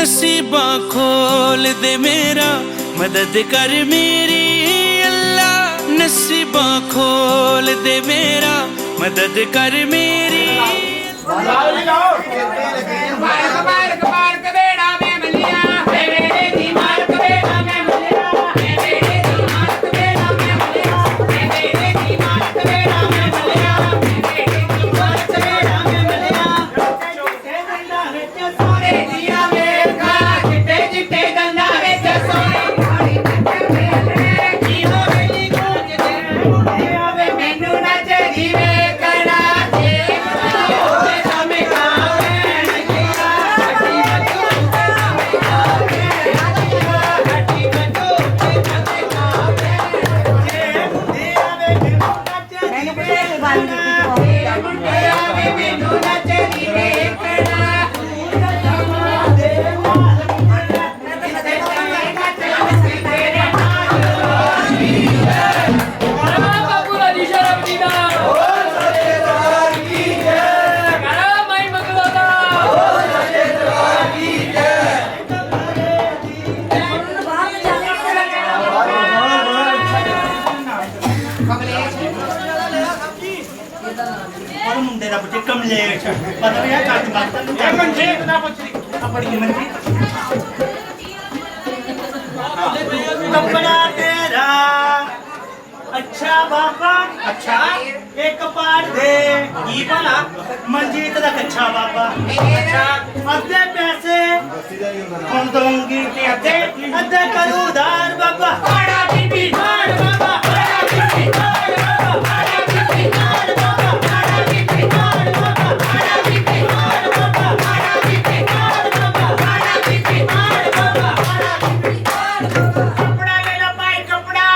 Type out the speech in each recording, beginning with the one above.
नसीबा खोल दे मेरा, मदद कर मेरी अल्लाह। नसीबा खोल दे मेरा, मदद कर मेरी। कपड़ा तेरा अच्छा बाबा, अच्छा एक पार दे की भला मंजीत का कच्छा बाबा। अच्छा अद्धे पैसे कौन दूंगी, अद्धे अद्धे करूँ उधार बाबा। बड़ा बीबी धार बाबा, बड़ा बीबी धार बाबा, बड़ा बीबी धार बाबा, बड़ा बीबी धार बाबा, बड़ा बीबी धार बाबा, बड़ा बीबी धार बाबा, बड़ा बीबी धार बाबा, बड़ा बीबी धार बाबा। कपड़ा ले लो भाई, कपड़ा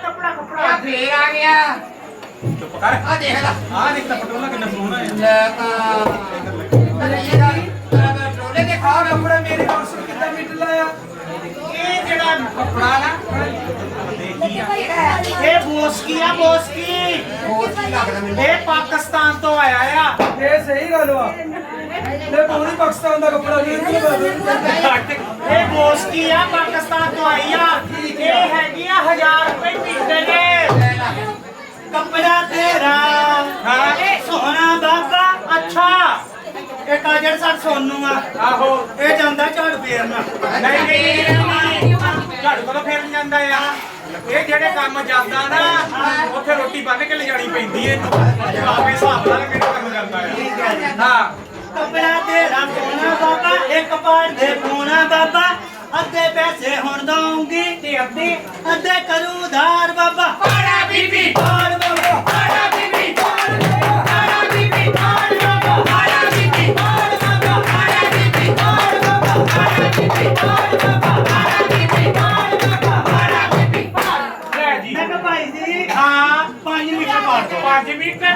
कपड़ा कपड़ा फिर आ गया। चुप कर। आ देख ला, आ देख पटोला कितना सोहना है। अरे ये टोले देखा कपड़ा मेरे बॉक्स में कितना मीटर लाया। ये जड़ा कपड़ा ना ये बोस की है, बोस की। ये पाकिस्तान तो आया या ये सही गल वा। ये पूरी पाकिस्तान का कपड़ा नहीं। ये बोस की है, पाकिस्तान तो आई या। ये हैगी 1000 रुपए मीटर दे। कपड़ा तेरा सोना बाबा अच्छा। ਇਹ ਕਾਜੜ ਸਰ ਸੋਨੂ ਆ। आहो ਇਹ ਜਾਂਦਾ ਝਾੜੂ ਫੇਰਨਾ। नहीं नहीं ਝਾੜੂ ਕਦੋਂ ਫੇਰਨ ਜਾਂਦਾ ਆ। ਇਹ ਜਿਹੜੇ ਕੰਮ ਜਾਂਦਾ ਨਾ ਉੱਥੇ ਰੋਟੀ ਬੰਨ ਕੇ ਲਿਜਾਣੀ ਪੈਂਦੀ ਏ ਇਹਨੂੰ। ਆਪੇ ਹਿਸਾਬ ਨਾਲ ਕਿਹੜਾ ਕੰਮ ਕਰਦਾ ਆ। ਹਾਂ कपड़ा तेरा सोना बाबा, एक पार दे सोना बाबा। अद्धे पैसे हुण दूंगी ते अद्धे करूं उधार बाबा। बड़ा बीबी धार बाबा, बड़ा बीबी धार बाबा, बड़ा बीबी धार बाबा, बड़ा बीबी धार बाबा, बड़ा बीबी धार बाबा, बड़ा बीबी धार बाबा, बड़ा बीबी धार बाबा, बड़ा बीबी धार। ਲੈ ਜੀ मैं कहा भाई जी हाँ 5 मीटर पार दो। 5 मीटर।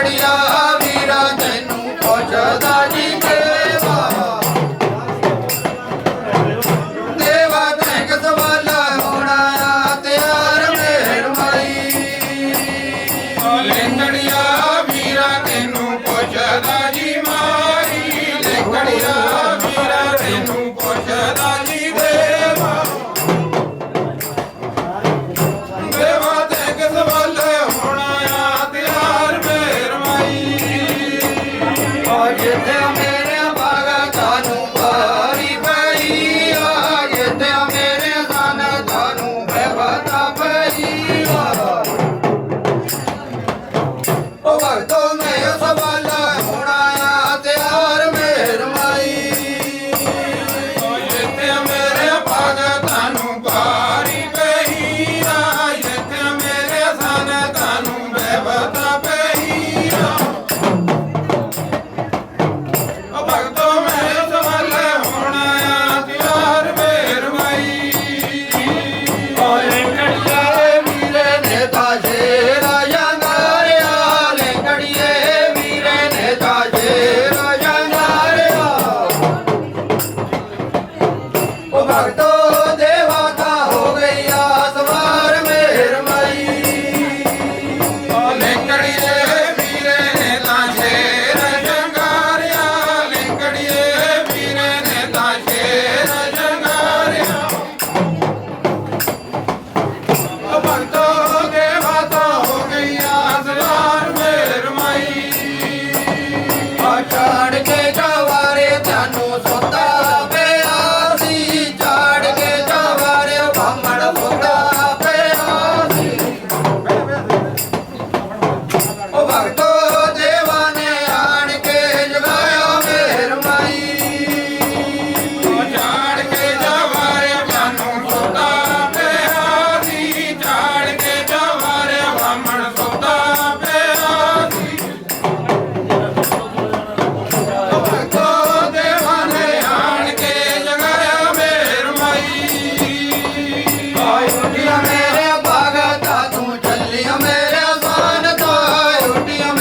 ਲੈਂਗੜੀਆ ਵੀਰਾ ਤੈਨੂੰ ਪੁੱਛਦਾ ਜੀ ਦੇਵਾ ਦੇਵਾ ਤੈਂ ਕਿਸ ਵੱਲ ਹੋਣਾ ਆ ਤਿਆਰ ਮੇਰ ਮਾਈ ਲੈਂਗੜੀਆ ਵੀਰਾ ਤੈਨੂੰ ਪੁੱਛਦਾ ਜੀ ਮਾਈ ਲੈਂਗੜੀਆ ਵੀਰਾ ਤੈਨੂੰ ਪੁੱਛਦਾ ਜੀ ਦੇਵਾ ਦੇਵਾ ਤੈਂ ਕਿਸ ਵੱਲ ਹੋਣਾ ਆ ਤਿਆਰ ਮੇਰ ਮਾਈ ਜਿੱਥੇ ਮੇਰੇ ਭਗਤਾਂ ਨੂੰ ਭਾਰੀ ਪਈ ਆ ਜਿੱਥੇ ਮੇਰੇ ਸੰਤਾਂ ਨੂੰ ਬੇਵਤਾ ਪਈ ਆ ਉਹ ਭਗਤੋ ਮੈਂ ਉਸ ਵੱਲ ਹੋਣਾ ਆ ਤਿਆਰ ਮੇਰ ਮਾਈ ਜਿੱਥੇ ਮੇਰੇ ਭਗਤਾਂ ਨੂੰ ਭਾਰੀ ਪਈ ਆ ਜਿੱਥੇ ਮੇਰੇ ਸੰਤਾਂ ਨੂੰ ਬੇਵਤਾ ਪਈ ਆ ਉਹ ਭਗਤੋ ਮੈਂ ਉਸ ਵੱਲ ਹੋਣਾ ਆ ਤਿਆਰ ਮੇਰ ਮਾਈ ਲੈਂਗੜੀਏ ਵੀਰੇ ਨੇ ਤਾਂ ਸ਼ੇਰਾ ਜੰਗਾਰਿਆ ਲੈਂਗੜੀਏ ਵੀਰੇ ਨੇ ਤਾਂ ਸ਼ੇਰਾ ਜੰਗਾਰਿਆ ਉਹ ਭਗਤੋ ਦੇਵਾ ਤਾਂ ਹੋ ਗਈ ਆ ਸਵਾਰ ਮੇਰ ਮਾਈ ਲੈਂਗੜੀਏ ਵੀਰੇ ਨੇ ਤਾਂ ਸ਼ੇਰਾ ਜੰਗਾਰਿਆ ਲੈਂਗੜੀਏ ਵੀਰੇ ਨੇ ਤਾਂ ਸ਼ੇਰਾ ਜੰਗਾਰਿਆ ਉਹ ਭਗਤੋ ਦੇਵਾ ਤਾਂ ਹੋ ਗਈ ਆ ਸਵਾਰ ਮੇਰ ਮਾਈ ਆ ਛਾੜ ਕੇ ਜਵਾਰੇ ਤੈਨੂੰ ਸੁੱਤਾ ਪਿਆ ਸੀ ਛਾੜ ਕੇ ਜਵਾਰੇ ਬਾਹਮਣ ਸੁੱਤਾ ਪਿਆ ਸੀ ਉਹ ਭਗਤੋ ਦੇਵਾ ਨੇ ਆਣ ਕੇ ਜਗਾਇਆ ਮੇਰ ਮਾਈ ਝਾੜ ਕੇ ਜਵਾਰੇ ਤੈਨੂੰ ਸੁੱਤਾ ਪਿਆ ਸੀ ਝਾੜ ਕੇ ਜਵਾਰੇ ਬਾਹਮਣ ਸੁੱਤਾ ਪਿਆ ਸੀ ਉਹ ਭਗਤੋ ਦੇਵਾ ਨੇ ਆਣ ਕੇ ਜਗਾਇਆ ਮੇਰ ਮਾਈ ਆਈ ਉੱਠਿਆ ਮੇਰੇ ਭਗਤਾ ਤੂੰ ਚੱਲਿਆ ਮੇਰੇ ਸਾਨ ਤੋਂ ਉੱਠਿਆ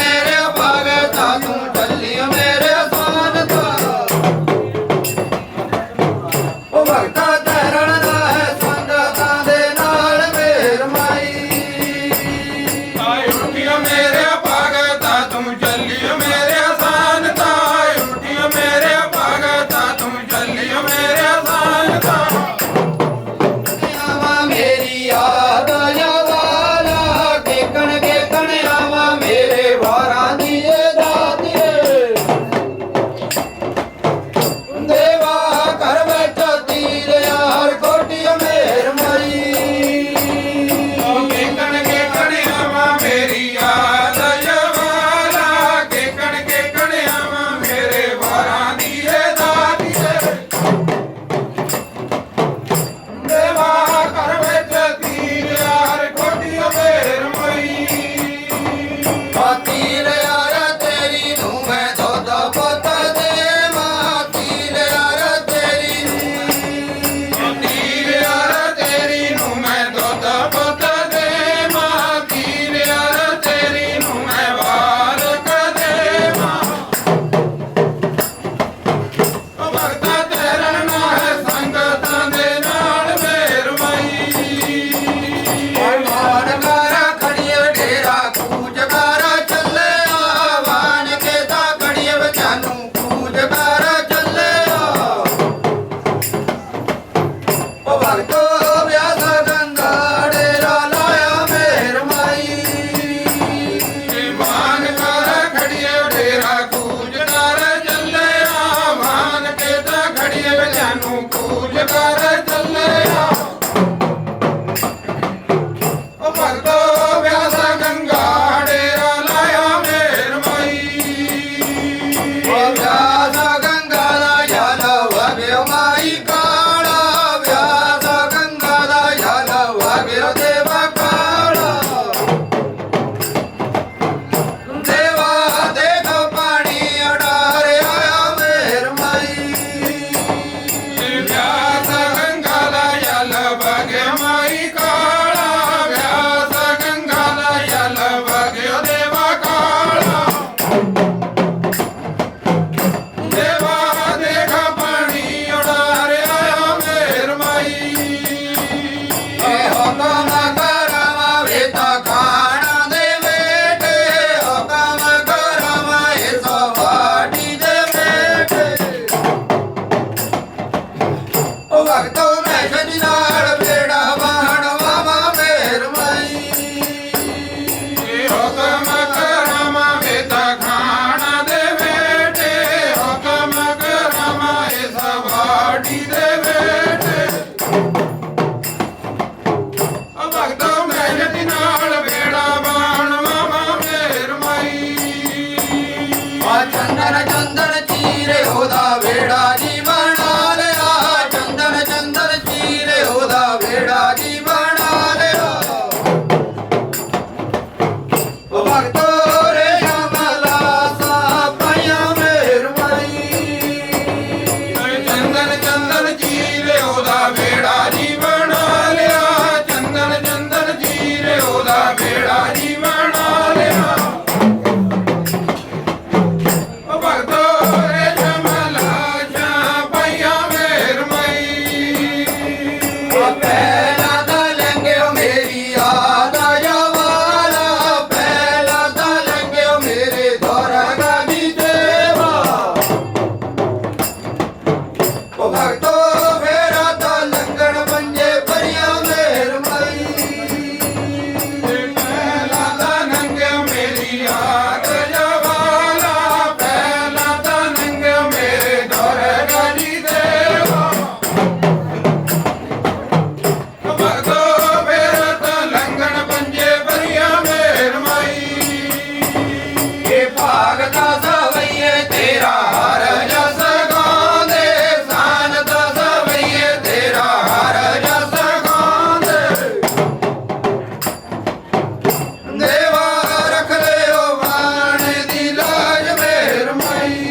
ਚੰਦਨ ਚੰਦਨ ਚੀਰੇ ਉਹਦਾ ਵੇੜਾ ਜੀ ਬਣਾ ਲਿਆ ਚੰਦਨ ਚੰਦਨ ਚੀਰੇ ਉਹਦਾ ਵੇੜਾ ਜੀ ਬਣਾ ਲਿਆ ਉਹ ਭਗਤੋ ਰੇ ਅਮਲਾ ਸਾਪਾਇਆ ਮੇਰਵਾਈ ਚੰਦਨ ਚੰਦਨ ਚੀਰੇ ਉਹਦਾ ਵੇੜਾ ਜੀ ਬਣਾ ਲਿਆ ਚੰਦਨ ਚੰਦਨ ਚੀਰੇ ਉਹਦਾ ਵੇੜਾ ਜੀ ਬਣਾ ਲਿਆ ਉਹ ਭਗਤੋ ਰੇ ਜਮਲਾ ਜਾਂ ਪਈਆ ਮੇਰਮਈ ਪਹਿਲਾ ਤਾਂ ਲੰਘਿਓ ਮੇਰੀ ਯਾਦ ਜਵਾਲਾ ਪਹਿਲਾ ਤਾਂ ਲੰਘਿਓ ਮੇਰੇ ਦੁਆਰਾ ਦੀ ਦੇਵਾ ਉਹ ਭਗਤੋ ਫੇਰਾ ਤਾਂ ਲੰਘਣ ਪੰਜੇ ਭਰੀਆਂ ਮੇਰਮਈ ਪਹਿਲਾ ਤਾਂ ਲੰਘਿਓ ਮੇਰੀ ਯਾਦ ਜਵਾਲਾ ਪਹਿਲਾ ਤਾਂ ਲੰਘਿਓ ਮੇਰੇ ਦੁਆਰਾ ਦੀ ਦੇਵਾ ਭਗਤੋ ਫੇਰਾ ਤਾਂ ਲੰਘਣ ਪੰਜੇ ਭਰੀਆਂ ਮੇਰਮਈ ਇਹ ਭਾਗਤਾ ਸਵਈਏ ਤੇਰਾ ਹਰ ਜਸ ਗਾਉਂਦੇ ਸਾਨ ਦਾ ਸਵਈਏ ਤੇਰਾ ਹਰ ਜਸ ਗਾਉਂਦੇ ਦੇਵਾ ਰੱਖ ਲਿਓ ਬਾਣ ਦੀ ਲਾਜ ਮੇਰਮਈ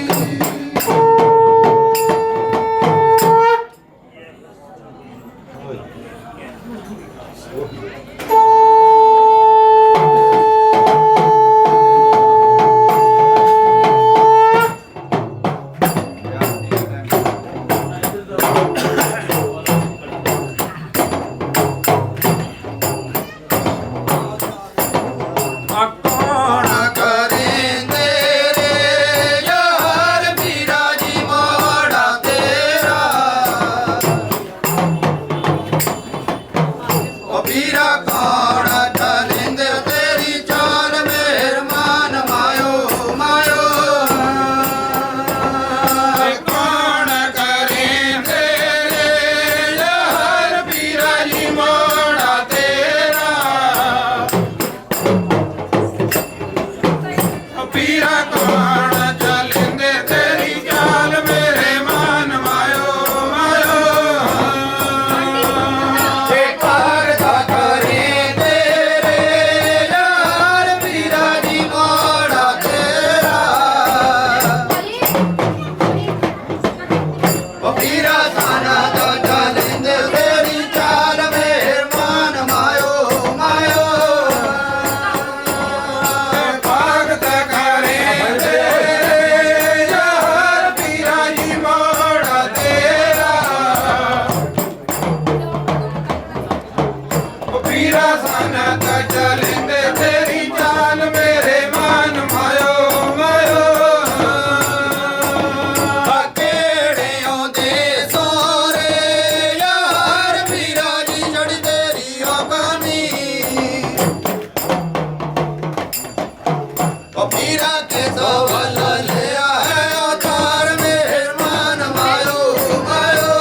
ਕੌਣ ਕਰੇ ਤੇਰੇ ਯਾਰ ਵੀਰਾ ਜੀ ਮੋੜਾ ਤੇਰਾ ਉਹ ਵੀਰਾ ਕੌਣ ਚਲਿੰਦੇ ਤੇਰੀ ਚਾਲ ਮਿਹਰਮਾਨ ਮਾਇਓ ਮਾਇਓ ਕੌਣ ਕਰੇ ਤੇਰੇ ਯਾਰ ਵੀਰਾ ਜੀ ਮੋੜਾ ਤੇਰਾ ਪੀਰਾ ਕੌਣ ਚਲਿੰਦੇ ਤੇਰੀ ਚਾਲ ਮੇਰੇ ਮਨ ਮਾਇਓ ਮਾਇਓ ਇਹ ਕਰਦਾ ਕਰੇ ਤੇਰੇ ਯਾਰ ਪੀਰਾ ਜੀ ਮੋੜਾ ਤੇਰਾ ਉਹ ਪੀਰਾ ਸਾਨਾ ਦਾ ਚਲਿੰਦੇ ਤੇਰੀ ਚਾਲ ਮੇਰੇ ਮਨ ਮਾਇਓ ਮਾਇਓ ਭਗਤ ਕਰੇ ਤੇਰੇ ਯਾਰ ਪੀਰਾ ਜੀ ਮੋੜਾ ਤੇਰਾ ਉਹ ਪੀਰਾ ਸਾਨਾ ਤਾਂ ਚਲਿੰਦੇ ਤੇਰੀ ਚਾਲ ਮੇਰੇ ਮਨ ਮਾਇਓ ਮਾਇਓ ਕਿਹੜਿਆਂ ਦੇ ਸੋਰੇ ਯਾਰ ਪੀਰਾ ਜੀ ਜੜ ਤੇਰੀ ਔਕਾਨੀ ਉਹ ਪੀਰਾ ਕੇ ਸਵਾਲ ਲਿਆ ਹੈ ਉਤਾਰ ਮਿਹਰਮਾਨ ਮਾਇਓ ਮਾਇਓ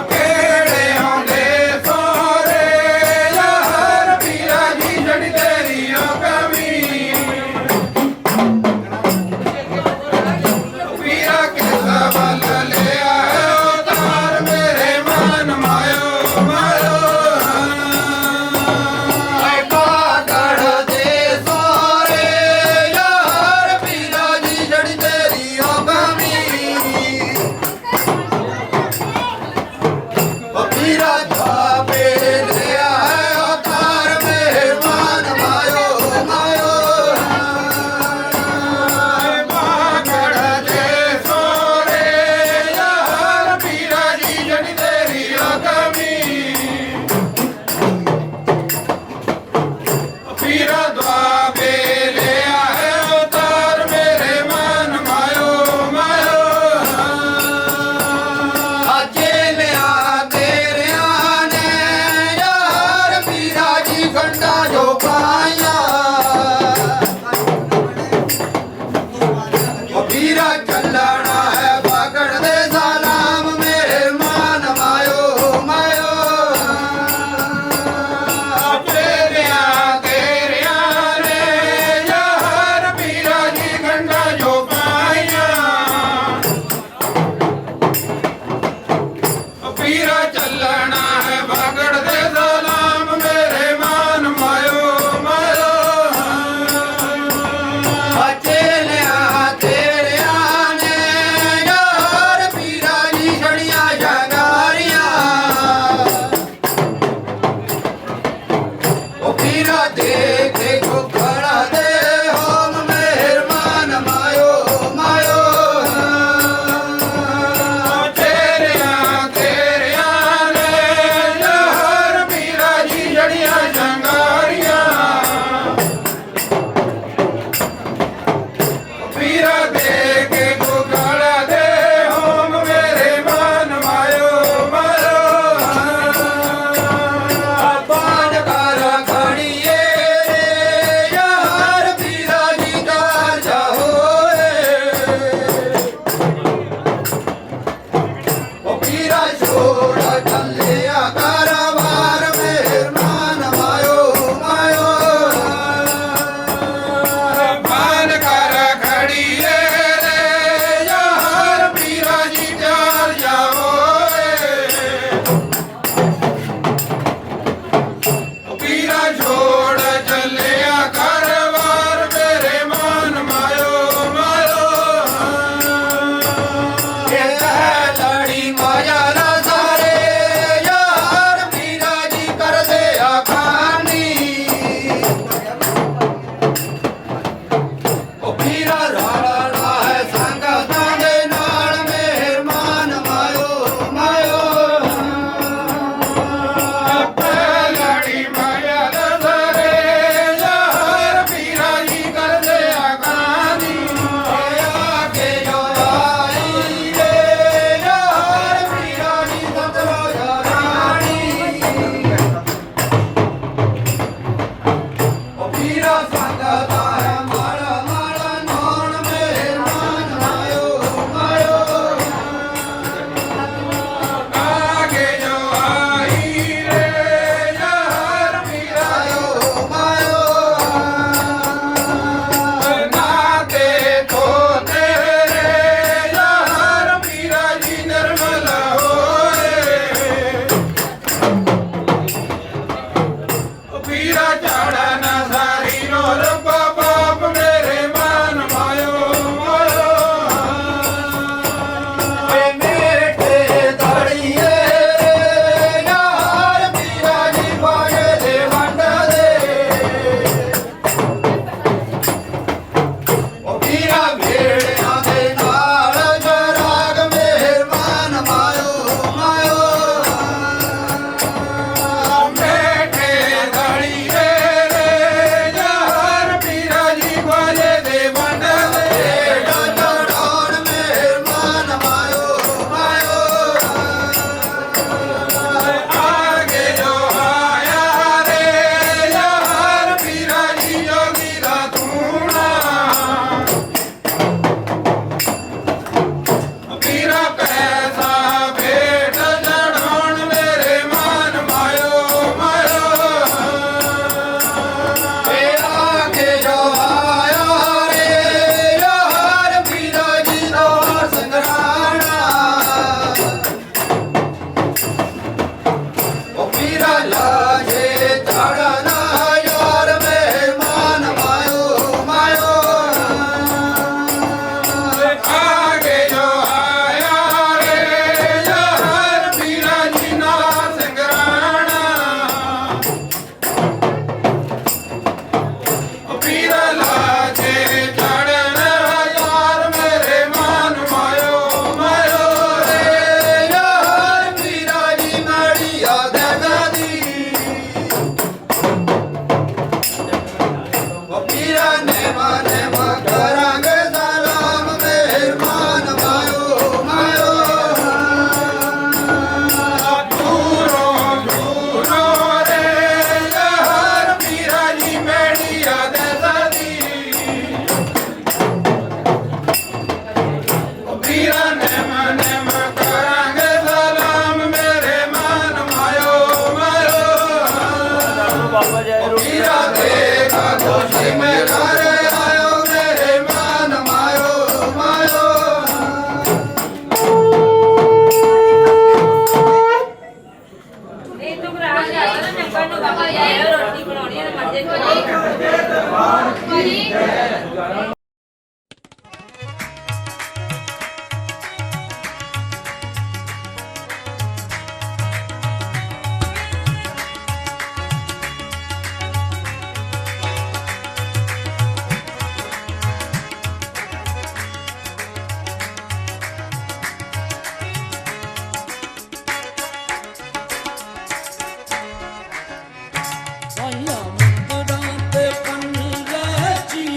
ਕਿਹੜੇ ਆਉਂਦੇ ਸੋਰੇ ਯਾਰ ਪੀਰਾ ਜੀ ਜੜ ਤੇਰੀ ਕਮੀ ਪੀਰਾ ਕੇ ਸਵਾਲ ਲਿਆ ਹੈ ਉਤਾਰ ਮੇਰੇ ਮਨ ਮਾਇਓ ਮਾਇਓ ਆਏ ਪਾਗੜ ਦੇ ਸੋਰੇ ਪਤਾ ਹੈ ਮਾੜਾ ਮਾੜਾ ਨੌਣ ਮਿਹਰਬਾਨ ਮਾਇਓ ਮਾਇਓ ਆਗੇ ਜੋ ਆਈ ਰੇ ਯਾਰ ਮਾਇਓ ਮਾਇਓ ਨਾ ਤੇ ਤੋ ਤੇਰੇ ਯਾਰ ਮੀਰਾ ਜੀ ਨਰਮਲ ਹੋਏ ਉਹ ਪੀਰਾ ਝਾੜਾ ਨਾ ਸਾਰੀ ਰੋ ਰੱਬਾ ਬਾਪ ਮੇਰੇ ਮਨ ਮਾਇਓ ਮਾਇਓ ਏ ਮੇਟੇ ਦੜੀਏ ਯਾਰ ਪੀਰਾ ਜੀ ਬਾਗੇ ਦੇ ਵੰਡ ਦੇ ਉਹ ਪੀਰਾ ਵੇੜਿਆਂ ਦੇ ਨਾਲ ਜਰਾਗ ਮਿਹਰਬਾਨ ਮਾਇਓ ਮਾਇਓ ਬੈਠੇ ਦੜੀ ਰੇ ਯਾਰ ਪੀਰਾ ਜੀ ਵਾਲੇ ਦੇ ਵੰਡ ਦੇ ਚੜਾਉਣ ਮਿਹਰਬਾਨ ਮਾਇਓ ਮਾਇਓ ਆਗੇ ਜੋ ਆਇਆ ਰੇ ਯਾਰ ਪੀਰਾ ਜੀ ਜੋਗੀ ਦਾ ਤੂਣਾ ਪੀਰਾ ਪੈਸਾ ਭੇਟ ਚੜਾਉਣ ਮੇਰੇ ਮਨ ਮਾਇਓ ਮਾਇਓ ਤੇਰਾ ਕੇ ਜੋ ਆਇਆ ਰੇ ਯਾਰ ਪੀਰਾ ਜੀ ਦਾ ਸੰਗਰਾਣਾ ਉਹ ਪੀਰਾ ਲਾਜੇ ਚੜਨਾ ਯਾਰ ਮਹਿਮਾਨ ਮਾਇਓ ਮਾਇਓ ਆਗੇ ਜੋ ਆਇਆ ਰੇ ਯਾਰ ਪੀਰਾ ਜੀ ਨਾਲ ਸੰਗਰਾਣਾ ਉਹ ਪੀਰਾ ਲਾਜੇ ਚੜਨ ਯਾਰ ਮੇਰੇ ਮਨ ਮਾਇਓ ਮਾਇਓ ਰੇ ਯਾਰ ਪੀਰਾ ਜੀ ਮੜੀਆ ਦਗਦੀ ਉਹ ਪੀਰਾ ਨੇ ਮਾਨੇ ਕਰਾਂਗੇ ਸਲਾਮ ਮਿਹਰਬਾਨ ਮਾਇਓ ਮਾਇਓ ਦੂਰੋਂ ਦੂਰੋਂ ਰੇ ਯਾਰ ਪੀਰਾ ਜੀ ਮੇੜੀਆ ਦੇ ਸਦੀ ਉਹ ਪੀਰਾ ਨੇ ਮਨ ਕਰਾਂਗੇ ਸਲਾਮ ਮੇਰੇ ਮਨ ਮਾਇਓ ਮਾਇਓ ਪੀਰਾ ਦੇਗਾ ਖੁਸ਼ੀ ਮੈਂ ਘਰ ਆਇਓ ਮੇਰੇ ਮਨ ਮਾਇਓ ਮਾਇਓ ਇਹ ਤੂੰ ਰਾਹ ਜਾ ਨਾ ਨੰਬਰ ਨੂੰ ਬਾਬਾ ਯਾਰ ਰੋਟੀ ਬਣਾਉਣੀ ਹੈ ਮਰਜ਼ੇ ਕੋਈ ਸਾਇਆ ਮੁੰਦਰਾਂ ਤੇ ਪੰਨ ਲੈ ਜੀ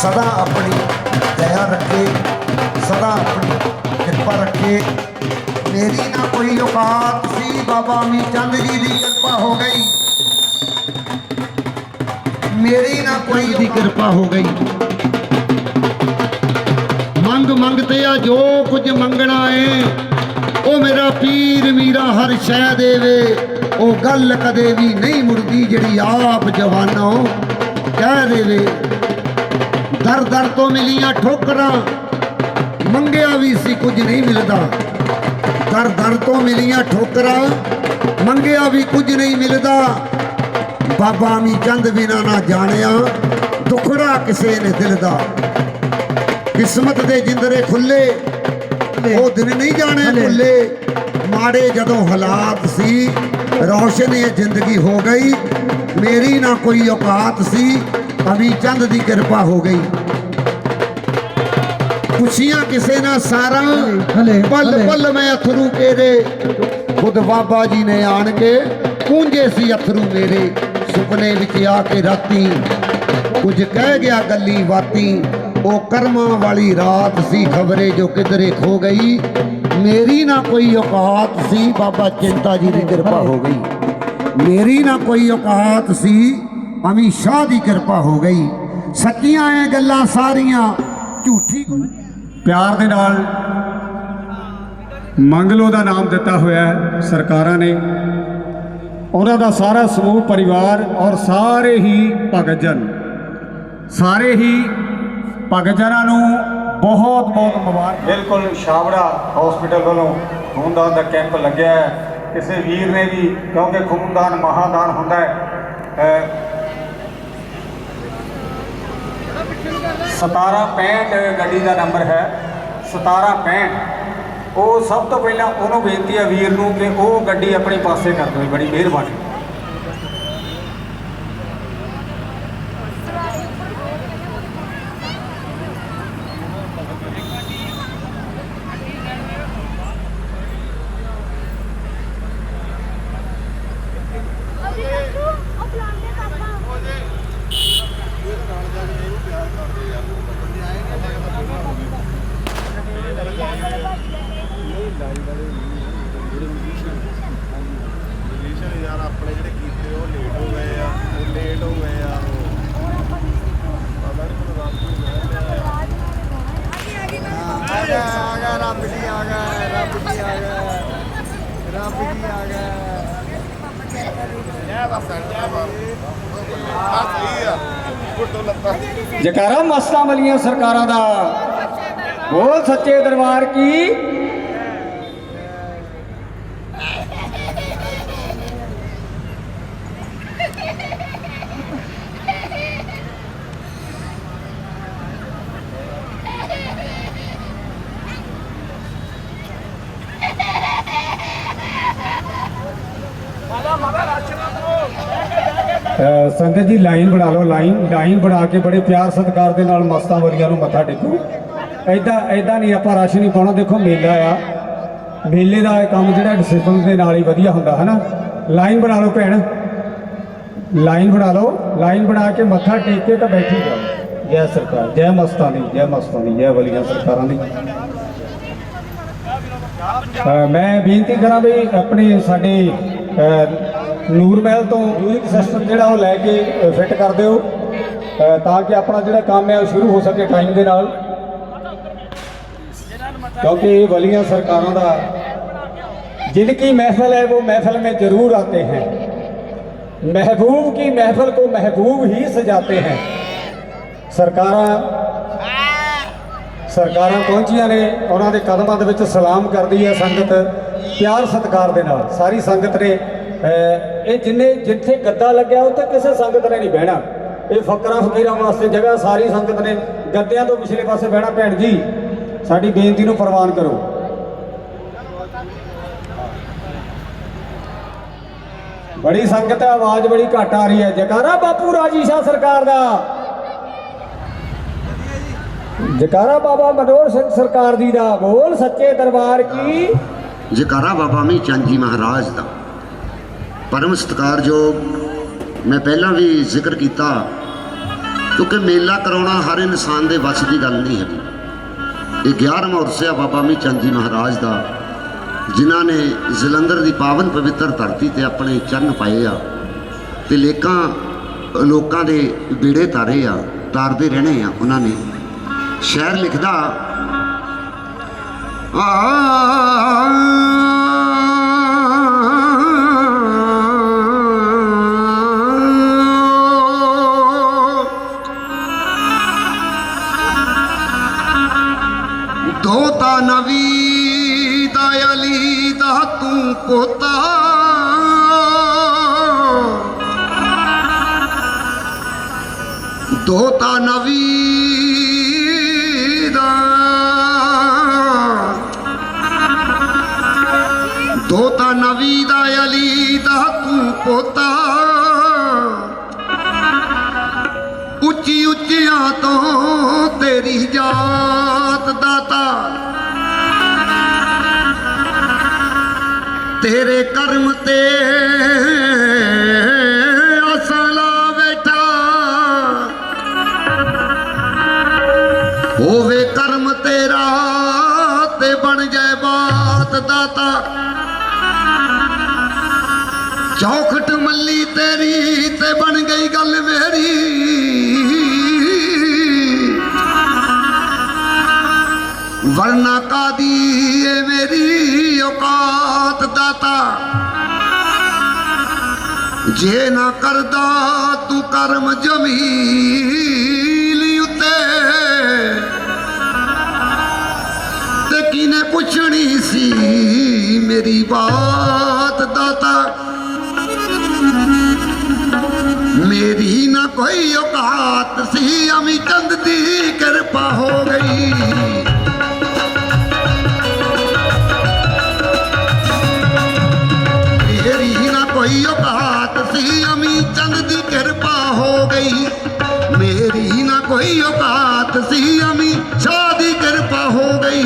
सदा अपनी दया रखे, सदा अपनी कृपा रखे। मेरी ना कोई औकात सी, बाबा अमीर चंद जी की कृपा हो गई। मेरी ना कोई दी कृपा हो गई। मंग मंगते आ जो कुछ मंगना है, ओ मेरा पीर मीरा हर शह देवे। ओ गल कदे भी नहीं मुड़दी जिहड़ी आप जवानों कह देवे। दर दर तो मिलियां ठोकरां, मंगिया भी सी कुछ नहीं मिलता। दर दर तो मिलियां ठोकरां, मंगिया भी कुछ नहीं मिलता। बाबा अमीर चंद बिना ना जानिया दुखड़ा किसे ने दिल दा। किस्मत दे जिंदरे खुले वो दिन नहीं जाने भुले। माड़े जदों हालात सी रोशन ये जिंदगी हो गई। मेरी ना कोई औकात सी, अमीर चंद की कृपा हो गई। खुशियां किसे ना सारा, पल पल में अथरू तेरे। खुद बाबा जी ने आन के पूंजे सी अथरू मेरे। सुपने विच आके राती कुछ कह गया गली बाती। ओ कर्मा वाली रात सी, खबरे जो किधरे खो गई। मेरी ना कोई औकात सी, बाबा चिंता जी की कृपा हो गई। मेरी ना कोई औकात सी, अमीर शाह की कृपा हो गई। सच्चियां है गल्लां सारियां, झूठी प्यार ਦੇ ਨਾਲ ਮੰਗਲੋ ਦਾ ਨਾਮ ਦਿੱਤਾ ਹੋਇਆ ਹੈ ਸਰਕਾਰਾਂ ਨੇ। ਉਹਨਾਂ ਦਾ ਸਾਰਾ ਸਮੂਹ ਪਰਿਵਾਰ ਔਰ ਸਾਰੇ ਹੀ ਭਗਤਜਨ, ਸਾਰੇ ਹੀ ਭਗਤਜਨਾਂ ਨੂੰ ਬਹੁਤ ਬਹੁਤ ਮੁਬਾਰਕ। ਬਿਲਕੁਲ ਛਾਬੜਾ ਹਸਪੀਟਲ ਵੱਲੋਂ ਖੂਨਦਾਨ ਦਾ ਕੈਂਪ ਲੱਗਿਆ ਹੈ। ਕਿਸੇ ਵੀਰ ਨੇ ਵੀ, ਕਿਉਂਕਿ ਖੂਨਦਾਨ ਮਹਾਦਾਨ ਹੁੰਦਾ ਹੈ। 1765 ਗੱਡੀ ਦਾ ਨੰਬਰ ਹੈ, 1765। ਉਹ ਸਭ ਤੋਂ ਪਹਿਲਾਂ ਉਹਨੂੰ ਬੇਨਤੀ ਹੈ ਵੀਰ ਨੂੰ ਕਿ ਉਹ ਗੱਡੀ ਆਪਣੇ ਪਾਸੇ ਕਰ ਦਿਓ। ਬੜੀ ਮਿਹਰਬਾਨੀ। यार अपने ਜਿਹੜੇ ਕੀਤੇ ਉਹ ਲੇਟ ਹੋ ਗਏ ਆ, ਉਹ ਲੇਟ ਹੋ ਗਏ ਆ। ਪਤਾ ਨਹੀਂ ਮੈਨੂੰ ਰਾਤ ਨੂੰ ਆ ਗਿਆ ਰੱਬ ਜੀ ਆ ਗਿਆ, ਰੱਬ ਜੀ ਆ ਗਿਆ, ਰੱਬ ਜੀ ਆ ਗਿਆ। ਇਹ ਬਸ ਆ ਸਹੀ ਆ ਗੁੱਟੋ ਲੱਤਾਂ। ਜਕਾਰਾ ਮਸਤਾਂ ਵਾਲੀਆਂ ਸਰਕਾਰਾਂ ਦਾ, ਬੋਲ ਸੱਚੇ ਦਰਬਾਰ ਕੀ। संगत जी लाइन बना लो, लाइन बना के बड़े प्यार सत्कार के नाल मस्तां वालियां नूं मत्था टेको। ਐਦਾਂ ਨਹੀਂ ਆਪਾਂ ਰਸ਼ ਨਹੀਂ ਪਾਉਣਾ। ਦੇਖੋ ਮੇਲਾ ਆ, ਮੇਲੇ ਦਾ ਇਹ ਕੰਮ ਜਿਹੜਾ ਡਿਸਪਲਿਨ ਦੇ ਨਾਲ ਹੀ ਵਧੀਆ ਹੁੰਦਾ ਹੈ ਨਾ। ਲਾਈਨ ਬਣਾ ਲਓ ਭੈਣ, ਲਾਈਨ ਬਣਾ ਲਓ, ਲਾਈਨ ਬਣਾ ਕੇ ਮੱਥਾ ਟੇਕ ਕੇ ਤਾਂ ਬੈਠੀ ਜਾਓ। ਜੈ ਸਰਕਾਰ, ਜੈ ਮਸਤਾਂ ਦੀ, ਜੈ ਮਸਤਾਂ ਦੀ, ਜੈ ਵਲੀਆਂ ਸਰਕਾਰਾਂ ਦੀ। ਮੈਂ ਬੇਨਤੀ ਕਰਾਂ ਵੀ ਆਪਣੇ ਸਾਡੇ ਨੂਰ ਮਹਿਲ ਤੋਂ ਮਿਊਜ਼ਿਕ ਸਿਸਟਮ ਜਿਹੜਾ ਉਹ ਲੈ ਕੇ ਫਿੱਟ ਕਰ ਦਿਓ ਤਾਂ ਕਿ ਆਪਣਾ ਜਿਹੜਾ ਕੰਮ ਹੈ ਉਹ ਸ਼ੁਰੂ ਹੋ ਸਕੇ ਟਾਈਮ ਦੇ ਨਾਲ, क्योंकि ये वलियां सरकारों का जिनकी महफिल है वो महफिल में जरूर आते हैं, महबूब की महफिल को महबूब ही सजाते हैं। सरकारां पहुंचियां ने, उन्होंने कदमां दे विच सलाम करदी है संगत प्यार सत्कार दे नाल। सारी संगत ने ये जिथे गद्दा लग्या उत्थे किसी संगत ने नहीं बहना। ये फकरा फकीरां वास्ते जगह, सारी संगत ने गद्दियां तो पिछले पासे बहना। भैन जी साडी बेनती नूं प्रवान करो। बड़ी संगत है, आवाज बड़ी घट आ रही है। जयकारा बापू राजी शाह सरकार दा, जयकारा बाबा मनोहर सिंह सरकार जी दा, बोल सच्चे दरबार की। जयकारा बाबा मी चंद जी महाराज दा। परम सत्कारयोग मैं पहला भी जिक्र किया, क्योंकि मेला कराउणा हर इंसान दे वस की गल नहीं है। ये 11वां उर्स है बाबा मी चंद जी महाराज का, जिन्हों ने जलंधर की पावन पवित्र धरती ते अपने चरण पाए आ ते लोकां दे बेड़े तारे आ, तारते रहने आ। उन्होंने शहर लिखदा दोता नवी दयाली दा तू पोता, दोता नवी दा, दोता नवी दयाली दा तू पोता। उच्ची उच्चियां तो तेरी जात दाता, तेरे कर्म ते असला बैठा, होवे कर्म तेरा ते बन जाए बात दाता। चौखट मल्ली तेरी ते बन गई गल मेरी, वरना कादी है मेरी औकात दाता। जे ना करदा तू कर्म जमील उत्ते, ते किने पुछनी सी मेरी बात दाता। मेरी ना कोई औकात सी, अमी चंद दी कृपा हो गई। कोई औकात सी, अमी चंद दी कृपा हो गई। मेरी ना कोई औकात सी, अमी शाह दी कृपा हो गई।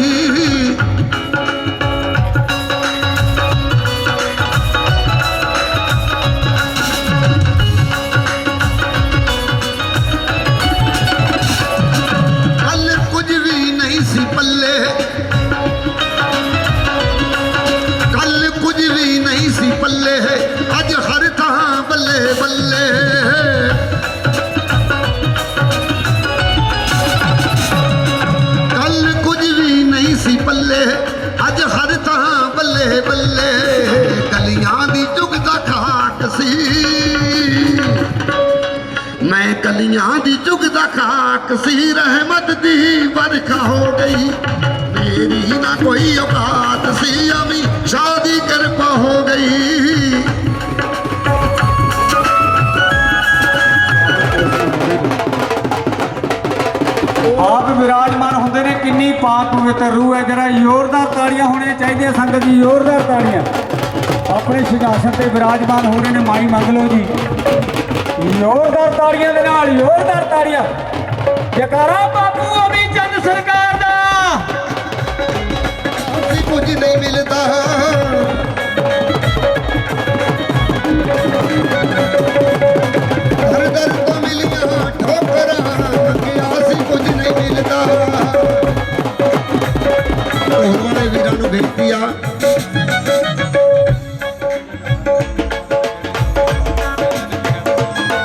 कल कुछ भी नहीं सी पल्ले, कल कुछ भी नहीं सी पल्ले है, अज हर थां बल्ले बल्ले। कल कुछ भी नहीं सी पल्ले, अज हर थां बल्ले बल्ले। कलियां दी चुगदा खाक सी, मैं कलियां दी चुगदा खाक सी, रहमत दी बरखा हो गई। मेरी ना कोई औकात सी, अमी शादी कृपा हो गई। आप विराजमान होंगे ने, किन्नी पाक पवित्र रूह है। जरा जोरदार ताड़ियां होनी चाहिए संगत जी, जोरदार ताड़ियां। अपने सिंहासन से विराजमान हो रहे ने, माई मंग लो जी। जोरदार ताड़ियां दे नाल, जोरदार ताड़ियां। जयकारा बापू अमी चंद सरकार दा। ਮਿਲਦਾ ਦਰ ਦਰ ਤੋਂ ਮਿਲੀਆਂ ਠੋਕਰਾਂ ਕਿਹਾ ਸੀ ਕੁਝ ਨਹੀਂ ਮਿਲਦਾ। ਹੋਰ ਵਾਲੇ ਵੀਰਾਂ ਨੂੰ ਬੇਨਤੀ ਆ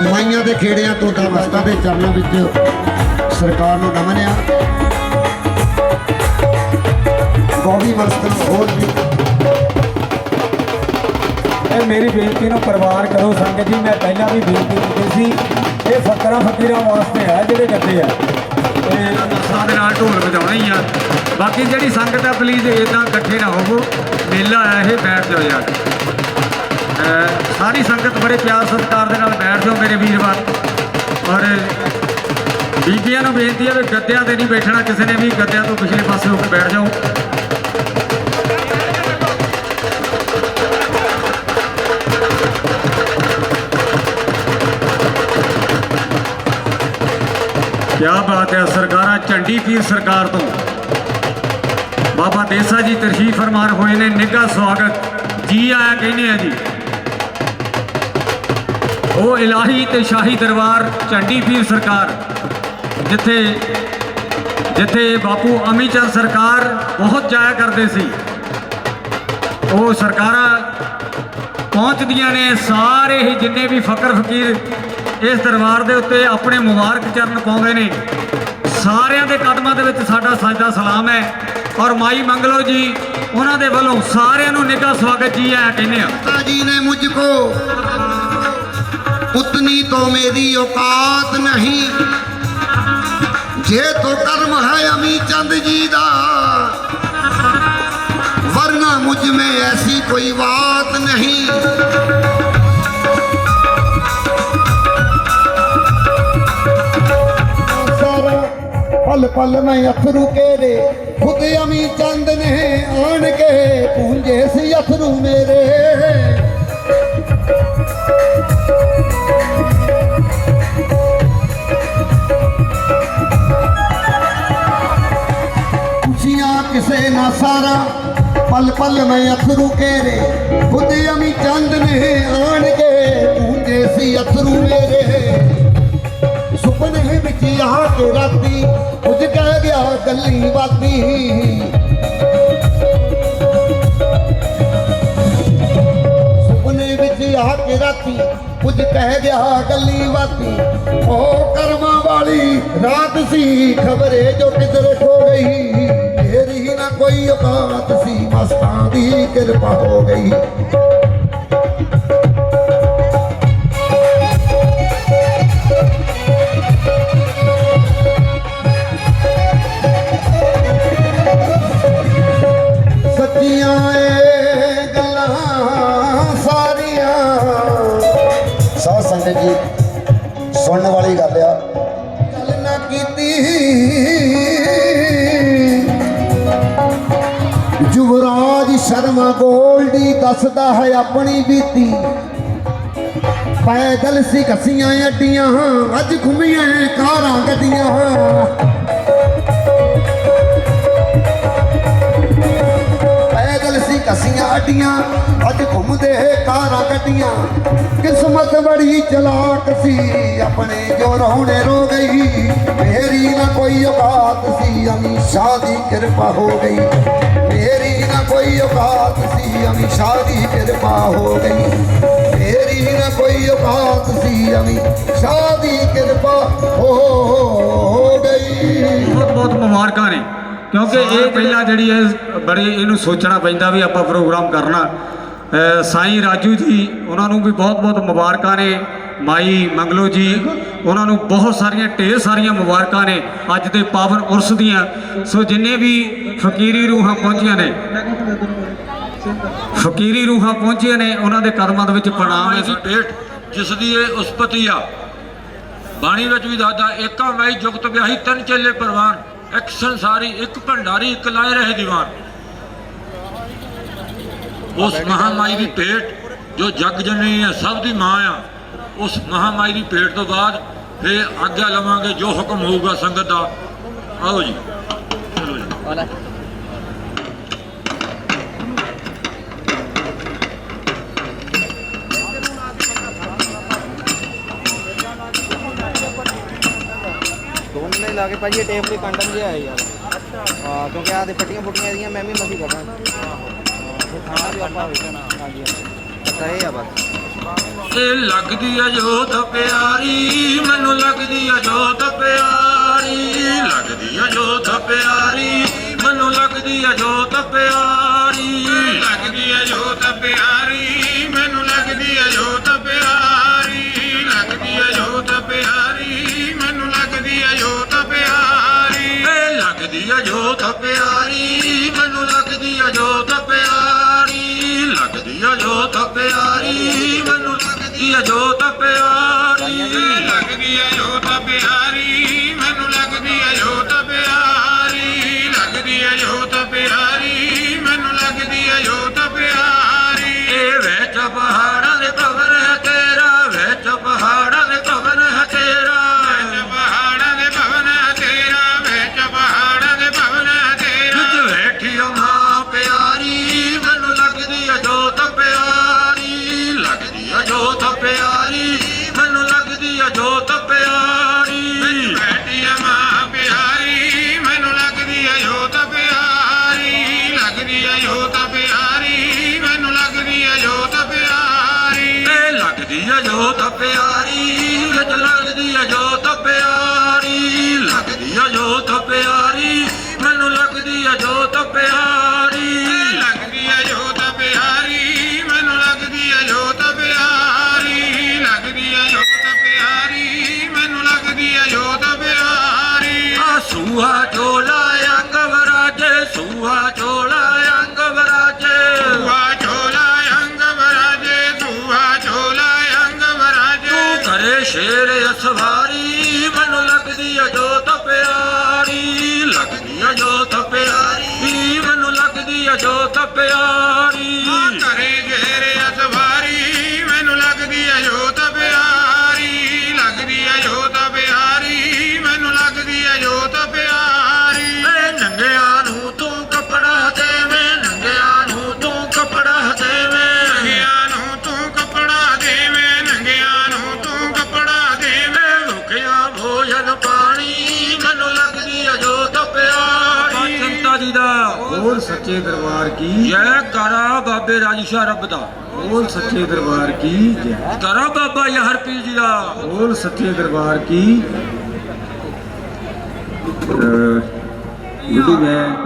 ਮਾਈਆਂ ਦੇ ਖੇੜਿਆਂ ਤੋਂ ਦਰਵਸਤਾ ਦੇ ਚਰਨਾਂ ਵਿੱਚ ਸਰਕਾਰ ਨੂੰ ਨਮਨ ਆ। ਗੋਵੀ ਮਸਤਨ ਹੋਰ ਵੀ ਇਹ ਮੇਰੀ ਬੇਨਤੀ ਨੂੰ ਪਰਿਵਾਰ ਕਰੋ ਸੰਗਤ ਜੀ। ਮੈਂ ਪਹਿਲਾਂ ਵੀ ਬੇਨਤੀ ਕੀਤੀ ਸੀ, ਇਹ ਫਕਰਾਂ ਫਕੀਰਾਂ ਵਾਸਤੇ ਹੈ ਜਿਹੜੇ ਗੱਦੇ ਆ ਤੇ ਨਸਾਂ ਦੇ ਨਾਲ ਢੋਲ ਵਜਾਉਣਾ ਹੀ ਆ। ਬਾਕੀ ਜਿਹੜੀ ਸੰਗਤ ਆ ਪਲੀਜ਼ ਇਦਾਂ ਇਕੱਠੇ ਨਾ ਹੋਵੋ, ਮੇਲਾ ਆ ਇਹ, ਬੈਠ ਜਾਓ ਯਾਰ। ਸਾਰੀ ਸੰਗਤ ਬੜੇ ਪਿਆਰ ਸਤਿਕਾਰ ਦੇ ਨਾਲ ਬੈਠ ਜਾਓ ਮੇਰੇ ਵੀਰਵਾਰ। ਔਰ ਬੀਬੀਆਂ ਨੂੰ ਬੇਨਤੀ ਹੈ ਵੀ ਗੱਦਿਆਂ ਤੇ ਨਹੀਂ ਬੈਠਣਾ ਕਿਸੇ ਨੇ ਵੀ, ਗੱਦਿਆਂ ਤੋਂ ਪਿਛਲੇ ਪਾਸੇ ਹੋ ਕੇ ਬੈਠ ਜਾਓ। ਕਿਆ ਬਾਤ ਹੈ। ਸਰਕਾਰਾਂ ਝੰਡੀ ਪੀਰ ਸਰਕਾਰ ਤੋਂ ਬਾਬਾ ਦੇਸਾ ਜੀ ਤਸ਼ਰੀਫ ਫਰਮਾਨ ਹੋਏ ਨੇ, ਨਿੱਘਾ ਸਵਾਗਤ ਜੀ ਆਇਆ ਕਹਿੰਦੇ ਆ ਜੀ। ਉਹ ਇਲਾਹੀ ਤੇ ਸ਼ਾਹੀ ਦਰਬਾਰ ਝੰਡੀ ਪੀਰ ਸਰਕਾਰ, ਜਿੱਥੇ ਬਾਪੂ ਅਮੀਰ ਚੰਦ ਸਰਕਾਰ ਬਹੁਤ ਜਾਇਆ ਕਰਦੇ ਸੀ। ਉਹ ਸਰਕਾਰਾਂ ਪਹੁੰਚਦੀਆਂ ਨੇ, ਸਾਰੇ ਹੀ ਜਿੰਨੇ ਵੀ ਫਕਰ ਫਕੀਰ ਇਸ ਦਰਬਾਰ ਦੇ ਉੱਤੇ ਆਪਣੇ ਮੁਬਾਰਕ ਚਰਨ ਪਾਉਂਦੇ ਨੇ। ਸਾਰਿਆਂ ਦੇ ਕਦਮਾਂ ਦੇ ਵਿੱਚ ਸਾਡਾ ਸਜਦਾ ਸਲਾਮ ਹੈ। ਔਰ ਮਾਈ ਮੰਗਲੋ ਜੀ ਉਹਨਾਂ ਦੇ ਵੱਲੋਂ ਸਾਰਿਆਂ ਨੂੰ ਨਿੱਘਾ ਸਵਾਗਤ ਜੀ ਆਇਆ ਕਹਿੰਦੇ ਆ। पिता जी ने मुझको उतनी तो मेरी औकात नहीं, ये तो कर्म है अमी चंद जी दा, वरना मुझ में ऐसी कोई बात नहीं। पल पल में अथरू केरे खुद अमी चंद ने आन के पूंजे सी अथरू मेरे। खुशियां किसे ना सारा पल पल में अथरू केरे खुद अमी चंद ने आन के पूंजे सी अथरू मेरे। सुपने विच यहाँ के राती कुछ कह गया गली बाती, सुपने विच यहाँ के राती कुछ कह गया गली बाती। ओ कर्मा वाली रात सी खबरे जो किधर खो गई, तेरी ना कोई औकात सी मस्तां दी कृपा हो गई। संगत जी सुनने वाली गल आ, गल ना कीती युवराज शर्मा गोल्डी दसदा है अपनी बीती। पैदल सी कसियां अड्डियां अज घूमियां कारां गड्डियां, पैदल सी कसियां अड्डियां अज घूमदे कारां गड्डियां। किस्मत बड़ी चलाक सी अपने जो रोने रो गई, मेरी ना कोई औकात सी अमी शादी कृपा हो गई। मेरी ना कोई औकात सी अमी शादी कृपा हो गई। मेरी ना कोई औकात सी अमी शादी कृपा हो गई। बहुत बहुत मुबारਕਾਂ ਨੇ, ਕਿਉਂਕਿ ਇਹ ਪਹਿਲਾਂ ਜਿਹੜੀ ਹੈ ਬੜੇ ਇਹਨੂੰ ਸੋਚਣਾ ਪੈਂਦਾ ਵੀ ਆਪਾਂ ਪ੍ਰੋਗਰਾਮ ਕਰਨਾ। ਸਾਈਂ ਰਾਜੂ ਜੀ ਉਹਨਾਂ ਨੂੰ ਵੀ ਬਹੁਤ ਬਹੁਤ ਮੁਬਾਰਕਾਂ ਨੇ। ਮਾਈ ਮੰਗਲੋ ਜੀ ਉਹਨਾਂ ਨੂੰ ਬਹੁਤ ਸਾਰੀਆਂ ਢੇਰ ਸਾਰੀਆਂ ਮੁਬਾਰਕਾਂ ਨੇ ਅੱਜ ਦੇ ਪਾਵਨ ਉਰਸ ਦੀਆਂ। ਸੋ ਜਿੰਨੇ ਵੀ ਫਕੀਰੀ ਰੂਹਾਂ ਪਹੁੰਚੀਆਂ ਨੇ, ਫਕੀਰੀ ਰੂਹਾਂ ਪਹੁੰਚੀਆਂ ਨੇ, ਉਹਨਾਂ ਦੇ ਕਦਮਾਂ ਦੇ ਵਿੱਚ ਪ੍ਰਣਾਮ ਹੈ। ਭੇਟ ਜਿਸ ਦੀ ਇਹ ਉਸਪਤੀ ਆ ਬਾਣੀ ਵਿੱਚ ਵੀ ਦੱਸਦਾ, ਏਕਾ ਮਾਈ ਜੁਗਤ ਵਿਆਹੀ ਤਿੰਨ ਚੇਲੇ ਪਰਵਾਨ, ਇੱਕ ਸੰਸਾਰੀ ਇੱਕ ਭੰਡਾਰੀ ਇੱਕ ਲਾਏ ਰਹੇ ਦੀਵਾਨ। ਉਸ ਮਹਾਮਾਈ ਦੀ ਭੇਟ ਜੋ ਜਗ ਜਨਨੀ ਹੈ ਸਭ ਦੀ ਮਾਂ ਆ, ਉਸ ਮਹਾਮਾਈ ਦੀ ਭੇਟ ਤੋਂ ਬਾਅਦ ਫਿਰ ਆਗਿਆ ਲਵਾਂਗੇ ਜੋ ਹੁਕਮ ਹੋਊਗਾ ਸੰਗਤ ਦਾ। ਆਓ ਜੀ, ਚਲੋ ਜੀ। 2 ਮਹੀਨੇ ਲਾ ਕੇ ਭਾਜੀ ਇਹ ਟੇਪ ਕੋਈ ਕੰਡਮ ਜਿਹਾ ਹੈ ਯਾਰ। ਹਾਂ ਕਿਉਂਕਿ ਆਹ ਦੇ ਫੱਟੀਆਂ ਫੁੱਟੀਆਂ ਇਹਦੀਆਂ ਮੈਂ ਵੀ ਮਸੀ ਕਰਾਂ ਫਿਰ ਖਾਣਾ ਵੀ ਆਪਾਂ ਹੋ ਜਾਣਾ। ਹਾਂਜੀ ਤਾਂ ਇਹ ਆ ਬਸ। ਇਹ ਲੱਗਦੀ ਆ ਜੋਤ ਪਿਆਰੀ ਮੈਨੂੰ ਲੱਗਦੀ ਆ ਜੋਤ ਪਿਆਰੀ ਲੱਗਦੀ ਆ ਜੋਤ ਪਿਆਰੀ ਮੈਨੂੰ ਲੱਗਦੀ ਆ ਜੋਤ ਪਿਆਰੀ ਲੱਗਦੀ ਆ ਜੋਤ ਪਿਆਰੀ ਮੈਨੂੰ ਲੱਗਦੀ ਆ ਜੋਤ ਪਿਆਰੀ ਲੱਗਦੀ ਆ ਜੋਤ ਪਿਆਰੀ ਮੈਨੂੰ ਲੱਗਦੀ ਆ ਜੋਤ ਪਿਆਰੀ ਇਹ ਲੱਗਦੀ ਆ ਜੋਤ ਪਿਆਰੀ ਮੈਨੂੰ ਲੱਗਦੀ ਆ ਜੋਤ ਪਿਆਰੀ ਲੱਗਦੀ ਆ ਜੋਤ ਪਿਆਰੀ ਮੈਨੂੰ ਲੱਗਦੀ ਆ ਜੋਤ ਪਿਆਰੀ ਲੱਗਦੀ ਆ ਜੋਤ ਪਿਆਰੀ ਮੈਨੂੰ ਲੱਗਦੀ ਆ ਜੋਤ ਪਿਆਰੀ ਲੱਗਦੀ ਆ ਜੋਤ ਪਿਆਰੀ ਮੈਨੂੰ ਲੱਗਦੀ ਆ ਜੋਤ ਪਿਆਰੀ ਇਹ ਵਿੱਚ ਪਹਾੜਾਂ ਦੇ ਭਵਨ ਹੈ ਤੇਰਾ ਵਿੱਚ ਪਹਾੜਾਂ ਦੇ ਭਵਨ ਹੈ ਤੇਰਾ ਵਿੱਚ ਪਹਾੜਾਂ ਦੇ ਭਵਨ ਹੈ ਤੇਰਾ ਵਿੱਚ ਪਹਾੜਾਂ ਦੇ ਭਵਨ ਹੈ ਤੇਰਾ ਵਿੱਚ ਬੈਠੀ ਓ ਮਾਂ ਪਿਆਰੀ ਮੈਨੂੰ ਲੱਗਦੀ ਆ ਜੋਤ ਪਿਆਰੀ ਲੱਗਦੀ ਆ ਜੋਤ ਪਿਆਰੀ ਮੈਨੂੰ ਲੱਗਦੀ ਆ ਜੋਤ ਪਿਆਰੀ ਬੈਠੀ ਆ ਮਾਂ ਪਿਆਰੀ ਮੈਨੂੰ ਲੱਗਦੀ ਆ ਜੋਤ ਪਿਆਰੀ ਲੱਗਦੀ ਆ ਜੋਤ ਪਿਆਰੀ ਮੈਨੂੰ ਲੱਗਦੀ ਆ ਜੋਤ ਪਿਆਰੀ ਇਹ ਲੱਗਦੀ ਆ ਜੋਤ ਪਿਆਰੀ ਵਿੱਚ ਲੱਗਦੀ ਆ ਜੋਤ ਪਿਆਰੀ ਲੱਗਦੀ ਆ ਜੋਤ ਪਿਆਰੀ ਮੈਨੂੰ ਲੱਗਦੀ ਆ ਜੋਤ ਪਿਆਰੀ ਲੱਗਦੀ ਆ ਜੋਤ ਪਿਆਰੀ ਮੈਨੂੰ ਲੱਗਦੀ ਆ ਜੋਤ ਪਿਆਰੀ ਲੱਗਦੀ ਆ ਜੋਤ ਪਿਆਰੀ ਮੈਨੂੰ ਲੱਗਦੀ ਆ ਜੋਤ ਪਿਆਰੀ ਆ ਸੂਹਾ ਝੋਲਾ ਅੰਗ ਵਰਾਜੇ ਸੂਹਾ ਝੋਲਾ ਅੰਗ ਵਰਾਜੇ ਸੂਹਾ ਝੋਲਾ ਅੰਗ ਵਰਾਜੇ ਸੂਹਾ ਝੋਲਾ ਅੰਗ ਵਰਾਜੇ ਤੂੰ ਕਰੇ ਸ਼ੇਰ ਅਸਵਾਰੀ ਮੈਨੂੰ ਲੱਗਦੀ ਆ ਜੋਤ ਪਿਆਰੀ ਲੱਗਦੀ ਆ ਜੋਤ ਪਿਆਰੀ ਮੈਨੂੰ ਲੱਗਦੀ ਆ ਜੋਤ ਪਿਆਰੀ ਕਰੇ ਸ਼ੇਰ ਅਸਵਾਰੀ ਮੈਨੂੰ ਲੱਗਦੀ ਆ ਜੋਤ ਪਿਆਰੀ ਲੱਗਦੀ ਆ ਜੋਤ ਪਿਆਰੀ ਮੈਨੂੰ ਲੱਗਦੀ ਆ ਜੋਤ ਪਿਆਰੀ ਏ ਨੰਗਿਆਂ ਨੂੰ ਤੂੰ ਕੱਪੜਾ ਦੇਵੇਂ ਨੰਗਿਆਂ ਨੂੰ ਤੂੰ ਕੱਪੜਾ ਦੇਵੇਂ ਨੰਗਿਆਂ ਨੂੰ ਤੂੰ ਕੱਪੜਾ ਦੇਵੇਂ ਨੰਗਿਆਂ ਨੂੰ ਤੂੰ ਕੱਪੜਾ ਦੇਵੇਂ ਭੁੱਖਿਆ ਭੋਜਨ ਪਾਣੀ ਮੈਨੂੰ ਲੱਗਦੀ ਆ ਜੋਤ ਪਿਆਰੀ ਸੰਤਾ ਜੀ ਦਾ ਬੋਲ ਸੱਚੇ ਦਰਬਾਰ ਕੀ ਜੈ ਕਰਾ ਬਾਬੇ ਰਾਜਸ਼ਾਹ ਰੱਬ ਦਾ ਬੋਲ ਸੱਚੇ ਦਰਬਾਰ ਕੀ ਜੈ ਕਰਾ ਬਾਬਾ ਯਾਰ ਪੀਰ ਜੀ ਦਾ ਬੋਲ ਸੱਚੇ ਦਰਬਾਰ ਕੀ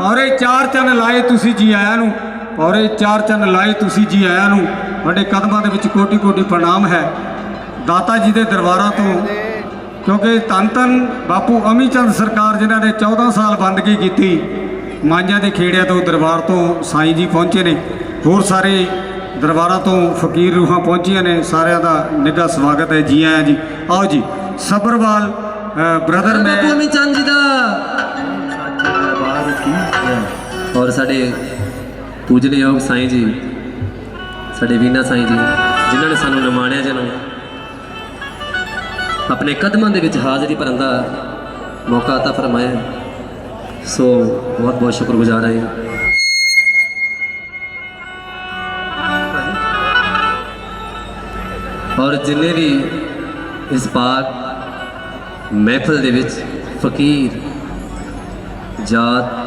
ਔਰੇ 4 ਚੰਨ ਲਾਏ ਤੁਸੀਂ ਜੀ ਆਇਆਂ ਨੂੰ ਔਰੇ 4 ਚੰਨ ਲਾਏ ਤੁਸੀਂ ਜੀ ਆਇਆਂ ਨੂੰ ਸਾਡੇ ਕਦਮਾਂ ਦੇ ਵਿੱਚ ਕੋਟੀ ਕੋਟੀ ਪ੍ਰਣਾਮ ਹੈ ਦਾਤਾ ਜੀ ਦੇ ਦਰਬਾਰਾਂ ਤੋਂ ਕਿਉਂਕਿ ਧੰਨ ਧੰਨ ਬਾਪੂ ਅਮੀ ਚੰਦ ਸਰਕਾਰ ਜਿਨ੍ਹਾਂ ਨੇ 14 ਸਾਲ ਬੰਦਗੀ ਕੀਤੀ ਮਾਂਝਾਂ ਦੇ ਖੇੜਿਆਂ ਤੋਂ ਦਰਬਾਰ ਤੋਂ ਸਾਈਂ ਜੀ ਪਹੁੰਚੇ ਨੇ ਹੋਰ ਸਾਰੇ ਦਰਬਾਰਾਂ ਤੋਂ ਫਕੀਰ ਰੂਹਾਂ ਪਹੁੰਚੀਆਂ ਨੇ ਸਾਰਿਆਂ ਦਾ ਨਿੱਘਾ ਸਵਾਗਤ ਹੈ ਜੀ ਆਇਆਂ ਜੀ ਆਓ ਜੀ ਸਬਰਵਾਲ ਬ੍ਰਦਰ ਮੈਂ ਬਾਪੂ ਅਮੀ ਚੰਦ ਜੀ ਦਾ ਔਰ ਸਾਡੇ ਪੂਜਨਯੋਗ ਸਾਈਂ ਜੀ ਸਾਡੇ ਵੀਨਾ ਸਾਈਂ ਜੀ ਜਿਨ੍ਹਾਂ ਨੇ ਸਾਨੂੰ ਨਿਮਾਣਿਆ ਜਨੋਂ ਆਪਣੇ ਕਦਮਾਂ ਦੇ ਵਿੱਚ ਹਾਜ਼ਰੀ ਭਰਨ ਦਾ ਮੌਕਾ عطا ਫਰਮਾਇਆ ਸੋ ਬਹੁਤ ਬਹੁਤ ਸ਼ੁਕਰਗੁਜ਼ਾਰ ਹਾਂ ਔਰ ਜਿੰਨੇ ਵੀ ਇਸ ਪਾਕ ਮਹਿਫਲ ਦੇ ਵਿੱਚ ਫਕੀਰ ਜਾਤ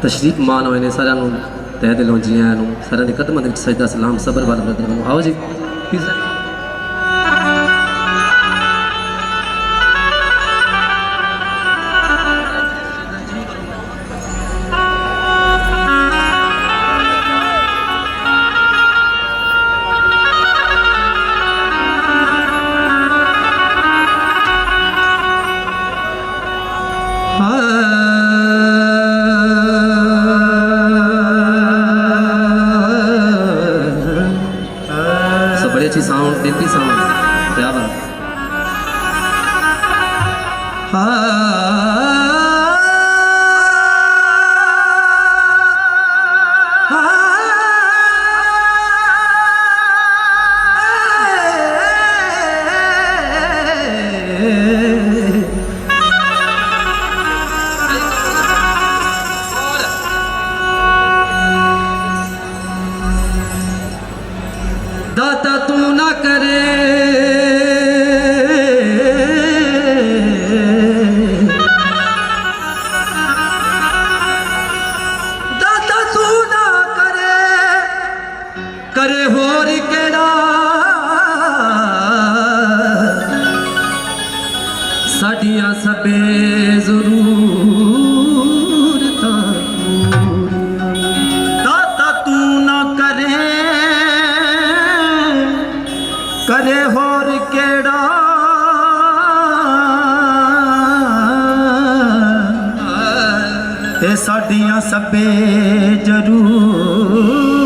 ਤਸ਼ਰੀਫ ਮਾਨ ਹੋਏ ਨੇ ਸਾਰਿਆਂ ਨੂੰ ਤਹਿ ਦਿਲੋਂ ਜੀ ਆਇਆਂ ਨੂੰ ਸਾਰਿਆਂ ਦੇ ਕਦਮਾਂ ਦੇ ਵਿੱਚ ਸਜਦਾ ਸਲਾਮ ਸਬਰ ਵਾਲਾ ਬਰਦਰ ਨੂੰ ਆਓ ਜੀ बड़ी अच्छी साउंड देती साउंड क्या बात दाता तू ना करे करे होर केड़ा साडियां सबे जरूरतां दाता तू ना करे करे होर केड़ा ते साडियां सबे जरूरतां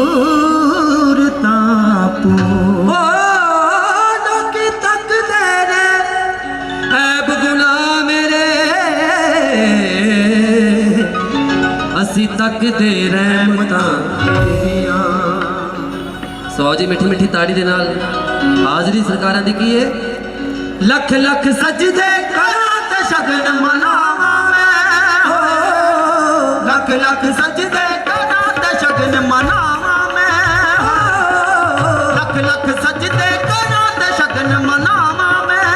पूरी लोकी तकदे ने ऐब गुनाह मेरे असी तकदे रहमतां तेरियां। सौ जी मिठी मिठी ताड़ी दे नाल हाजरी सरकारां दी की है। लख लख सजदे करां ते शगन मनावां मैं हो लख लख सजदे करां ते शगन मनावां मैं हो लख लख सजदे करां ते शगन मनावां मैं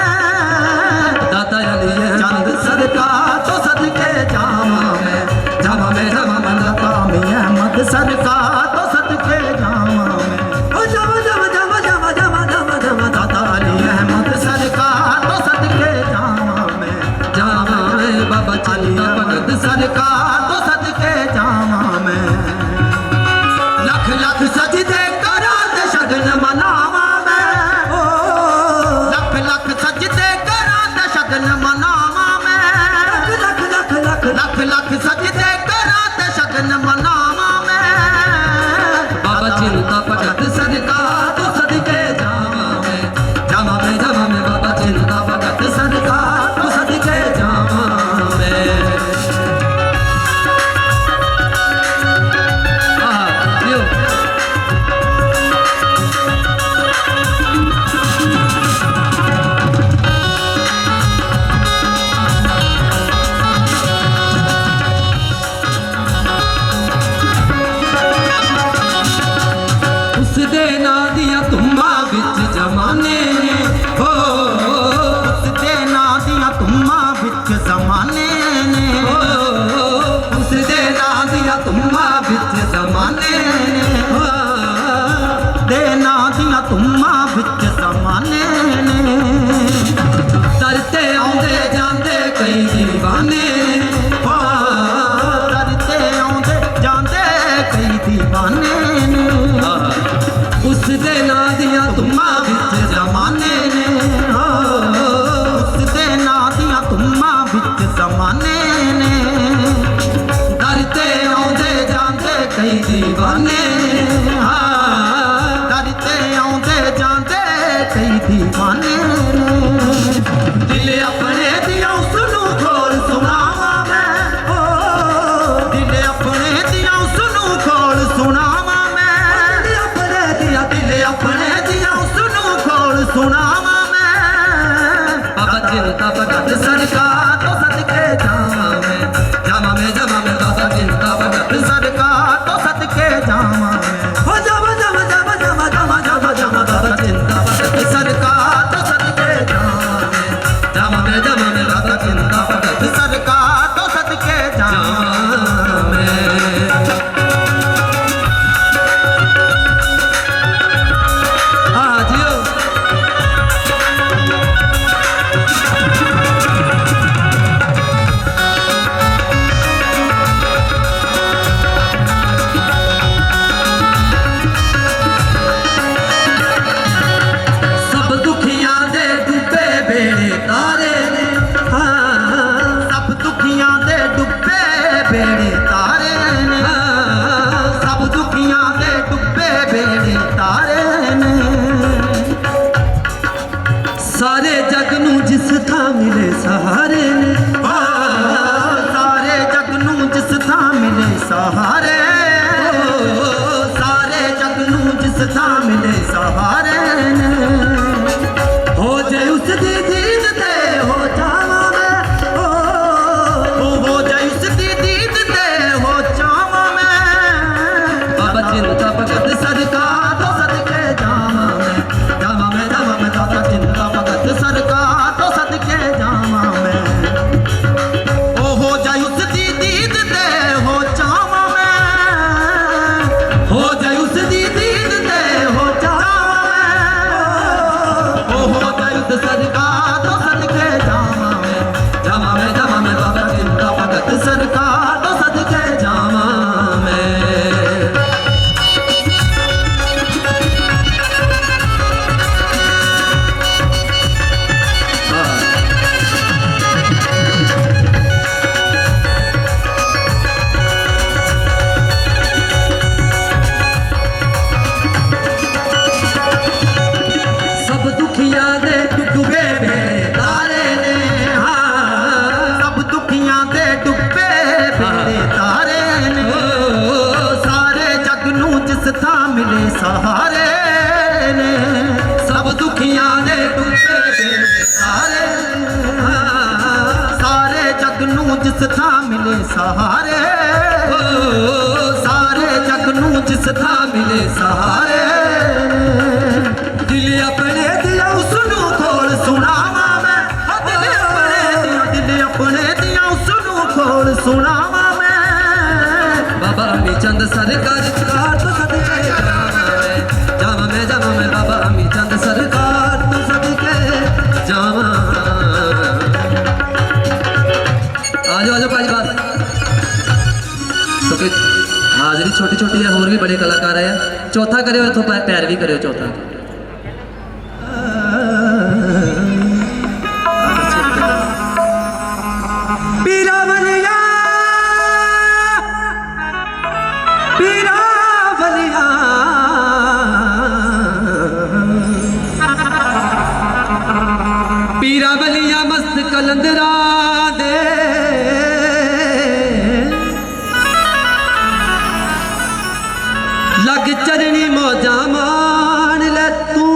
दाता अली चंद सरकार तो सदके जावां मैं जावां मैं दाता मी अहमद सरकार तो सदके जावां मैं ओ जावां जावां जावां जावां जावां जावां जावां दाता अली अहमद सरकार तो सदके जावां मैं बाबा चलिया भगत सरकार तो सदके जावां मैं लख लख सजदे करां ते शगन मनावां मैं ओ लख लख सजदे करां ते शगन मनावां मैं लख लख लख लख लख सजदे करां ते शगन मनावां मैं बाबा चिंता भगत सरकार तो सदके जावां मैं बाबा चिंता भगत सरकार तो सदके जावां मैं। उसदे नां दियां तुम्मां विच जमाने ने हो उसदे नां दियां तुम्मां विच जमाने ने हो उसदे नां दियां तुम्मां विच जमाने ने हो दे नां दियां तुम्मां विच जमाने ने तरते आउंदे जांदे कई दीवाने हो तरते आउंदे जांदे कई दीवाने ने उसदे नां दियां तुम्मां विच जमाने ने हो उसदे नां दियां तुम्मां विच जमाने ने डरते आउंदे जांदे कई दीवाने डरते आउंदे जांदे कई दीवाने दिल अपने दियां उसनू खोल सुनावां मैं ओ दिल अपने दियां उसनू खोल सुनावां मैं दिल अपने दियां उसनू खोल सुनावां मैं बाबा चिंता भगत सरकार तो सदके जावां मैं बाबा चिंता भगत सरकार तो सदके जावां मैं हो जावां जावां जावां जावां जावां जावां जावां बाबा चिंता भगत सरकार तो सदके जावां मैं बाबा चिंता भगत सरकार तो सदके जावां मैं। सब दुखियां दे डुबे बेड़े तारे ने सब दुखियां दे डुबे बेड़े तारे ने सब दुखियां दे डुबे बेड़े तारे ने सारे जग नू जिस थां मिले सहारे ने सारे जग नू जिस थां मिले सहारे सारे जग नू जिस थां मिले सहारे ने हो जाए उसदी दीद ते हो जावां मैं हो जाए उसदी दीद ते हो जावां मैं बाबा चिंता भगत सरकार तो सदके जावां मैं बाबा चिंता भगत सरकार तो सदके जावां मैं हो जाए उसदी दीद ते हो जावां मैं हो जाए उसदी दीद ते जिस थां मिले सहारे, सारे जग नूं जिस थां मिले सहारे, दिल अपने दिया उसनूं खोल सुनावा मैं, दिल अपने दिया उसनूं खोल सुनावा मैं। बाबा अमी चंद सरकार तो सदके जावा मैं बाबा अमी चंद सरकार तो सदके जावा। आजो आजो भाई बात तो कि हाजरी छोटी छोटी है, होर भी बड़े कलाकार है। चौथा करो इतों पैर भी करो चौथा। पीरा बलिया पीरा बलिया पीरा बलिया मस्त कलंदरा दे लग चरनी मौजा मान ले तू,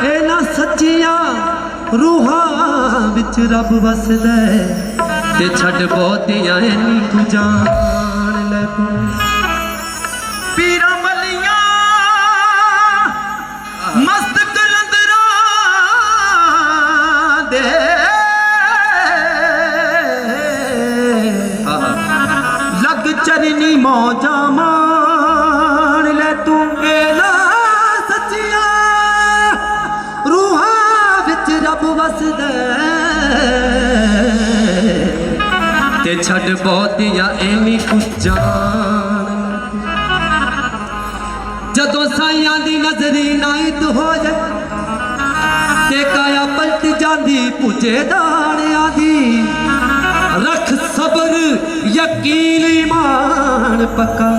इना सच्चियां रूहां विच रब वसदा ते छड़ बहुतियां इन्नी तू जान ले तू। पीरा मलिया मस्त कलंदरा दे लग चरनी मौजा मान ले तू, एना सच्चियां रूहां विच रब वसदा ते छड़ बहुतियां इन्नी कुछ जान। जदों साइयां दी नजरी नाइद हो जाए ते काया पलट जांदी पुजे दाणियां दी, रख सबर यकीन ईमान पक्का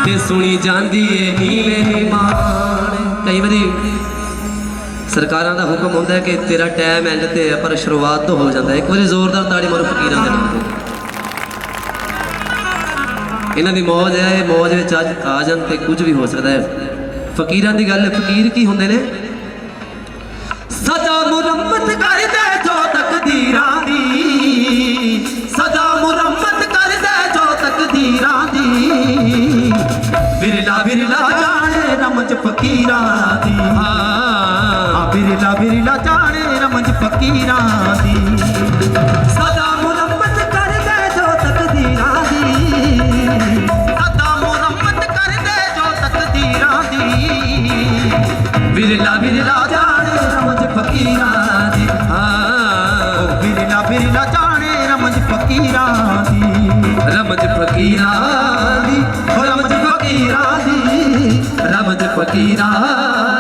ते सुनी जांदी ए नीले ईमान। कई बारी सरकारां दा हुक्म होंदा है कि तेरा टाइम एंड ते है, पर शुरुआत तो हो जाता है। एक बारी जोरदार ताड़ी मारो फकीरां दे नाम ते। इन्हां दी मौज है, मौज विच अज आ जान ते कुछ भी हो सकता है। फकीरां दी गल, फकीर की हुंदे ने? सदा मुरम्मत कर दे जो तकदीरां दी, सदा मुरम्मत कर दे जो तकदीरां दी, बिरला बिरला जाने रमज फकीरां दी, बिरला बिरला जाने रमज फकीरां दी। सदा मुरम्मत कर दे जो तकदीरां दी, सदा मुरम्मत कर दे जो तकदीरां दी, बिरला बिरला जाने रमज फकीरां दी, बिरला बिरला जाने रमज फकीरां दी, रमज फकीरां दी, रमज फकीरां दी, रमज फकीरां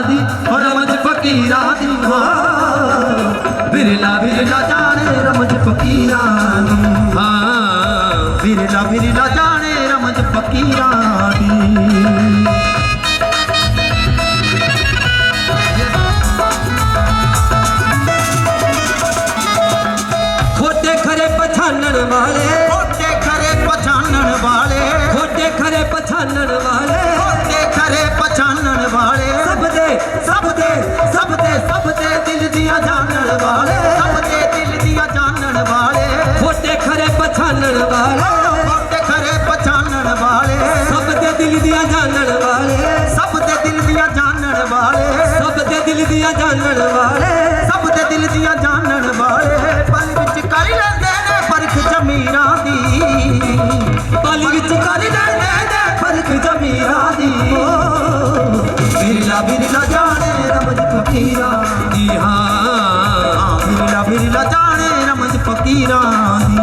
दी, रमज फकीरां दी, बिरला बिरला जाने रमज फकीरां दी, बिरला बिरला जाने रमज फकीरां दी। खोटे खरे पछानन वाले, खोटे खरे पछानन वाले, खोटे खरे पछानन वाले, खोटे खरे पछानन वाले, सब दे सब दे सब दे सब दे दिल दिया जानन वाले, सब दे दिल दिया जानन वाले, खोटे खरे पछानन वाले, खोटे खरे पछानन वाले, सब दे दिल दिया जानन वाले, सब दे दिल दिया जानन वाले, सब दे दिल दिया जानन वाले, सब दे दिल दिया जानन वाले, पल विच कर लेंदे ने परख जमीरां दी, पल विच कर लेंदे ने परख जमीरां दी, बिरला बिरला जाने रमज फकीरां दी, बिरला बिरला जाने रमज फकीरां दी,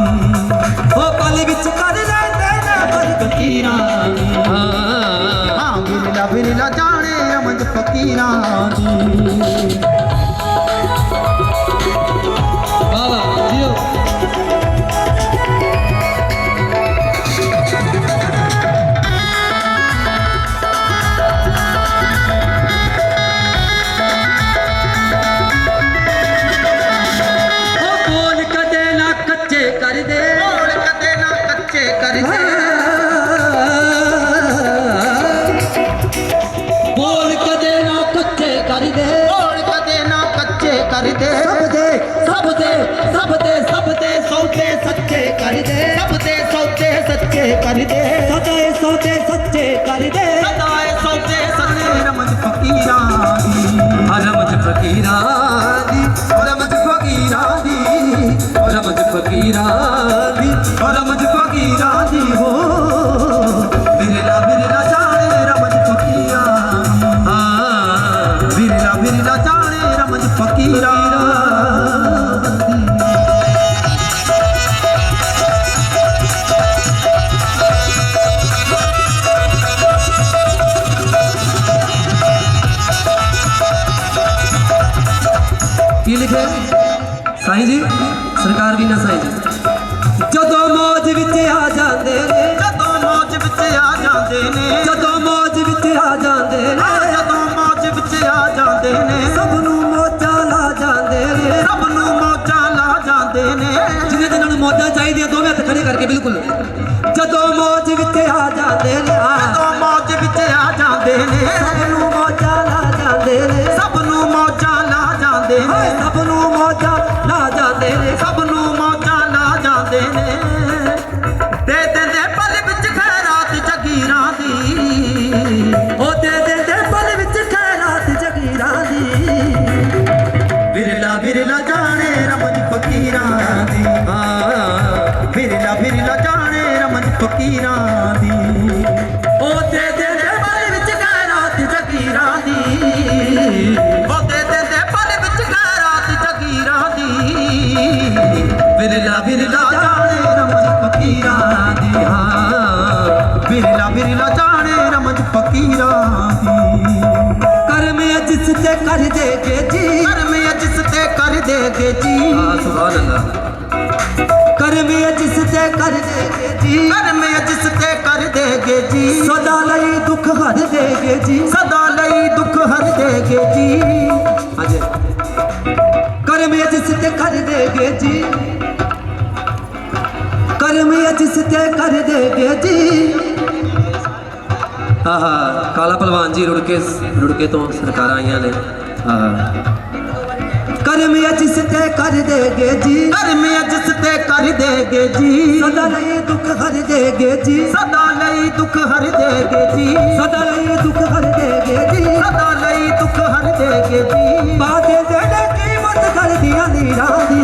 ओ पल विच कर लेंदे ने परख फकीरां दी, बिरला बिरला जाने रमज फकीरां दी। बाबा जियो बोल कदे ना कच्चे कर दे, बोल कदे ना कच्चे कर दे, बोल कदे ना कच्चे कर दे, बोल कदे ना कच्चे कर दे, दे सदाए सौदे सच्चे कर दे सदाए सौदे सच्चे रमज फकीरा दी रमज फकीरा दी रमज फकीरा दी रमज फकीरा दी रमज फकीरा दी हो बिरला जाने रमज फकीरा बिरला जाने रमज फकीरा की लिखे साईं जी सरकार भी ना साईं जी जदों मौज विच आ जांदे ने जदों मौज विच आ जांदे ने जदों मौज विच आ जांदे ने जदों मौज विच आ जांदे ने सब नूं मौजा ला जांदे ने सब नूं मौजा ला जांदे ने जिन्हां जिन्हां नूं मौजा चाहिदियां दोवें हत्थ खड़े करके बिल्कुल जदों मौज विच आ जांदे ने जदों मौज विच आ जांदे ने सब नूं मौजा ला जांदे ने सब नूं मौजा ला जांदे ने सब नूं मौजा ला जांदे ने सब नूं मौजा ला जांदे ने दे दे पल विच खैरात जगीरां दी ओ दे दे पल विच खैरात जगीरां दी बिरला जाने रमज फकीरां दी बिरला जाने रमज फकीरां दी ओ दे पल विच खैरात जगीरां दी ओ दे पल विच खैरात जगीरां दी बिरला जाने रमज फकीरां दी बिरला जाने रमज फकीरां दी कर में जिस ते कर देगे जी कर में जिस ते कर देगे जी सुभान अल्लाह कर में जिस ते कर देगे जी कर में जिस ते कर देगे जी सदा लई दुख हर देगे जी सदा लई दुख हर देगे जी अजय कर में जिस ते कर देगे जी कर में जिस ते कर देगे जी काला पहलवान जी रुड़के तो सरकार आईया ने कर में जिस ते कर देगे जी कर में जिस ते कर देगे जी सदा लई दुख हर देगे जी सदा लई दुख हर देगे जी सदा लई दुख हर देगे जी सदा लई दुख हर देगे जी बातें देने कीमत कर दिया नीरा दी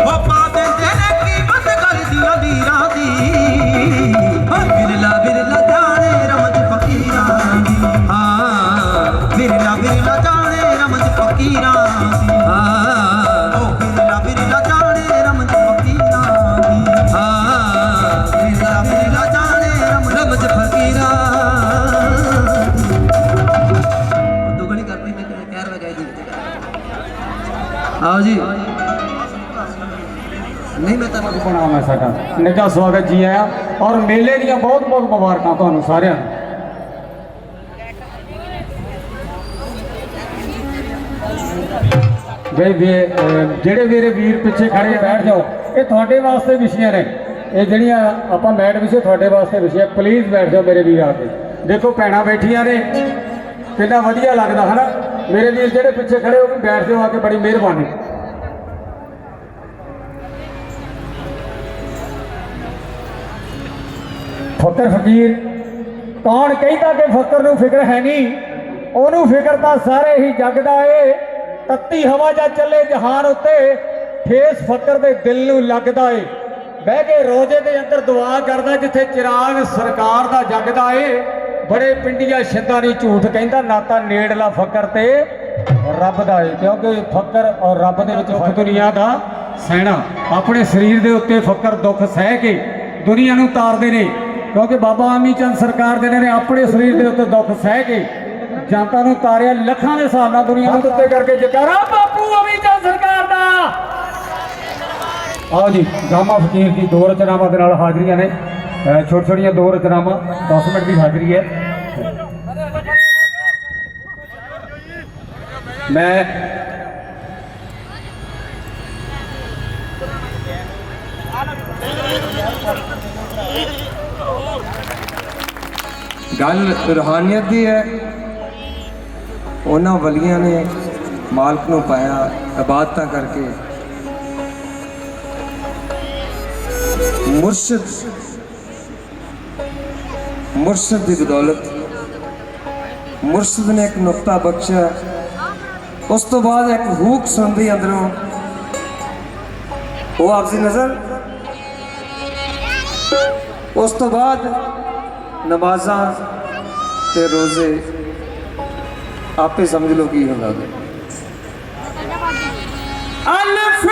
ओ बातें देने कीमत कर दिया नीरा दी बिरला जाने रमज फकीरा दी बिरला जाने रमज फकीरा दी ओ बिरला जाने रमज फकीरा दी बिरला जाने रमज फकीरा दुगनी करती मैं प्यार बजाई दी आओ जी नहीं मैं तो प्रणाम है साडा निੱਘਾ स्वागत जी आया और मेले ਦੀਆਂ बहुत बहुत मुबारਕਾਂ ਤੁਹਾਨੂੰ ਸਾਰਿਆਂ ਨੂੰ ਜਿਹੜੇ ਮੇਰੇ ਵੀਰ ਪਿੱਛੇ ਖੜੇ ਬੈਠ ਜਾਓ ਇਹ ਤੁਹਾਡੇ ਵਾਸਤੇ ਵਿਸ਼ੀਆਂ ਨੇ ਇਹ ਜਿਹੜੀਆਂ ਆਪਾਂ ਮੈਟ ਵਿਸ਼ੇ ਤੁਹਾਡੇ ਵਾਸਤੇ ਵਿਸ਼ੇ ਪਲੀਜ਼ ਬੈਠ ਜਾਓ ਮੇਰੇ ਵੀਰ ਆ ਕੇ ਦੇਖੋ ਭੈਣਾਂ ਬੈਠੀਆਂ ਨੇ ਕਿੰਨਾ ਵਧੀਆ ਲੱਗਦਾ ਹਨਾ ਮੇਰੇ ਵੀਰ ਜਿਹੜੇ ਪਿੱਛੇ ਖੜੇ ਉਹ ਵੀ ਬੈਠ ਜਾਓ ਆ ਕੇ ਬੜੀ ਮਿਹਰਬਾਨੀ ਫਕਰ ਫਕੀਰ ਕੌਣ ਕਹਿੰਦਾ ਕਿ ਫਕਰ ਨੂੰ ਫਿਕਰ ਹੈ ਨਹੀਂ ਉਹਨੂੰ ਫਿਕਰ ਤਾਂ ਸਾਰੇ ਹੀ ਜੱਗ ਦਾ ਏ ਤੱਤੀ ਹਵਾ ਜਾਂ ਚੱਲੇ ਜਹਾਨ ਉੱਤੇ ਠੇਸ ਫਕਰ ਦੇ ਦਿਲ ਨੂੰ ਲੱਗਦਾ ਏ ਬਹਿ ਕੇ ਰੋਜ਼ੇ ਦੇ ਅੰਦਰ ਦੁਆ ਕਰਦਾ ਜਿੱਥੇ ਚਿਰਾਗ ਸਰਕਾਰ ਦਾ ਜਗਦਾ ਏ ਬੜੇ ਪਿੰਡੀਆਂ ਛਿੰਦਾ ਨਹੀਂ ਝੂਠ ਕਹਿੰਦਾ ਨਾ ਤਾਂ ਨੇੜਲਾ ਫਕਰ ਤੇ ਰੱਬ ਦਾ ਏ ਕਿਉਂਕਿ ਫਕਰ ਔਰ ਰੱਬ ਦੇ ਵਿੱਚ ਫਰਕ ਦੁਨੀਆ ਦਾ ਸਹਿਣਾ ਆਪਣੇ ਸਰੀਰ ਦੇ ਉੱਤੇ ਫਕਰ ਦੁੱਖ ਸਹਿ ਕੇ ਦੁਨੀਆ ਨੂੰ ਤਾਰਦੇ ਨੇ ਕਿਉਂਕਿ ਬਾਬਾ ਅਮੀ ਚੰਦ ਸਰਕਾਰ ਦੇ ਨੇ ਆਪਣੇ ਸਰੀਰ ਦੇ ਉੱਤੇ ਦੁੱਖ ਸਹਿ ਕੇ ਜਨਤਾ ਨੂੰ ਤਾਰਿਆ ਲੱਖਾਂ ਦੇ ਹਿਸਾਬ ਨਾਲ ਦੁਨੀਆ ਨੂੰ ਉੱਤੇ ਕਰਕੇ ਜਕਾਰਾ ਬਾਪੂ ਅਮੀ ਚੰਦ ਸਰਕਾਰ ਦਾ ਆਓ ਜੀ ਗਾਮਾ ਫਕੀਰ ਦੀ ਦੋ ਰਚਨਾਵਾਂ ਦੇ ਨਾਲ ਹਾਜ਼ਰੀਆਂ ਨੇ ਛੋਟੀ ਛੋਟੀਆਂ ਦੋ ਰਚਨਾਵਾਂ 10 ਮਿੰਟ ਦੀ ਹਾਜ਼ਰੀ ਹੈ ਮੈਂ गल रूहानियत की है उन्होंने वलिया ने मालक नूं पाया इबादत करके मुर्शिद मुर्शद की बदौलत मुर्शद ने एक नुक्ता बख्शा, उस तो बाद एक हूक सुनती अंदरों, वो आपसी नजर, उस तो बाद नमाजा ते रोजे, आप ही समझ लो की होगा। अल्फ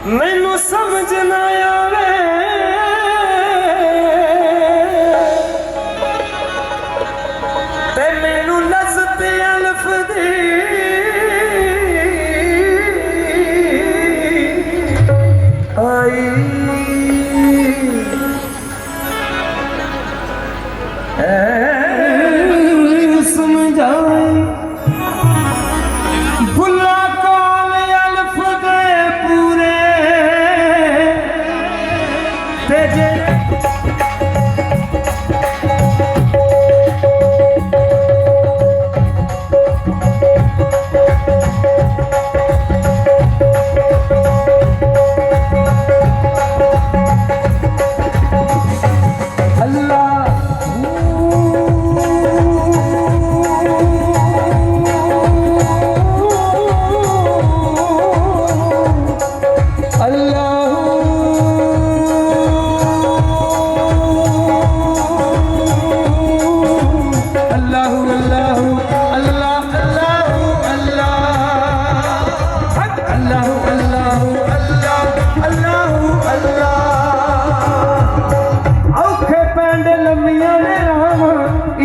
मैनू समझ ना आवे, ते मैनू लज़्ज़त अल्फ दी आई। समझाई भुला कौन अल्फ दे पूरे तेजे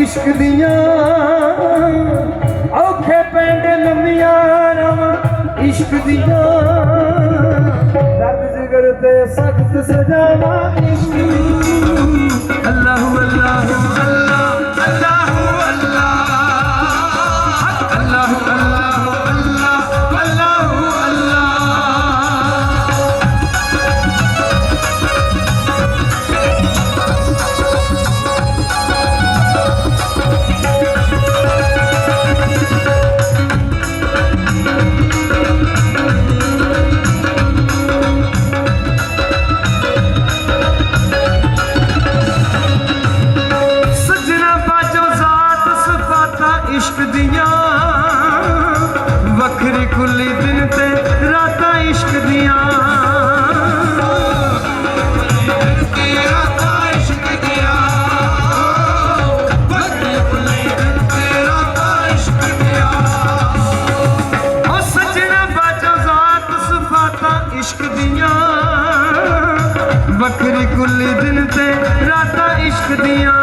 इश्क दियां औखे पेंड लम्मियां रवां इश्क दियां, दर्द जिगर ते सख्त सजावां इश्क दियां। अल्लाह अल्लाह अल्लाह अल्लाह अल्लाह अल्लाह अल्लाह अल्लाह अल्लाह इश्क दियां वखरी कुली दिन ते राता इश्क दियां, इश्क दियां वखरी कुली दिन ते राता इश्क दियां। ओ सजना बाजो जात सिफाता इश्क दियां वखरी कुली दिन ते राता इश्क दियां।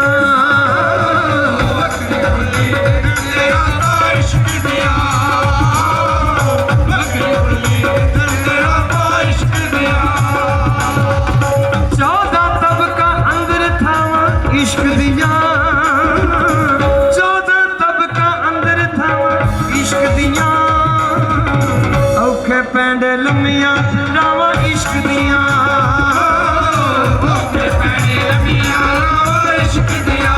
इश्क दियां 14 तबका अंदर था इश्क दियां, औखे पैंडे लम्मियां रावां इश्क दियां, औखे पैंडे लम्मियां रावां इश्क दियां।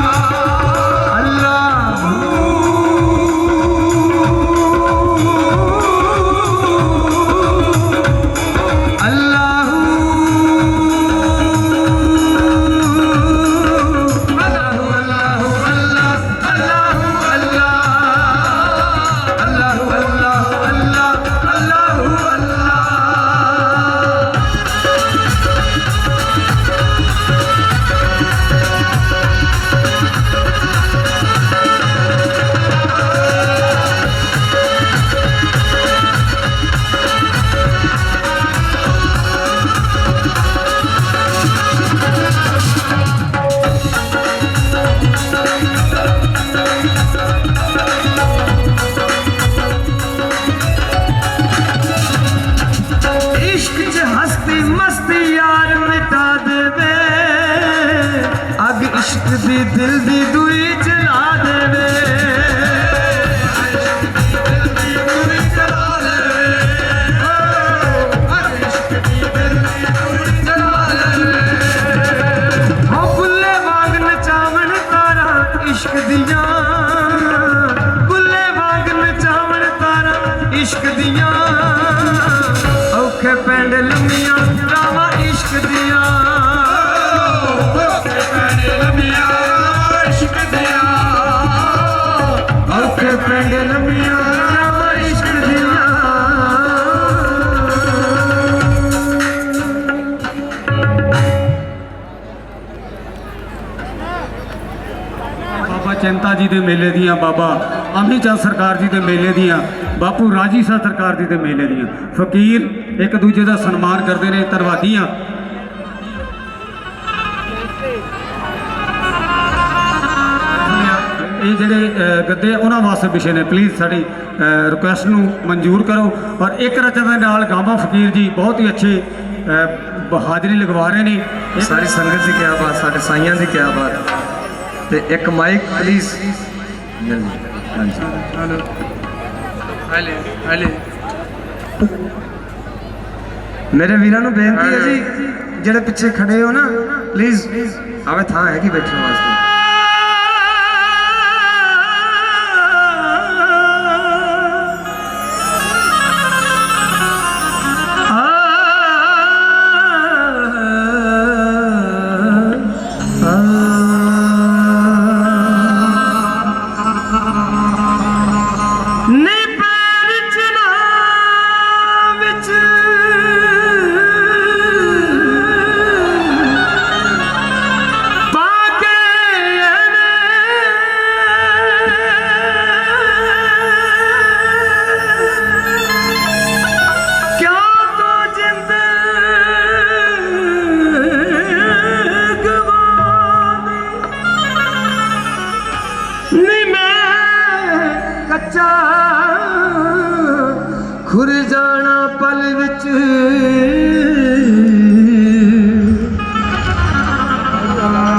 इश्क दियां औखे पिंड लम्मियां रावां इश्क दियां औखे पिंड लम्मियां इश्क दियां औखे पिंड लम्मियां रावां इश्क दियां बाबा चिंता जी दे मेले दियां बाबा अमित चंद सरकार जी दे मेले दियां बापू राजी शाह सरकार जी दे मेले दियां फकीर एक दूजे का सन्मान करते ने धन्नवादियां ये ਜਿਹੜੇ ਗੱਦੇ ਉਹਨਾਂ ਵਾਸਤੇ ਵਿਸ਼ੇ ਨੇ ਪਲੀਜ਼ ਸਾਡੀ ਰਿਕੁਐਸਟ ਨੂੰ ਮਨਜ਼ੂਰ ਕਰੋ ਔਰ ਇੱਕ ਰਚਨਾ ਦੇ ਨਾਲ ਗਾਮਾ ਫਕੀਰ ਜੀ ਬਹੁਤ ਹੀ ਅੱਛੇ ਹਾਜ਼ਰੀ ਲਗਵਾ ਰਹੇ ਨੇ सारी संगत की क्या बात साढ़े साइयां की क्या बात ते एक माइक प्लीज मेरे वीरां नूं बेनती है जी जेड़े पिछे खड़े हो ना प्लीज आवे थां हैगी बैठने वास्ते खुर जाना पल विच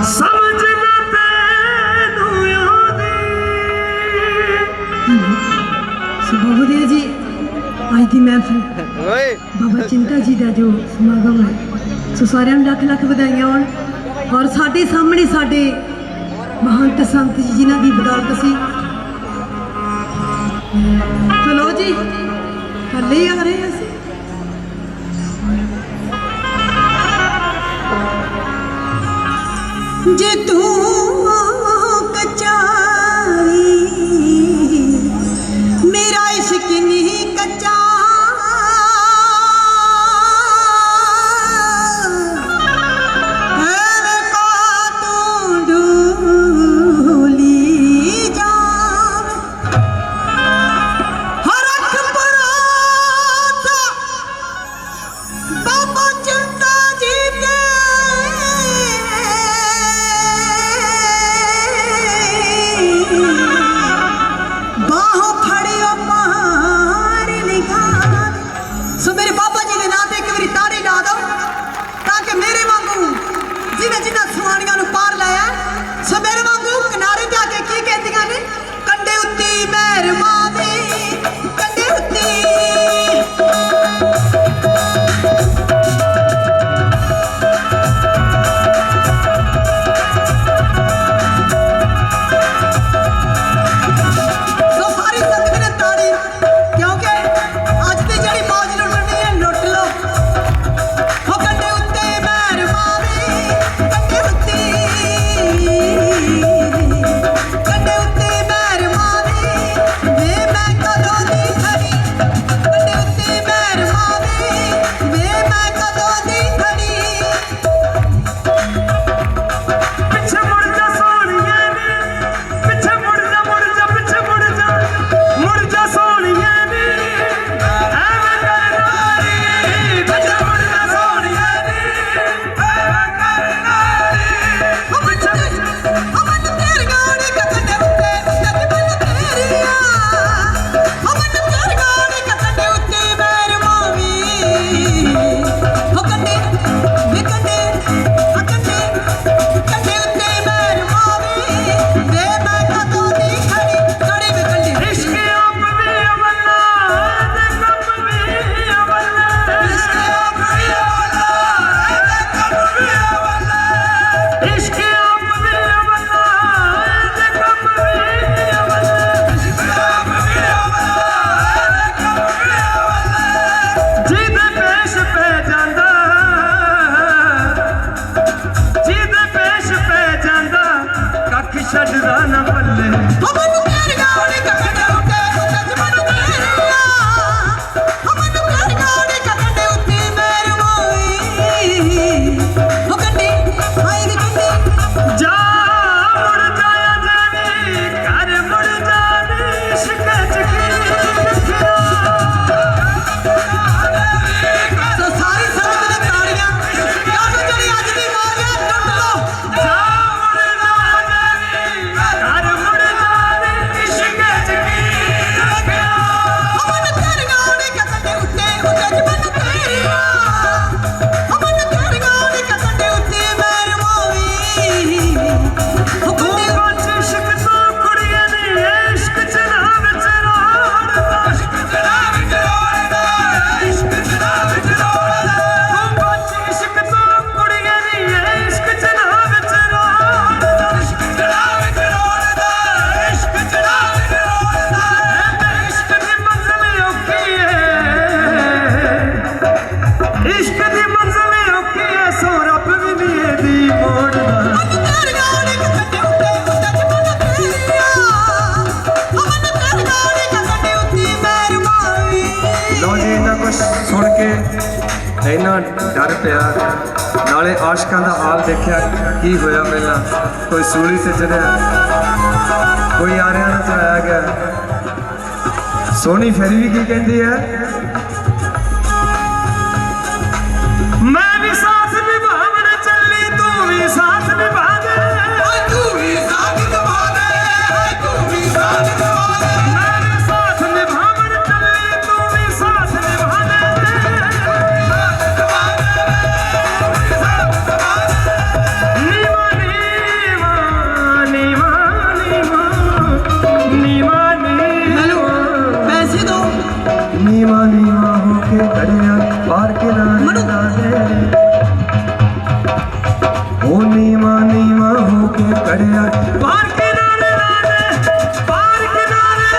समझ ना तैनू आंदी सुबह जी आज की महफिल बाबा चिंता जी का जो समागम है सो सारे लख लख बधाइयां होण और साडे सामने साडे महंत संत जी जिन्हां दी बदौलत सी चलो जी थले ही आ रहे हैं जे तू कचारी मेरा इश्क नहीं कच्चा ਇੰਨਾ ਡਰ ਪਿਆ ਨਾਲੇ ਆਸ਼ਕਾਂ ਦਾ ਹਾਲ ਦੇਖਿਆ ਕੀ ਹੋਇਆ ਪਹਿਲਾਂ ਕੋਈ ਸੂਲੀ ਤੇ ਚੜਿਆ ਕੋਈ ਆਰਿਆਂ ਨਾਲ ਚੜਾਇਆ ਗਿਆ ਸੋਹਣੀ ਫਿਰ ਵੀ ਕੀ ਕਹਿੰਦੀ ਹੈ ਮੈਂ ਵੀ ਸਾਥ ਨਿਭਾਵਣ ਚੱਲੀ ਤੂੰ ਵੀ ਸਾਥ ਨਿਭਾ ਦੇ ਤੂੰ ਵੀ ਸਾਥ ਨਿਭਾ ਦੇ ਤੂੰ ਵੀ ਸਾਥ ਨਿਭਾ ਦੇ ਮੈਂ ਵੀ ਸਾਥ ਨਿਭਾਵਣ ਚੱਲੀ ਤੂੰ ਵੀ ਸਾਥ ਨਿਭਾ नीवा नीवा होके करिया पार के ना दे ओ नीवा नीवा होके करिया पार के ना दे पार के ना दे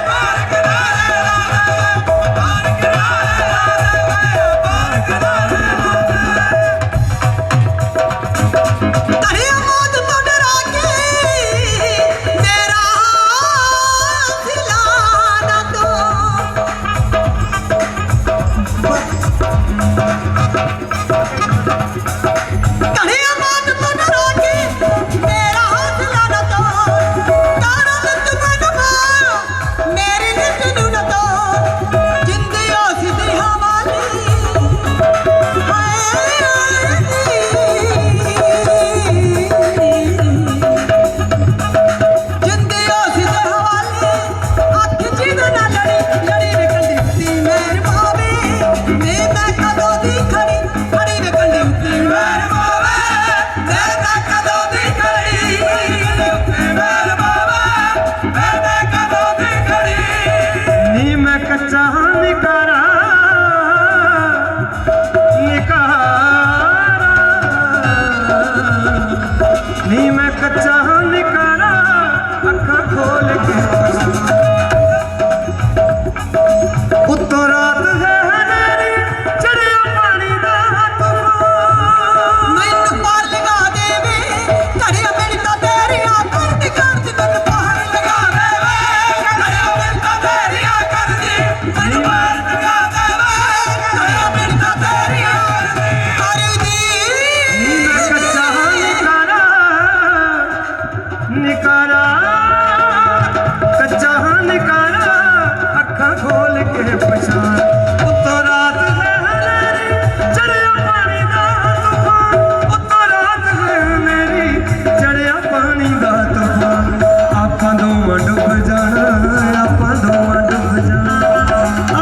पार के ना दे पार के ना दे पार के ना दे मौत तो डरा के मेरा खिलाना तो नी मैं कच्चा निकारा अखा खोल के उत्तों रात है हनेरी चढ़िया पानी दा तूफान मैनू पार लगा देवे घड़िया मिलता तेरिया कर दी तन पार लगा देवे घड़िया मिलता तेरिया कर दी तन पार लगा देवे घड़िया मिलता तेरिया कर दी मैं कच्चा निकारा कच्चा निकारा अखा खोल के पछाण उत्तों रात है हनेरी चढ़िया पानी दा तूफान उत्तों रात है हनेरी चढ़िया पानी दा तूफान आपां दोवां डुब जाना आपां दोवां डुब जाना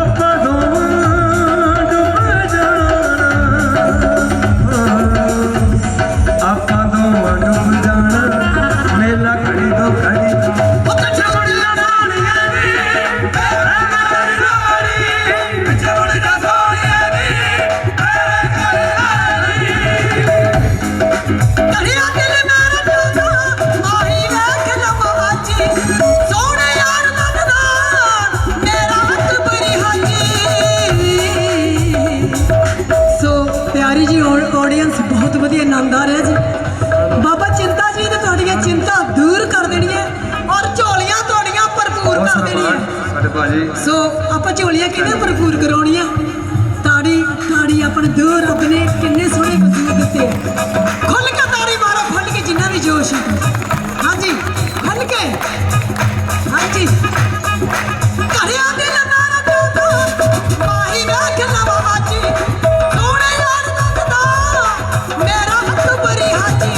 आपां दोवां डुब जाना आपां दोवां डुब जाना मेला खड़ी दो खड़ी छबड़िया सोनिया दी मेरी रानी छबड़िया सोनिया दी करिया दिल मेरा टूटा माही वेख नवाजी सोने यार नंदा मेरा हक बरी हाजी सो प्यारी जी ऑडियंस बहुत वधिया आनंद आ रहा जी बाबा चिंता जी ने ਤੁਹਾਡੀਆਂ चिंता दूर कर देनी है और झोलियां ਤੁਹਾਡੀਆਂ भरपूर कर देनी है सो ਆਪਾਂ ਝੋਲੀਆਂ ਕਿਹਨੇ भरपूर ਕਰਾਉਣੀਆਂ ਤਾੜੀ ਤਾੜੀ ਆਪਣੇ ਦੋ ਰੱਬ ਨੇ ਕਿੰਨੇ ਸੋਹਣੇ ਕਸੂਰ ਦਿੱਤੇ ਖੁੱਲ ਕੇ ਤਾੜੀ ਮਾਰੋ ਖੁੱਲ ਕੇ ਜਿੰਨਾ ਵੀ ਜੋਸ਼ ਹਾਂਜੀ ਖੁੱਲ ਕੇ ਹਾਂਜੀ ਘਰਿਆਂ ਦੇ ਲਨਾਰਾ ਤੂੰ ਮਾਹੀ ਵੇਖ ਨਵਾਜੀ ਸੋਹਣੇ ਯਾਰ ਨੰਦਾ ਮੇਰਾ ਹੱਥ ਬਰੀ ਹਾਜੀ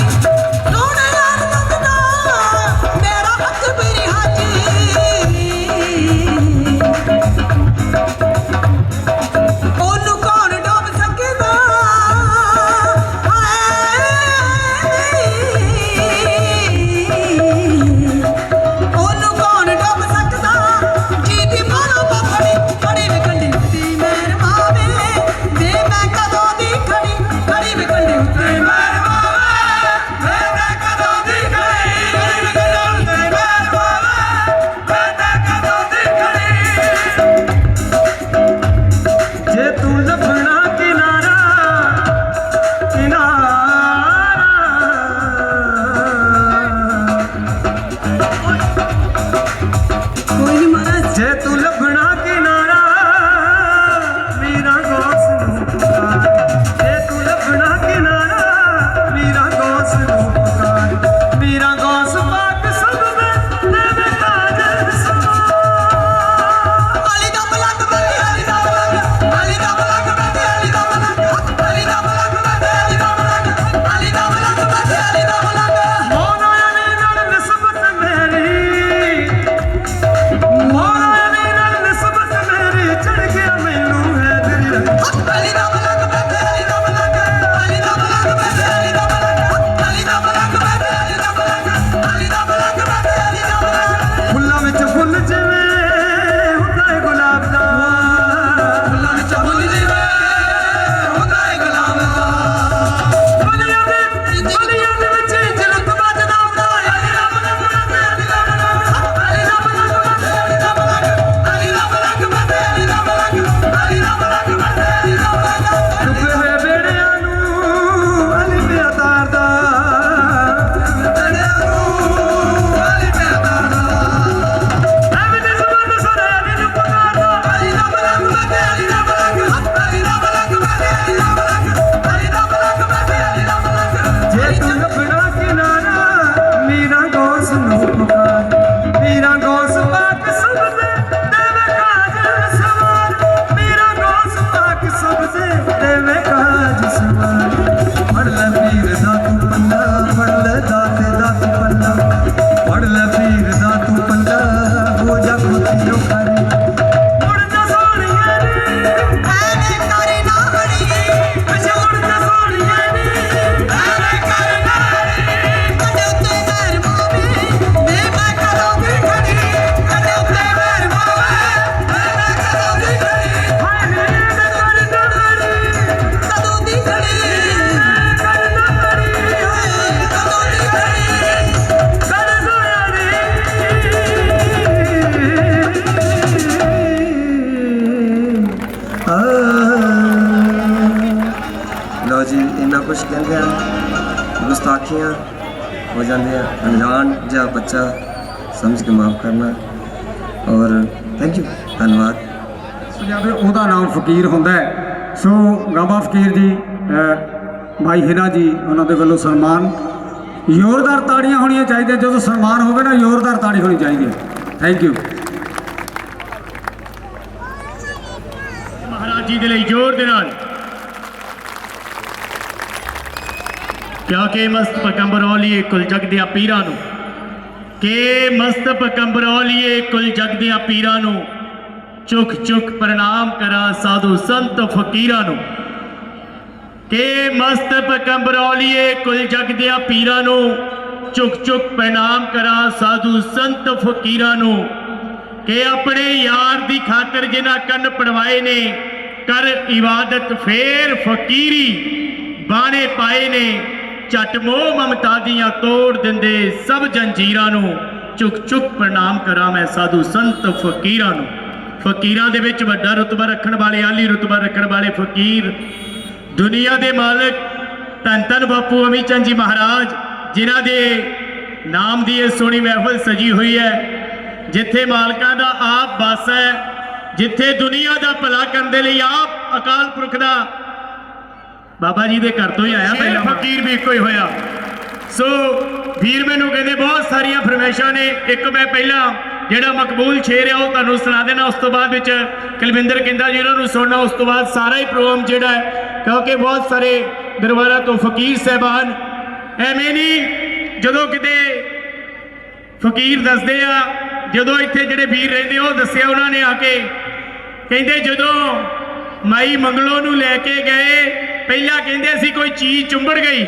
ਕੁਝ ਕਹਿੰਦੇ ਆ ਗੁਸਤਾਖੀਆਂ ਹੋ ਜਾਂਦੀਆਂ, ਅਣਜਾਣ ਜਿਹਾ ਬੱਚਾ ਸਮਝ ਕੇ ਮਾਫ ਕਰਨਾ। ਔਰ ਥੈਂਕ ਯੂ, ਧੰਨਵਾਦ। ਪੰਜਾਬੀ ਉਹਦਾ ਨਾਮ ਫਕੀਰ ਹੁੰਦਾ ਹੈ। ਸੋ ਗਾਬਾ ਫਕੀਰ ਜੀ, ਭਾਈ ਹਿਨਾ ਜੀ, ਉਹਨਾਂ ਦੇ ਵੱਲੋਂ ਸਨਮਾਨ। ਜ਼ੋਰਦਾਰ ਤਾੜੀਆਂ ਹੋਣੀਆਂ ਚਾਹੀਦੀਆਂ ਜਦੋਂ ਸਨਮਾਨ ਹੋਵੇ ਨਾ, ਜ਼ੋਰਦਾਰ ਤਾੜੀ ਹੋਣੀ ਚਾਹੀਦੀ ਹੈ। Thank you. ਮਹਾਰਾਜ ਜੀ ਦੇ ਲਈ ਜ਼ੋਰ ਦੇ ਨਾਲ। ਕਿਉਂਕਿ ਮਸਤ ਪਕੰਬਰੌਲੀਏ ਕੁਲ ਜਗ ਦਿਆਂ ਪੀਰਾਂ ਨੂੰ, ਕਿ ਮਸਤ ਪਕੰਬਰੌਲੀਏ ਕੁਲ ਜਗ ਦਿਆਂ ਪੀਰਾਂ ਨੂੰ, ਚੁੱਕ ਚੁੱਕ ਪ੍ਰਣਾਮ ਕਰਾਂ ਸਾਧੂ ਸੰਤ ਫਕੀਰਾਂ ਨੂੰ। ਕਿ ਮਸਤ ਪਕੰਬਰੌਲੀਏ ਕੁਲ ਜਗ ਦਿਆਂ ਪੀਰਾਂ ਨੂੰ, ਚੁੱਕ ਚੁੱਕ ਪ੍ਰਣਾਮ ਕਰਾਂ ਸਾਧੂ ਸੰਤ ਫਕੀਰਾਂ ਨੂੰ। ਕਿ ਆਪਣੇ ਯਾਰ ਦੀ ਖਾਤਰ ਜਿਨ੍ਹਾਂ ਕੰਨ ਪੜਵਾਏ ਨੇ, ਕਰ ਇਬਾਦਤ ਫੇਰ ਫਕੀਰੀ ਬਾਣੇ ਪਾਏ ਨੇ। ਝੱਟ ਮੋਹ ਮਮਤਾ ਦੀਆਂ ਤੋੜ ਦਿੰਦੇ ਸਭ ਜੰਜੀਰਾਂ ਨੂੰ, ਚੁੱਕ ਚੁੱਕ ਪ੍ਰਣਾਮ ਕਰਾਂ ਮੈਂ ਸਾਧੂ ਸੰਤ ਫਕੀਰਾਂ ਨੂੰ। ਫਕੀਰਾਂ ਦੇ ਵਿੱਚ ਵੱਡਾ ਰੁਤਬਾ ਰੱਖਣ ਵਾਲੇ, ਆਲੀ ਰੁਤਬਾ ਰੱਖਣ ਵਾਲੇ ਫਕੀਰ, ਦੁਨੀਆ ਦੇ ਮਾਲਕ ਧੰਨ ਧੰਨ ਬਾਪੂ ਅਮੀ ਚੰਦ ਜੀ ਮਹਾਰਾਜ, ਜਿਨ੍ਹਾਂ ਦੇ ਨਾਮ ਦੀ ਇਹ ਸੋਹਣੀ ਮਹਿਫਲ ਸਜੀ ਹੋਈ ਹੈ, ਜਿੱਥੇ ਮਾਲਕਾਂ ਦਾ ਆਪ ਵਾਸ ਹੈ, ਜਿੱਥੇ ਦੁਨੀਆ ਦਾ ਭਲਾ ਕਰਨ ਦੇ ਲਈ ਆਪ ਅਕਾਲ ਪੁਰਖ ਦਾ ਬਾਬਾ ਜੀ ਦੇ ਘਰ ਤੋਂ ਹੀ ਆਇਆ, ਪਹਿਲਾਂ ਫਕੀਰ ਵੀ ਇੱਕੋ ਹੀ ਹੋਇਆ। ਸੋ ਵੀਰ ਮੈਨੂੰ ਕਹਿੰਦੇ ਬਹੁਤ ਸਾਰੀਆਂ ਫਰਮਾਇਸ਼ਾਂ ਨੇ, ਇੱਕ ਮੈਂ ਪਹਿਲਾਂ ਜਿਹੜਾ ਮਕਬੂਲ ਸ਼ੇਰ ਹੈ ਉਹ ਤੁਹਾਨੂੰ ਸੁਣਾ ਦੇਣਾ, ਉਸ ਤੋਂ ਬਾਅਦ ਵਿੱਚ ਕੁਲਵਿੰਦਰ ਕਹਿੰਦਾ ਜੀ ਉਹਨਾਂ ਨੂੰ ਸੁਣਨਾ, ਉਸ ਤੋਂ ਬਾਅਦ ਸਾਰਾ ਹੀ ਪ੍ਰੋਗਰਾਮ ਜਿਹੜਾ ਹੈ, ਕਿਉਂਕਿ ਬਹੁਤ ਸਾਰੇ ਦਰਬਾਰਾਂ ਤੋਂ ਫਕੀਰ ਸਾਹਿਬਾਨ ਐਵੇਂ ਨਹੀਂ, ਜਦੋਂ ਕਿਤੇ ਫਕੀਰ ਦੱਸਦੇ ਆ, ਜਦੋਂ ਇੱਥੇ ਜਿਹੜੇ ਵੀਰ ਰਹਿੰਦੇ ਉਹ ਦੱਸਿਆ ਉਹਨਾਂ ਨੇ ਆ ਕੇ, ਕਹਿੰਦੇ ਜਦੋਂ ਮਾਈ ਮੰਗਲੋਂ ਨੂੰ ਲੈ ਕੇ ਗਏ, ਪਹਿਲਾਂ ਕਹਿੰਦੇ ਸੀ ਕੋਈ ਚੀਜ਼ ਚੁੰਬੜ ਗਈ,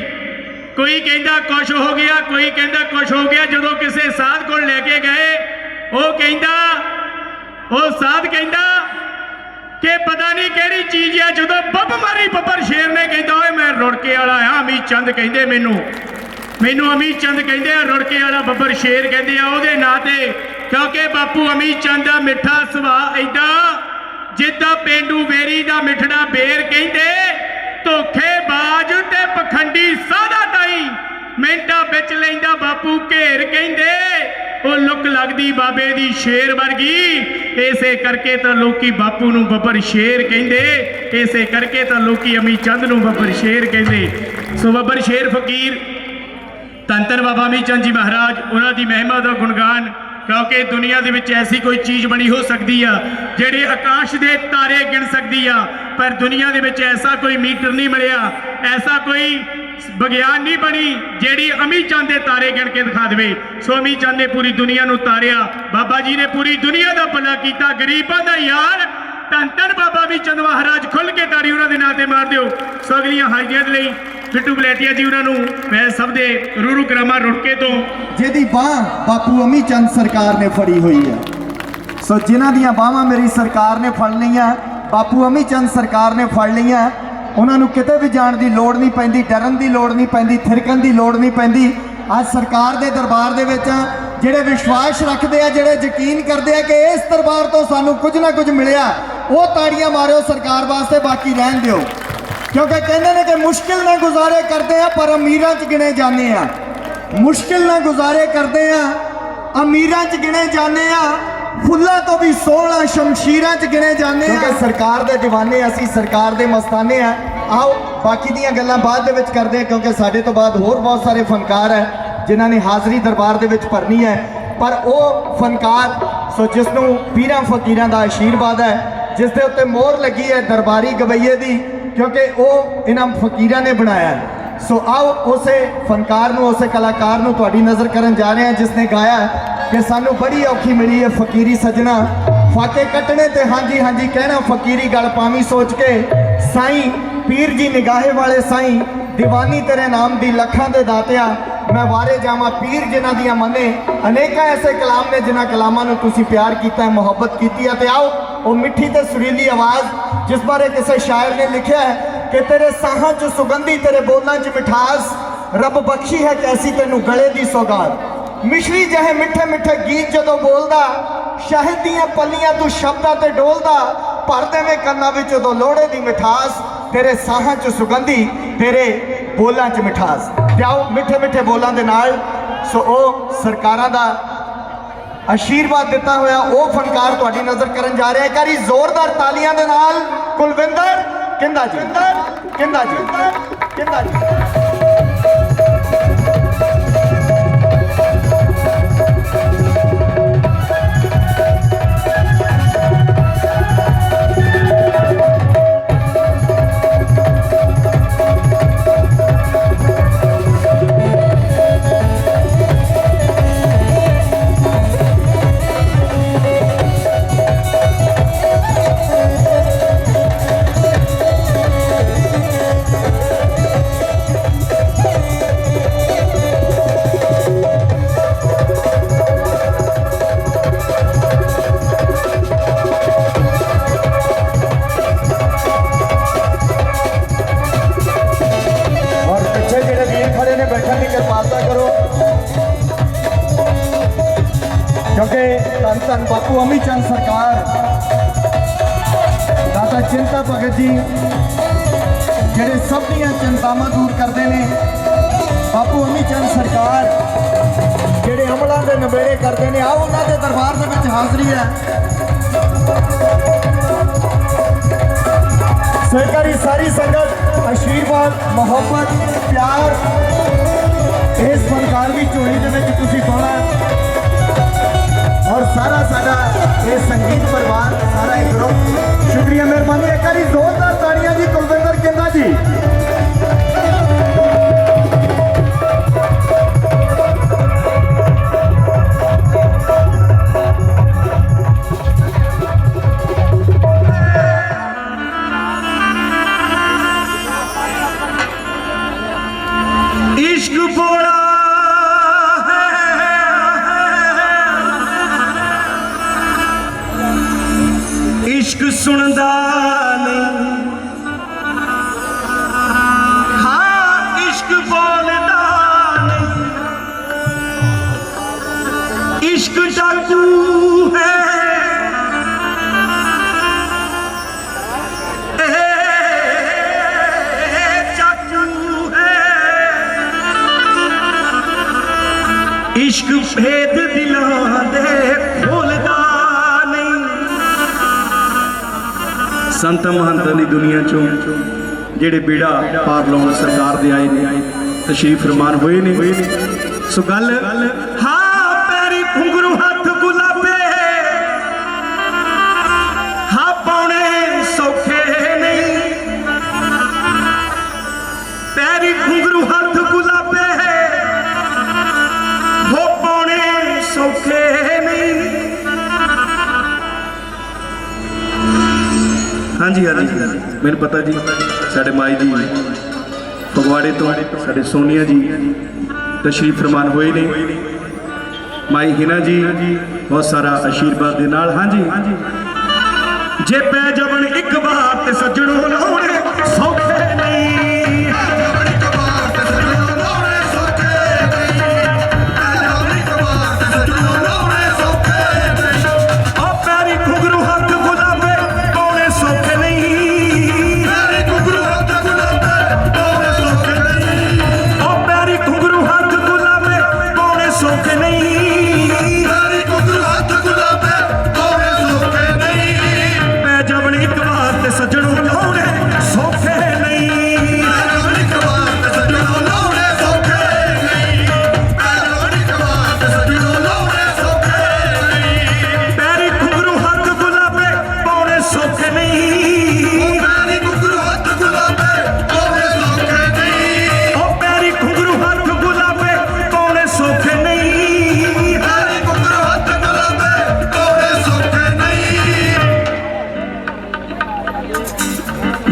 ਕੋਈ ਕਹਿੰਦਾ ਕੁਛ ਹੋ ਗਿਆ, ਕੋਈ ਕਹਿੰਦਾ ਕੁਛ ਹੋ ਗਿਆ। ਜਦੋਂ ਕਿਸੇ ਸਾਧ ਕੋਲ ਲੈ ਕੇ ਗਏ, ਉਹ ਕਹਿੰਦਾ, ਉਹ ਸਾਧ ਕਹਿੰਦਾ ਕਿ ਪਤਾ ਨਹੀਂ ਕਿਹੜੀ ਚੀਜ਼ ਹੈ। ਜਦੋਂ ਬੱਬ ਮਾਰੀ ਬੱਬਰ ਸ਼ੇਰ ਨੇ, ਕਹਿੰਦਾ ਓਏ ਮੈਂ ਰੁੜਕੇ ਵਾਲਾ ਆ, ਅਮੀ ਚੰਦ ਕਹਿੰਦੇ ਮੈਨੂੰ ਅਮੀ ਚੰਦ ਕਹਿੰਦੇ ਆ, ਰੁੜਕੇ ਵਾਲਾ ਬੱਬਰ ਸ਼ੇਰ ਕਹਿੰਦੇ ਆ ਉਹਦੇ ਨਾਂ ਤੇ, ਕਿਉਂਕਿ ਬਾਪੂ ਅਮੀ ਚੰਦ ਦਾ ਮਿੱਠਾ ਸੁਭਾਅ ਏਦਾਂ ਜਿੱਦਾਂ ਪੇਂਡੂ ਬੇਰੀ ਦਾ ਮਿੱਠੜਾ ਬੇਰ ਕਹਿੰਦੇ, ਧੋਖੇਬਾਜ਼ ਤੇ ਪਖੰਡੀ ਸਾਦਾ ਤਾਈ ਮਿੰਟਾਂ ਵਿੱਚ ਲੈਂਦਾ ਬਾਪੂ ਘੇਰ ਕਹਿੰਦੇ, ਉਹ ਲੁੱਕ ਲੱਗਦੀ ਬਾਬੇ ਦੀ ਸ਼ੇਰ ਵਰਗੀ। ਇਸੇ ਕਰਕੇ ਤਾਂ ਲੋਕੀ ਬਾਪੂ ਨੂੰ ਬੱਬਰ ਸ਼ੇਰ ਕਹਿੰਦੇ, ਇਸੇ ਕਰਕੇ ਤਾਂ ਲੋਕੀ ਅਮੀ ਚੰਦ ਨੂੰ ਬੱਬਰ ਸ਼ੇਰ ਕਹਿੰਦੇ। ਸੋ ਬੱਬਰ ਸ਼ੇਰ ਫਕੀਰ ਧੰਨ ਧੰਨ ਬਾਬਾ ਅਮੀ ਚੰਦ ਜੀ ਮਹਾਰਾਜ, ਉਹਨਾਂ ਦੀ ਮਹਿਮਾ ਦਾ ਗੁਣਗਾਨ, ਕਿਉਂਕਿ ਦੁਨੀਆ ਦੇ ਵਿੱਚ ਐਸੀ ਕੋਈ ਚੀਜ਼ ਬਣੀ ਹੋ ਸਕਦੀ ਆ ਜਿਹੜੇ ਆਕਾਸ਼ ਦੇ ਤਾਰੇ ਗਿਣ ਸਕਦੀ ਆ, ਪਰ ਦੁਨੀਆ ਦੇ ਵਿੱਚ ਐਸਾ ਕੋਈ ਮੀਟਰ ਨਹੀਂ ਮਿਲਿਆ, ਐਸਾ ਕੋਈ ਵਿਗਿਆਨ ਨਹੀਂ ਬਣੀ ਜਿਹੜੀ ਅਮੀ ਚੰਦ ਦੇ ਤਾਰੇ ਗਿਣ ਕੇ ਦਿਖਾ ਦੇਵੇ। ਸੋ ਅਮੀ ਚੰਦ ਨੇ ਪੂਰੀ ਦੁਨੀਆ ਨੂੰ ਤਾਰਿਆ, ਬਾਬਾ ਜੀ ਨੇ ਪੂਰੀ ਦੁਨੀਆ ਦਾ ਭਲਾ ਕੀਤਾ, ਗਰੀਬਾਂ ਦਾ ਯਾਰ ਧੰਨ ਧੰਨ ਬਾਬਾ ਅਮੀ ਚੰਦ ਮਹਾਰਾਜ। ਖੁੱਲ੍ਹ ਕੇ ਤਾੜੀ ਉਹਨਾਂ ਦੇ ਨਾਂ ਤੇ ਮਾਰ ਦਿਓ। ਸੋ ਅਗਲੀਆਂ ਹਾਜ਼ਰੀਆਂ ਦੇ ਲਈ ਬਿੱਟੂ ਬਲੇਟੀਆ ਜੀ ਉਹਨਾਂ ਨੂੰ ਮੈਂ ਸਭ ਦੇ ਰੂਰੂ ਕਰਾਮਾ ਰੁੜਕੇ ਤੋਂ, ਜਿਹਦੀ ਬਾਹ ਬਾਪੂ ਅਮੀ ਚੰਦ ਸਰਕਾਰ ਨੇ ਫੜੀ ਹੋਈ ਹੈ। ਸੋ ਜਿਨ੍ਹਾਂ ਦੀਆਂ ਬਾਹਾਂ ਮੇਰੀ ਸਰਕਾਰ ਨੇ ਫੜ ਲਈਆਂ, ਬਾਪੂ ਅਮੀ ਚੰਦ ਸਰਕਾਰ ਨੇ ਫੜ ਲਈਆਂ, ਉਹਨਾਂ ਨੂੰ ਕਿਤੇ ਵੀ ਜਾਣ ਦੀ ਲੋੜ ਨਹੀਂ ਪੈਂਦੀ, ਡਰਨ ਦੀ ਲੋੜ ਨਹੀਂ ਪੈਂਦੀ, ਥਿਰਕਣ ਦੀ ਲੋੜ ਨਹੀਂ ਪੈਂਦੀ। ਅੱਜ ਸਰਕਾਰ ਦੇ ਦਰਬਾਰ ਦੇ ਵਿੱਚ ਜਿਹੜੇ ਵਿਸ਼ਵਾਸ ਰੱਖਦੇ ਆ, ਜਿਹੜੇ ਯਕੀਨ ਕਰਦੇ ਆ ਕਿ ਇਸ ਦਰਬਾਰ ਤੋਂ ਸਾਨੂੰ ਕੁਝ ਨਾ ਕੁਝ ਮਿਲਿਆ, ਉਹ ਤਾੜੀਆਂ ਮਾਰਿਓ ਸਰਕਾਰ ਵਾਸਤੇ, ਬਾਕੀ ਰਹਿਣ ਦਿਓ। ਕਿਉਂਕਿ ਕਹਿੰਦੇ ਨੇ ਕਿ ਮੁਸ਼ਕਿਲ ਨਾਲ ਗੁਜ਼ਾਰੇ ਕਰਦੇ ਆ ਪਰ ਅਮੀਰਾਂ 'ਚ ਗਿਣੇ ਜਾਂਦੇ ਆ, ਮੁਸ਼ਕਿਲ ਨਾਲ ਗੁਜ਼ਾਰੇ ਕਰਦੇ ਆ ਅਮੀਰਾਂ 'ਚ ਗਿਣੇ ਜਾਂਦੇ ਆ, ਫੁੱਲਾਂ ਤੋਂ ਵੀ ਸੋਹਣਾ ਸ਼ਮਸ਼ੀਰਾਂ 'ਚ ਗਿਣੇ ਜਾਂਦੇ ਆ। ਕਿਉਂਕਿ ਸਰਕਾਰ ਦੇ دیਵਾਨੇ, ਅਸੀਂ ਸਰਕਾਰ ਦੇ ਮਸਤਾਨੇ ਆ। ਆਓ ਬਾਕੀ ਦੀਆਂ ਗੱਲਾਂ ਬਾਅਦ ਦੇ ਵਿੱਚ ਕਰਦੇ ਆ, ਕਿਉਂਕਿ ਸਾਡੇ ਤੋਂ ਬਾਅਦ ਹੋਰ ਬਹੁਤ ਸਾਰੇ ਫਨਕਾਰ ਹੈ ਜਿਨ੍ਹਾਂ ਨੇ ਹਾਜ਼ਰੀ ਦਰਬਾਰ ਦੇ ਵਿੱਚ ਭਰਨੀ ਹੈ। ਪਰ ਉਹ ਫਨਕਾਰ ਸੋ ਜਿਸ ਨੂੰ ਪੀਰਾਂ ਫਕੀਰਾਂ ਦਾ ਆਸ਼ੀਰਵਾਦ ਹੈ, ਜਿਸ ਦੇ ਉੱਤੇ ਮੋਹਰ ਲੱਗੀ ਹੈ ਦਰਬਾਰੀ ਗਵਈਏ ਦੀ, ਕਿਉਂਕਿ ਉਹ ਇਹਨਾਂ ਫਕੀਰਾਂ ਨੇ ਬਣਾਇਆ ਹੈ। ਸੋ ਆਓ ਉਸੇ ਫਨਕਾਰ ਨੂੰ, ਉਸੇ ਕਲਾਕਾਰ ਨੂੰ ਤੁਹਾਡੀ ਨਜ਼ਰ ਕਰਨ ਜਾ ਰਹੇ ਹਾਂ ਜਿਸ ਨੇ ਗਾਇਆ ਕਿ ਸਾਨੂੰ ਬੜੀ ਔਖੀ ਮਿਲੀ ਹੈ ਫਕੀਰੀ ਸਜਣਾ, ਫਾਕੇ ਕੱਟਣੇ ਤੇ ਹਾਂਜੀ ਹਾਂਜੀ ਕਹਿਣਾ, ਫਕੀਰੀ ਗਲ ਪਾਵੀਂ ਸੋਚ ਕੇ ਸਾਈਂ, ਪੀਰ ਜੀ ਨਿਗਾਹੇ ਵਾਲੇ ਸਾਈਂ, ਦੀਵਾਨੀ ਤੇਰੇ ਨਾਮ ਦੀ ਲੱਖਾਂ ਦੇ ਦਾਤਿਆ, मैं वारे जावा पीर जिन्हां दियां मने। अनेका ऐसे कलाम ने जिन्हां कलामां नूं तुसीं प्यार कीता है, मुहब्बत कीती है। ते आओ वो मिठी ते सुरीली आवाज़ जिस बारे किसी शायर ने लिखा है कि तेरे साहां च सुगंधी, तेरे बोलां च मिठास, रब बख्शी है कैसी तेनू गले दी सौगात। मिश्री जहे मिठे मिठे गीत जदों बोलदा, शहद दियां पल्लियां तू शब्दां ते डोलदा, भर देवें कन्नां विच उदों लोहड़े दी मिठास। तेरे साहां च सुगंधी, तेरे ਬੋਲਾਂ 'ਚ ਮਿਠਾਸ ਤੇ ਆਓ ਮਿੱਠੇ ਮਿੱਠੇ ਬੋਲਾਂ ਦੇ ਨਾਲ ਸੋ ਉਹ ਸਰਕਾਰਾਂ ਦਾ ਆਸ਼ੀਰਵਾਦ ਦਿੱਤਾ ਹੋਇਆ ਉਹ ਫਨਕਾਰ ਤੁਹਾਡੀ ਨਜ਼ਰ ਕਰਨ ਜਾ ਰਿਹਾ। ਇੱਕ ਵਾਰੀ ਜ਼ੋਰਦਾਰ ਤਾਲੀਆਂ ਦੇ ਨਾਲ ਕੁਲਵਿੰਦਰ ਕਿੰਦਾ ਜੀ, ਕਿੰਦਾ ਜੀ, ਕਿੰਦਾ ਜੀ। क्योंकि धन धन बापू अमी चंद सरकार दादा चिंता भगत जी जेडे सब दियां चिंतावां दूर करते हैं, बापू अमी चंद सरकार जेडे अमलों के नबेड़े करते हैं। आओ उन्होंने दरबार के हाजिरी है। सरकारी सारी संगत आशीर्वाद मोहब्बत प्यार इस फनकार की झोली के तुसीं पाना और सारा साडा ये संगीत परिवार सारा एक ग्रुप शुक्रिया मेहरबानी। एक बार जोरदार ताड़ियां जी कुलविंदर किंदा जी। इश्क बोला इश्क सुनदा नहीं, हाँ इश्क बोलदा नहीं। इश्क डाकू है चाकू है। इश्क भेद दिलां दे खोलदा संत महंत ने दुनिया चों जेड़े बेड़ा पार लाउण सरकार दे आए ने तशरीफ फरमान होए ने। सो गल हाँ पैरी घुंघरू हथ गुलाबे हाँ पाउणे सौखे नहीं। पैरी घुंघरू हथ गुलाबे हो पाउणे सौखे नहीं। हाँ जी हाँ जी मैंने पता जी साढ़े माई जी फगवाड़े तो साढ़े सोनिया जी तशरीफ फरमान हुए ने। माई हिना जी बहुत सारा आशीर्वाद दे नाल। हाँ जी जे पै जबन एक बार ते सजणों लाउणे सौखे नहीं।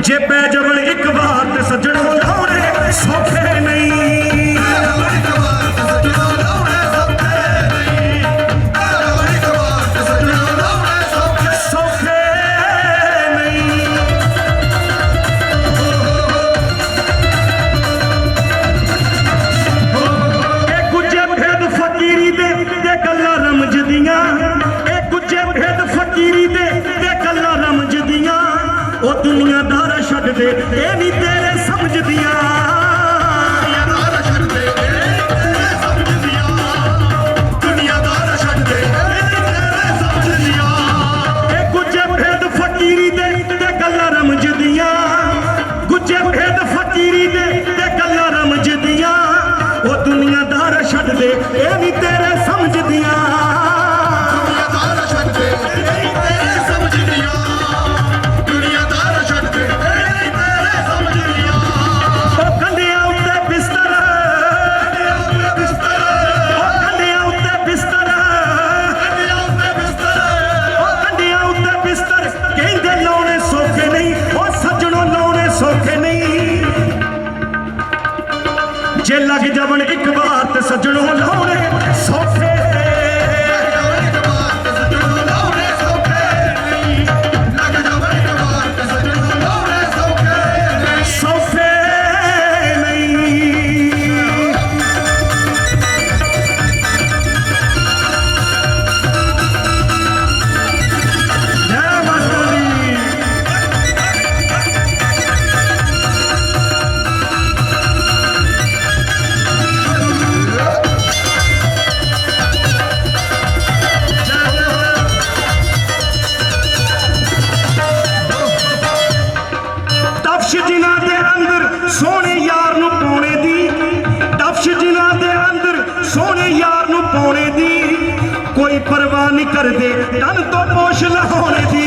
जे पै जबन एक बार ते सजणों लाउणे सौखे नहीं। सौखे नहीं। गुज्जे भेद फकीरी दे गल्लां रमजदियां। गुज्जे भेद फकीरी दे गल्लां रमजदियां। ओ दुनियादार छड्ड दे ए नी तेरे समझदियां। ਤਫਸ਼ ਜਿਨ੍ਹਾਂ ਦੇ ਅੰਦਰ ਸੋਹਣੇ ਯਾਰ ਨੂੰ ਪਾਉਣੇ ਦੀ, ਤਫਸ਼ ਜਿਨ੍ਹਾਂ ਦੇ ਅੰਦਰ ਸੋਹਣੇ ਯਾਰ ਨੂੰ ਪਾਉਣੇ ਦੀ, ਕੋਈ ਪਰਵਾਹ ਨਹੀਂ ਕਰਦੇ ਤਨ ਤੋਂ ਪੋਸ਼ ਲਾਉਣੇ ਦੀ,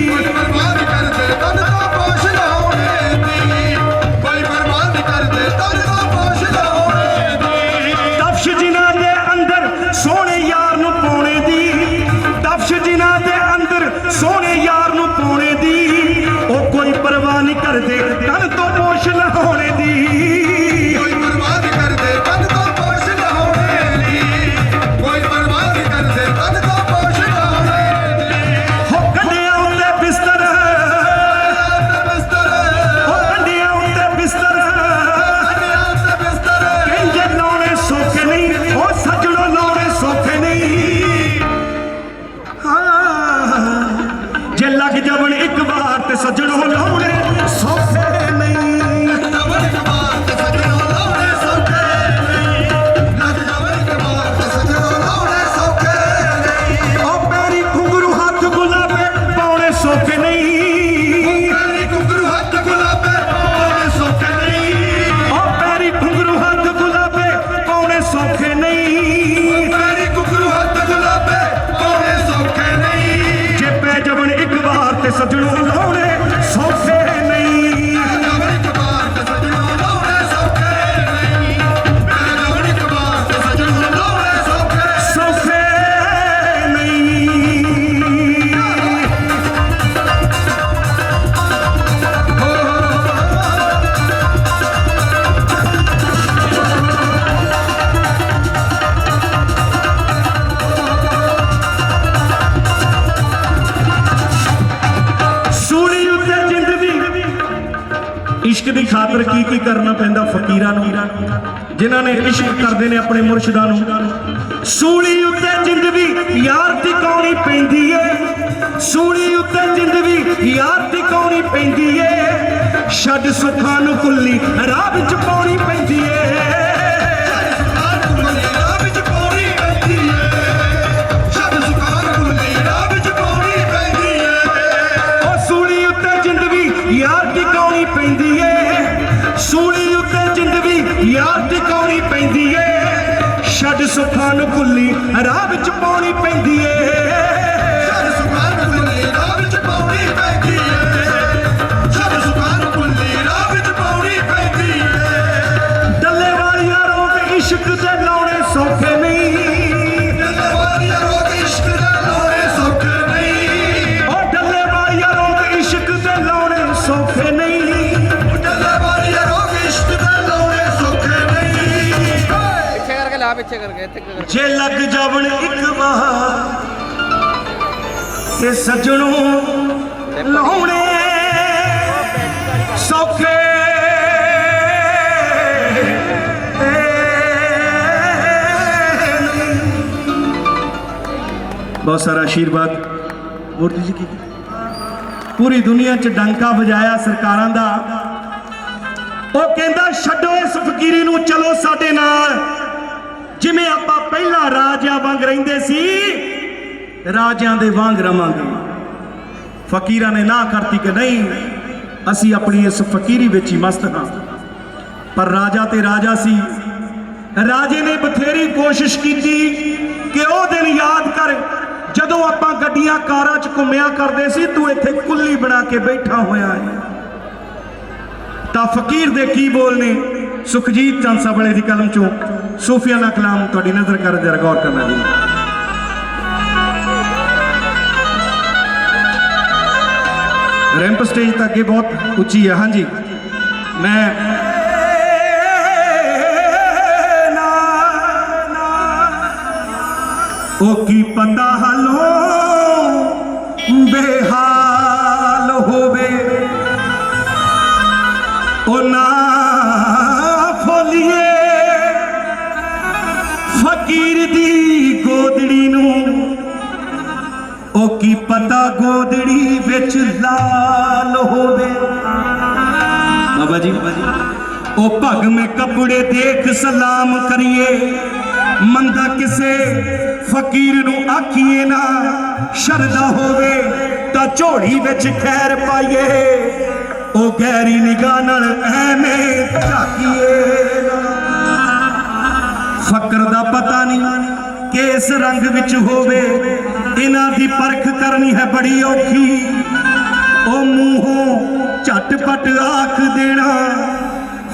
ਕੋਈ ਪਰਵਾਹ ਨਹੀਂ ਕਰਦੇ ਤਨ ਤੋਂ ਪੋਸ਼ ਲਾਉਣੇ ਦੀ, ਕੋਈ ਪਰਵਾਹ ਨਹੀਂ ਕਰਦੇ ਤਨ ਤੋਂ ਪੋਸ਼ ਲਾਉਣੇ ਦੀ। ਤਫਸ਼ ਜਿਨ੍ਹਾਂ ਦੇ ਅੰਦਰ ਸੋਹਣੇ ਯਾਰ ਨੂੰ ਪਾਉਣੇ ਦੀ, ਤਫਸ਼ ਜਿਨ੍ਹਾਂ ਦੇ ਅੰਦਰ ਸੋਹਣੇ ਯਾਰ ਨੂੰ ਪਾਉਣੇ ਦੀ, ਉਹ ਕੋਈ ਪਰਵਾਹ ਨਹੀਂ ਕਰਦੇ ਤਨ ਤੋਂ ਪੋਸ਼ ਲਾਉਣੇ ਦੀ, ਕੋਈ ਪਰਵਾਹ ਨਹੀਂ ਕਰਦੇ ਤਨ ਤੋਂ ਪੋਸ਼ ਲਾਉਣੇ ਦੀ, ਕੋਈ ਪਰਵਾਹ ਨਹੀਂ ਕਰਦੇ ਤਨ ਤੋਂ ਪੋਸ਼ ਲਾਉਣੇ ਦੀ। ਹੋ ਕੰਡਿਆਂ ਉੱਤੇ ਬਿਸਤਰ, ਹੋ ਕੰਡਿਆਂ ਉੱਤੇ ਬਿਸਤਰ, ਕਹਿੰਦੇ ਲਾਉਣੇ ਸੌਖੇ ਨਹੀਂ, ਉਹ ਸੱਜਣੋਂ ਲਾਉਣੇ ਸੌਖੇ ਨਹੀਂ। ਹਾਂ ਜੇ ਲੱਗ ਜਾਵਣ ਇੱਕ ਵਾਰ ਤੇ ਸੱਜਣੋਂ ਲਾਉਣੇ ਸੌਖੇ ਨਹੀਂ, ਲੱਗ ਜਾਵਣ ਇੱਕ ਵਾਰ ਤੇ ਸੱਜਣੋਂ ਲਾਉਣੇ ਸੌਖੇ ਨਹੀਂ, ਲੱਗ ਜਾਵਣ ਇੱਕ ਵਾਰ ਤੇ ਸੱਜਣੋਂ ਲਾਉਣੇ ਸੌਖੇ ਨਹੀਂ। ਉਹ ਪੈਰੀ ਘੁੰਗਰੂ ਹੱਥ ਗੁਲਾਬੇ ਪਾਉਣੇ ਸੌਖੇ ਨਹੀਂ, ਪੈਰੀ ਘੁੰਗਰੂ ਹੱਥ ਗੁਲਾਬੇ ਪਾਉਣੇ ਸੌਖੇ ਨਹੀਂ, ਉਹ ਪੈਰੀ ਘੁੰਗਰੂ ਹੱਥ ਗੁਲਾਬੇ ਪਾਉਣੇ ਸੌਖੇ ਨਹੀਂ, ਪੈਰੀ ਘੁੰਗਰੂ ਹੱਥ ਗੁਲਾਬੇ ਪਾਉਣੇ ਸੌਖੇ ਨਹੀਂ। ਜੇ ਪੈ ਜਾਵਣ ਇੱਕ ਵਾਰ ਤੇ ਸੱਜਣੋਂ ਲਾਉਣੇ ਸੌਖੇ ਨਹੀਂ, ਇੱਕ ਵਾਰ ਤੇ ਸੱਜਣੋਂ ਲਾਉਣੇ ਸੌਖੇ ਨਹੀਂ, ਇੱਕ ਵਾਰ ਤੇ ਸੱਜਣੋਂ ਲਾਉਣੇ ਸੌਖੇ ਨਹੀਂ। ਸੂਲੀ ਉੱਤੇ ਜਿੰਦ ਵੀ ਇਸ਼ਕ ਦੀ ਖਾਤਰ ਕੀ ਕਰਨਾ ਪੈਂਦਾ ਫਕੀਰਾਂ ਨੂੰ, ਜਿਨ੍ਹਾਂ ਨੇ ਇਸ਼ਕ ਕਰਦੇ ਨੇ ਆਪਣੇ ਮੁਰਸ਼ਿਦਾਂ ਨੂੰ। ਸੂਲੀ ਉੱਤੇ ਜਿੰਦ ਵੀ ਯਾਰ ਟਿਕਾਉਣੀ ਪੈਂਦੀ ਏ, ਸੂਲੀ ਉੱਤੇ ਜਿੰਦ ਵੀ ਯਾਰ ਟਿਕਾਉਣੀ ਪੈਂਦੀ ਏ, ਛੱਡ ਸੁੱਖਾਂ ਨੂੰ ਕੁੱਲੀ ਰਾਹ ਵਿੱਚ ਪਾਉਣੀ ਪੈਂਦੀ ਏ, ਯਾਰ ਟਿਕਾਉਣੀ ਪੈਂਦੀ ਏ, ਸੂਲੀ ਉੱਤੇ ਜਿੰਦ ਵੀ ਯਾਰ ਟਿਕਾਉਣੀ ਪੈਂਦੀ ਏ, ਛੱਡ ਸੁੱਖਾਂ ਨੂੰ ਕੁੱਲੀ ਰਾਹ ਵਿੱਚ ਪਾਉਣੀ ਪੈਂਦੀ ਏ, ਛੱਡ ਸੁੱਖਾਂ ਨੂੰ ਕੁੱਲੀ ਰਾਹ ਵਿੱਚ ਪਾਉਣੀ ਪੈਂਦੀ ਏ, ਛੱਡ ਸੁੱਖਾਂ ਨੂੰ ਕੁੱਲੀ ਰਾਹ ਵਿੱਚ ਪਾਉਣੀ ਪੈਂਦੀ ਏ। ਡੱਲੇ ਵਾਲੀਆਂ ਰੋਕ ਇਸ਼ਕ ਦੇ ਲਾਉਣੇ ਸੌਖੇ ਨਹੀਂ, ਡੱਲੇ ਵਾਲੀਆਂ ਰੋਕ ਇਸ਼ਕ ਦੇ ਲਾਉਣੇ ਸੌਖੇ ਨਹੀਂ, ਉਹ ਡੱਲੇ ਵਾਲੀਆਂ ਰੋਕ ਇਸ਼ਕ ਦੇ ਲਾਉਣੇ ਸੌਖੇ ਨਹੀਂ, ਡੱਲੇ ਵਾਲੀਆਂ ਰੋਕ ਇਸ਼ਕ ਦੇ ਲਾਉਣੇ ਸੌਖੇ ਨਹੀਂ। ਪਿੱਛੇ ਕਰਕੇ ਲਾ, ਪਿੱਛੇ ਕਰਕੇ ਇੱਥੇ ਜੇ ਲੱਗ ਜਾਵਣ ਇੱਕ ਵਾਰ ਤੇ ਸੱਜਣੋਂ ਲਾਉਣੇ ਸੌਖੇ ਨਹੀਂ। ਬਹੁਤ ਸਾਰਾ ਆਸ਼ੀਰਵਾਦ ਮੂਰਤੀ ਜੀ ਕੀ ਪੂਰੀ ਦੁਨੀਆ 'ਚ ਡੰਕਾ ਵਜਾਇਆ ਸਰਕਾਰਾਂ ਦਾ। ਉਹ ਕਹਿੰਦਾ ਛੱਡੋ ਇਸ ਫਕੀਰੀ ਨੂੰ, ਚਲੋ ਸਾਡੇ ਨਾਲ, ਜਿਵੇਂ ਆਪਾਂ ਪਹਿਲਾਂ ਰਾਜਿਆਂ ਵਾਂਗ ਰਹਿੰਦੇ ਸੀ, ਰਾਜਿਆਂ ਦੇ ਵਾਂਗ ਰਵਾਂਗੇ। ਫਕੀਰਾਂ ਨੇ ਨਾ ਕਰਤੀ ਕਿ ਨਹੀਂ, ਅਸੀਂ ਆਪਣੀ ਇਸ ਫਕੀਰੀ ਵਿੱਚ ਹੀ ਮਸਤ ਹਾਂ। ਪਰ ਰਾਜਾ ਤੇ ਰਾਜਾ ਸੀ, ਰਾਜੇ ਨੇ ਬਥੇਰੀ ਕੋਸ਼ਿਸ਼ ਕੀਤੀ ਕਿ ਉਹ ਦਿਨ ਯਾਦ ਕਰ ਜਦੋਂ ਆਪਾਂ ਗੱਡੀਆਂ ਕਾਰਾਂ 'ਚ ਘੁੰਮਿਆ ਕਰਦੇ ਸੀ, ਤੂੰ ਇੱਥੇ ਕੁੱਲੀ ਬਣਾ ਕੇ ਬੈਠਾ ਹੋਇਆ ਹੈ। ਤਾਂ ਫਕੀਰ ਦੇ ਕੀ ਬੋਲ ਨੇ, ਸੁਖਜੀਤ ਚਾਂਸਾ ਵਾਲੇ ਦੀ ਕਲਮ 'ਚੋਂ ਸੂਫੀਆਨਾ ਕਲਾਮ ਤੁਹਾਡੀ ਨਜ਼ਰ ਕਰ ਜਰਾ ਗੌਰ ਕਰਨਾ ਜੀ। ਰੈਂਪ ਸਟੇਜ ਤਾਂ ਅੱਗੇ ਬਹੁਤ ਉੱਚੀ ਹੈ। ਹਾਂਜੀ ਮੈਂ ਉਹ ਕੀ ਪਤਾ ਹਾਲੋਂ ਬੇਹਾਲ ਹੋਵੇ, ਉਹ ਨਾ ਫੋਲੀਏ ਫਕੀਰ ਦੀ ਗੋਦੜੀ ਨੂੰ, ਉਹ ਕੀ ਪਤਾ ਗੋਦੜੀ ਵਿੱਚ ਲਾਲ ਹੋਵੇ। ਬਾਬਾ ਜੀ ਉਹ ਭਗਵੇਂ ਕੱਪੜੇ ਦੇਖ ਸਲਾਮ ਕਰੀਏ, ਮੰਦਾ ਕਿਸੇ ਫਕੀਰ ਨੂੰ ਆਖੀਏ ਨਾ, ਸ਼ਰਦਾ ਹੋਵੇ ਤਾਂ ਝੋਲੀ ਵਿੱਚ ਖੈਰ ਪਾਈਏ। ਉਹ ਗਹਿਰੀ ਨਿਗਾਹ ਨਾਲ ਐਵੇਂ ਝਾਕੀਏ ਫਕਰ ਦਾ ਪਤਾ ਨਹੀਂ ਕਿਸ ਰੰਗ ਵਿੱਚ ਹੋਵੇ ਇਹਨਾਂ ਦੀ ਪਰਖ ਕਰਨੀ ਹੈ ਬੜੀ ਔਖੀ ਉਹ ਮੂੰਹੋਂ ਝਟਪਟ ਆਖ ਦੇਣਾ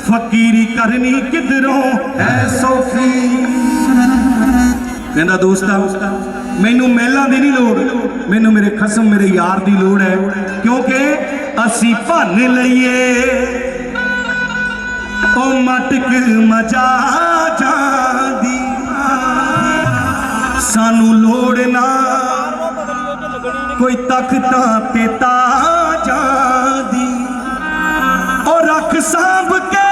ਫਕੀਰੀ ਕਰਨੀ ਕਿਧਰੋਂ ਹੈ ਸੌਖੀ ਕਹਿੰਦਾ ਦੋਸਤਾ ਮੈਨੂੰ ਮਹਿਲਾਂ ਦੀ ਨਹੀਂ ਲੋੜ ਮੈਨੂੰ ਮੇਰੇ ਖਸਮ ਮੇਰੇ ਯਾਰ ਦੀ ਲੋੜ ਹੈ ਕਿਉਂਕਿ ਅਸੀਂ ਭੰਨ ਲਈਏ ਉਹ ਮਟਕ ਮਚਾ ਜਾਂਦੀ ਸਾਨੂੰ ਲੋੜ ਨਾ ਕੋਈ ਤਖਤਾਂ ਤੇ ਤਾਜਾਂ ਦੀ ਉਹ ਰੱਖ ਸਾਂਭ ਕੇ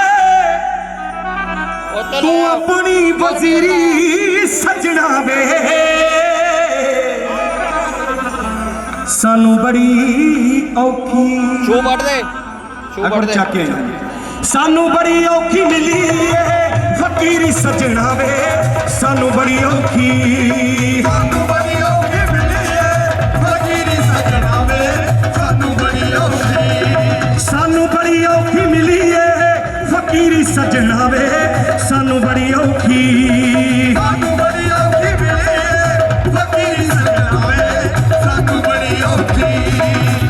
ਤੂੰ ਆਪਣੀ ਵਜ਼ੀਰੀ ਸਜਣਾ ਵੇ ਸਾਨੂੰ ਬੜੀ ਔਖੀ ਸ਼ੋ ਵੱਢ ਦੇ ਅਗਰ ਚੱਕੇ ਸਾਨੂੰ ਬੜੀ ਔਖੀ ਮਿਲੀ ਏ ਫਕੀਰੀ ਸਜਣਾ ਵੇ ਸਾਨੂੰ ਬੜੀ ਔਖੀ ਸਾਨੂੰ ਬੜੀ ਔਖੀ ਮਿਲੀ ਏ ਫਕੀਰੀ ਸਜਣਾ ਵੇ ਸਾਨੂੰ ਬੜੀ ਔਖੀ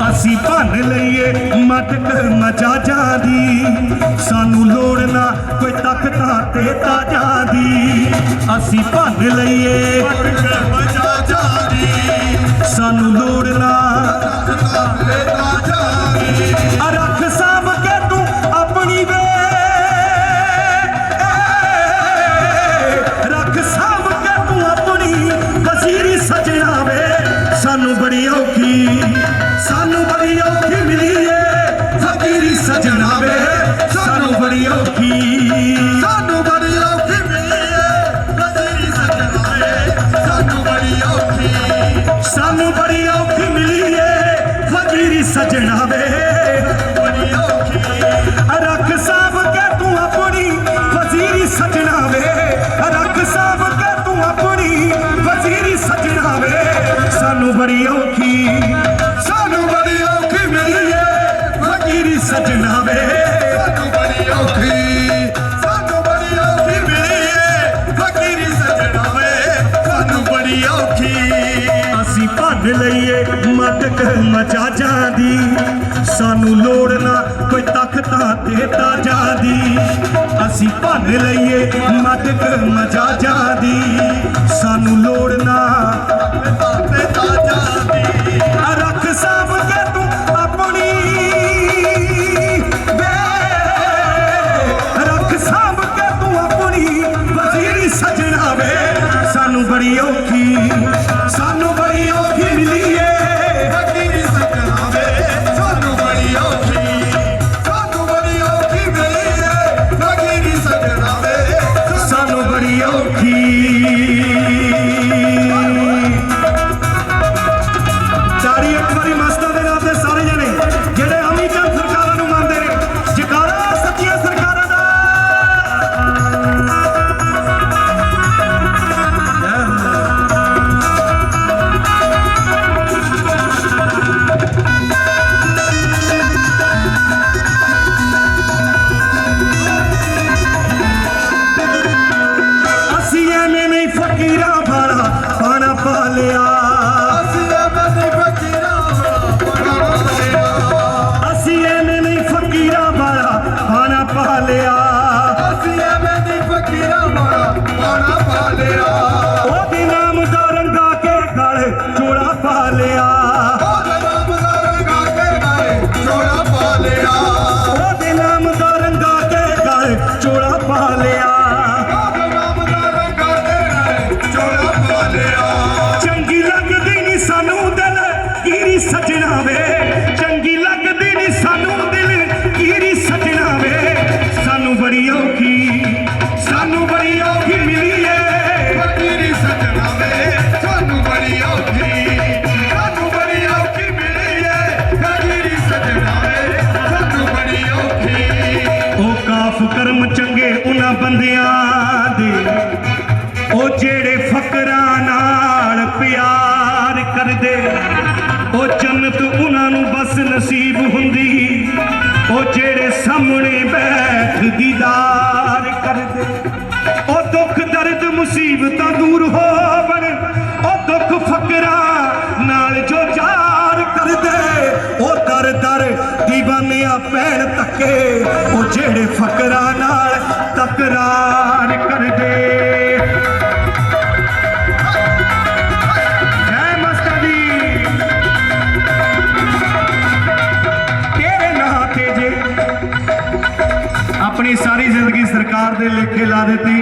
ਅਸੀਂ ਭੰਨ ਲਈਏ ਮਟਕ ਮਜਾਜਾਂ ਦੀ ਸਾਨੂੰ ਲੋੜ ਨਾ ਕੋਈ ਤਖਤਾਂ ਤੇ ਤਾਜਾਂ ਦੀ ਅਸੀਂ ਭੰਨ ਲਈਏ ਮਟਕ ਮਜਾਜਾਂ ਦੀ ਸਾਨੂੰ ਲੋੜ ਨਾ ਤਖਤਾਂ ਤੇ ਤਾਜਾਂ ਦੀ ਰੱਖ ਸਾਂਭ ਕੇ ਤੂੰ ਆਪਣੀ ਵੇ ਰੱਖ ਸਾਂਭ ਕੇ ਤੂੰ ਆਪਣੀ ਵਜ਼ੀਰੀ ਸਜਣਾ ਵੇ ਸਾਨੂੰ ਬੜੀ ਔਖੀ ਸਾਨੂੰ ਬੜੀ ਔਖੀ ਮਿਲੀ ਏ ਫਕੀਰੀ ਸਜਣਾ ਵੇ ਸਾਨੂੰ ਬੜੀ ਔਖੀ ਸਾਨੂੰ ਬੜੀ ਔਖੀ ਮਿਲੀ ਏ ਫਕੀਰੀ ਸਜਣਾ ਵੇ ਸਾਨੂੰ ਬੜੀ ਔਖੀ ਸਾਨੂੰ ਬੜੀ ਔਖੀ ਮਿਲੀ ਏ ਫਕੀਰੀ ਸਜਣਾ ਵੇ ਬੜੀ ਔਖੀ ਰੱਖ ਸਾਂਭ ਕੇ ਤੂੰ ਆਪਣੀ ਵਜ਼ੀਰੀ ਸਜਣਾ ਵੇ ਰੱਖ ਸਾਂਭ ਕੇ ਤੂੰ ਆਪਣੀ ਵਜ਼ੀਰੀ ਸਜਣਾ ਵੇ ਸਾਨੂੰ ਬੜੀ ਔਖੀ ਸਾਨੂੰ ਬੜੀ ਔਖੀ ਮਿਲੀ ਏ ਫਕੀਰੀ ਸਜਣਾ ਵੇ ਸਾਨੂੰ ਬੜੀ ਔਖੀ ਸਾਨੂੰ ਬੜੀ ਔਖੀ ਮਿਲੀ ਏ ਫਕੀਰੀ ਸਜਣਾ ਵੇ ਸਾਨੂੰ ਬੜੀ ਔਖੀ ਅਸੀਂ ਭੰਨ ਲਈਏ ਮਟਕ ਮਜਾਜਾਂ ਦੀ ਸਾਨੂੰ ਲੋੜ ਨਾ ਕੋਈ ਤਖਤਾਂ ਤੇ ਤਾਜਾਂ ਦੀ ਅਸੀਂ ਭੰਨ ਲਈਏ ਮਟਕ ਮਜਾਜਾਂ ਦੀ ਸਾਨੂੰ ਲੋੜ ਨਾ ਤਖਤਾਂ ਤੇ ਤਾਜਾਂ ਦੀ ਰੱਖ ਸਾਂਭ ਕੇ ਤੂੰ ਆਪਣੀ ਵੇ ਰੱਖ ਸਾਂਭ ਕੇ ਤੂੰ ਆਪਣੀ ਵਜ਼ੀਰੀ ਸਜਣਾ ਵੇ ਸਾਨੂੰ ਬੜੀ ਔਖੀ ਸਾਨੂੰ ਬੜੀ ਔਖੀ ਮਿਲੀ ਏ ਫਕੀਰੀ ਸਜਣਾ ਵੇ ਸਾਨੂੰ ਬੜੀ ਔਖੀ ਸਾਨੂੰ ਬੜੀ ਔਖੀ ਮਿਲੀ ਏ ਫਕੀਰੀ ਸਜਣਾ ਵੇ ਸਾਨੂੰ ਬੜੀ ਔਖੀ ਤਾੜੀ ਇੱਕ ਵਾਰੀ ਮਸਤਾਂ ਦੇ ਨਾਲ ਤੇ ਸਾਰੇ ਜਣੇ ਜਿਹੜੇ ਅਮੀ ਚੰਦ ਸਰਕਾਰਾਂ ਨੂੰ ਮੰਨਦੇ ਨੇ ਜਕਾਰਾ ਸੱਚੀਆਂ ਸਰਕਾਰਾਂ ਦਾ ਅਸੀਂ ਐਵੇਂ ਨਹੀਂ ਫਕੀਰਾਂ ਵਾਲਾ ਪਾਣਾ ਪਾ ਲਿਆ ਅਸੀਂ ਐਵੇਂ ਨਹੀਂ ਫਕੀਰਾਂ ਵਾਲਾ ਪਾਣਾ ਪਾ ਲਿਆ ਅਸੀਂ ਐਵੇਂ ਨਹੀਂ ਫਕੀਰਾਂ ਵਾਲਾ ਪਾਣਾ ਪਾ ਲਿਆ ਉਹਦੇ ਨਾਮ ਦਾ ਰੰਗਾ ਕੇ ਗਲ ਚੋੜਾ ਪਾ ਲਿਆ ਉਹਦੇ ਨਾਮ ਦਾ ਰੰਗਾ ਕੇ ਗਲ ਚੋੜਾ ਪਾ ਲਿਆ ਉਹਦੇ ਨਾਮ ਦਾ ਰੰਗਾ ਕੇ ਗਲ ਚੋੜਾ ਪਾ ਲਿਆ ਉਹਦੇ ਨਾਮ ਦਾ ਰੰਗਾ ਕੇ ਗਲ ਚੋੜਾ ਪਾ ਲਿਆ ਚੰਗੀ ਲੱਗਦੀ ਨਹੀਂ ਸਾਨੂੰ ਦਿਲ ਕੀਰੀ ਸਜਣਾ ਵੇ ਚੰਗੀ ਲੱਗਦੀ ਨਹੀਂ ਸਾਨੂੰ ਦਿਲ ਕੀਰੀ ਸਜਣਾ ਵੇ ਸਾਨੂੰ ਬੜੀ ਔਖੀ ਸਾਨੂੰ ਬੜੀ ਔਖੀ ਮਿਲੀ ਏ ਫਕੀਰੀ ਸਜਣਾ ਵੇ ਸਾਨੂੰ ਬੜੀ ਔਖੀ ਸਾਨੂੰ ਬੜੀ ਔਖੀ ਮਿਲੀ ਏ ਫਕੀਰੀ ਸਜਣਾ ਵੇ ਸਾਨੂੰ ਬੜੀ ਔਖੀ ਉਹ ਕਾਫ ਕਰਮ ਚੰਗੇ ਉਹਨਾਂ ਬੰਦਿਆਂ ਦੇ ਉਹ ਜਿਹੜੇ ਫਕਰਾਂ ਨਾਲ ਪਿਆਰ ਕਰਦੇ ਉਹ ਜੰਨਤ ਉਹਨਾਂ ਨੂੰ ਬਸ ਨਸੀਬ ਹੁੰਦੀ ਉਹ ਜਿਹੜੇ ਸਾਹਮਣੇ ਬੈਠ ਦੀਦਾਰ ਕਰਦੇ ਉਹ ਦੁੱਖ ਦਰਦ ਮੁਸੀਬਤਾਂ ਦੂਰ ਹੋਵਣ ਉਹ ਦੁੱਖ ਫਕਰਾਂ ਨਾਲ ਜੋ ਯਾਰ ਕਰਦੇ ਉਹ ਦਰ ਦਰ ਦੀਵਾਨਿਆਂ ਪੈਣ ਤੱਕੇ ਉਹ ਜਿਹੜੇ ਫਕਰਾਂ ਨਾਲ ਤਕਰਾਰ ਕਰਦੇ ਜੈ ਮਾਸਟਰ ਜੀ ਤੇਰੇ ਨਾਂ ਤੇ ਜੇ अपनी सारी जिंदगी सरकार दे लेखे ला दी।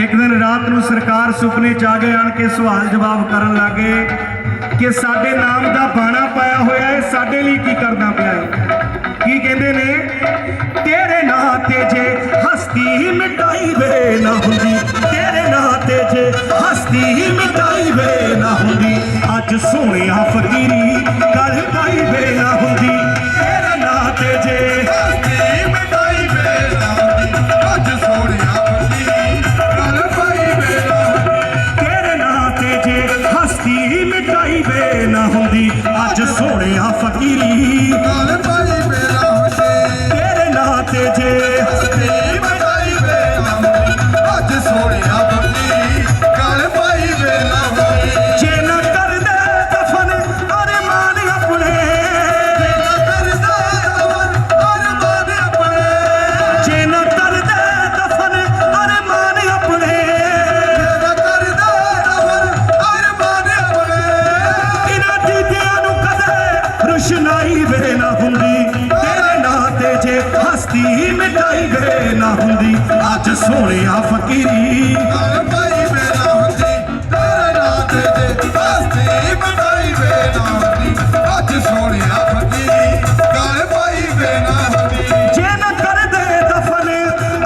एक दिन रात नूं सरकार सुपने च आ गए आन के सवाल जवाब करन लगे कि साडे नाम दा बाणा पाया होया है साडे लई की करना पिया है। की कहंदे ने तेरे नां ते जे हस्ती मिटाई वे ना हुंदी तेरे नां ते जे हस्ती मिटाई वे ना हुंदी अज सोहणिया फकीरी गल पाई वे ना हुंदी तेरे नां ते जे अज सोहणिया फकीरी गल पाई बेला तेरे नां ते जे मिटाई बेला अज सोहणिया फकीरी गल पाई बेला जे न कर दे दफन अरमान अपने जे न कर दे दफन अरमान अपने जे न कर दे दफन अरमान अपने जे न कर दे दफन अरमान अपने इना दीदियां रुशनाई वे ना हुंदी तेरे नां ते जे हस्ती मिटाई वे ना हुंदी अज सोहणिया फकीरी गल पाई वे ना हुंदी तेरे नां ते जे हस्ती मिटाई वे ना हुंदी अज सोहणिया फकीरी गल पाई वे ना हुंदी जे न कर दे दफन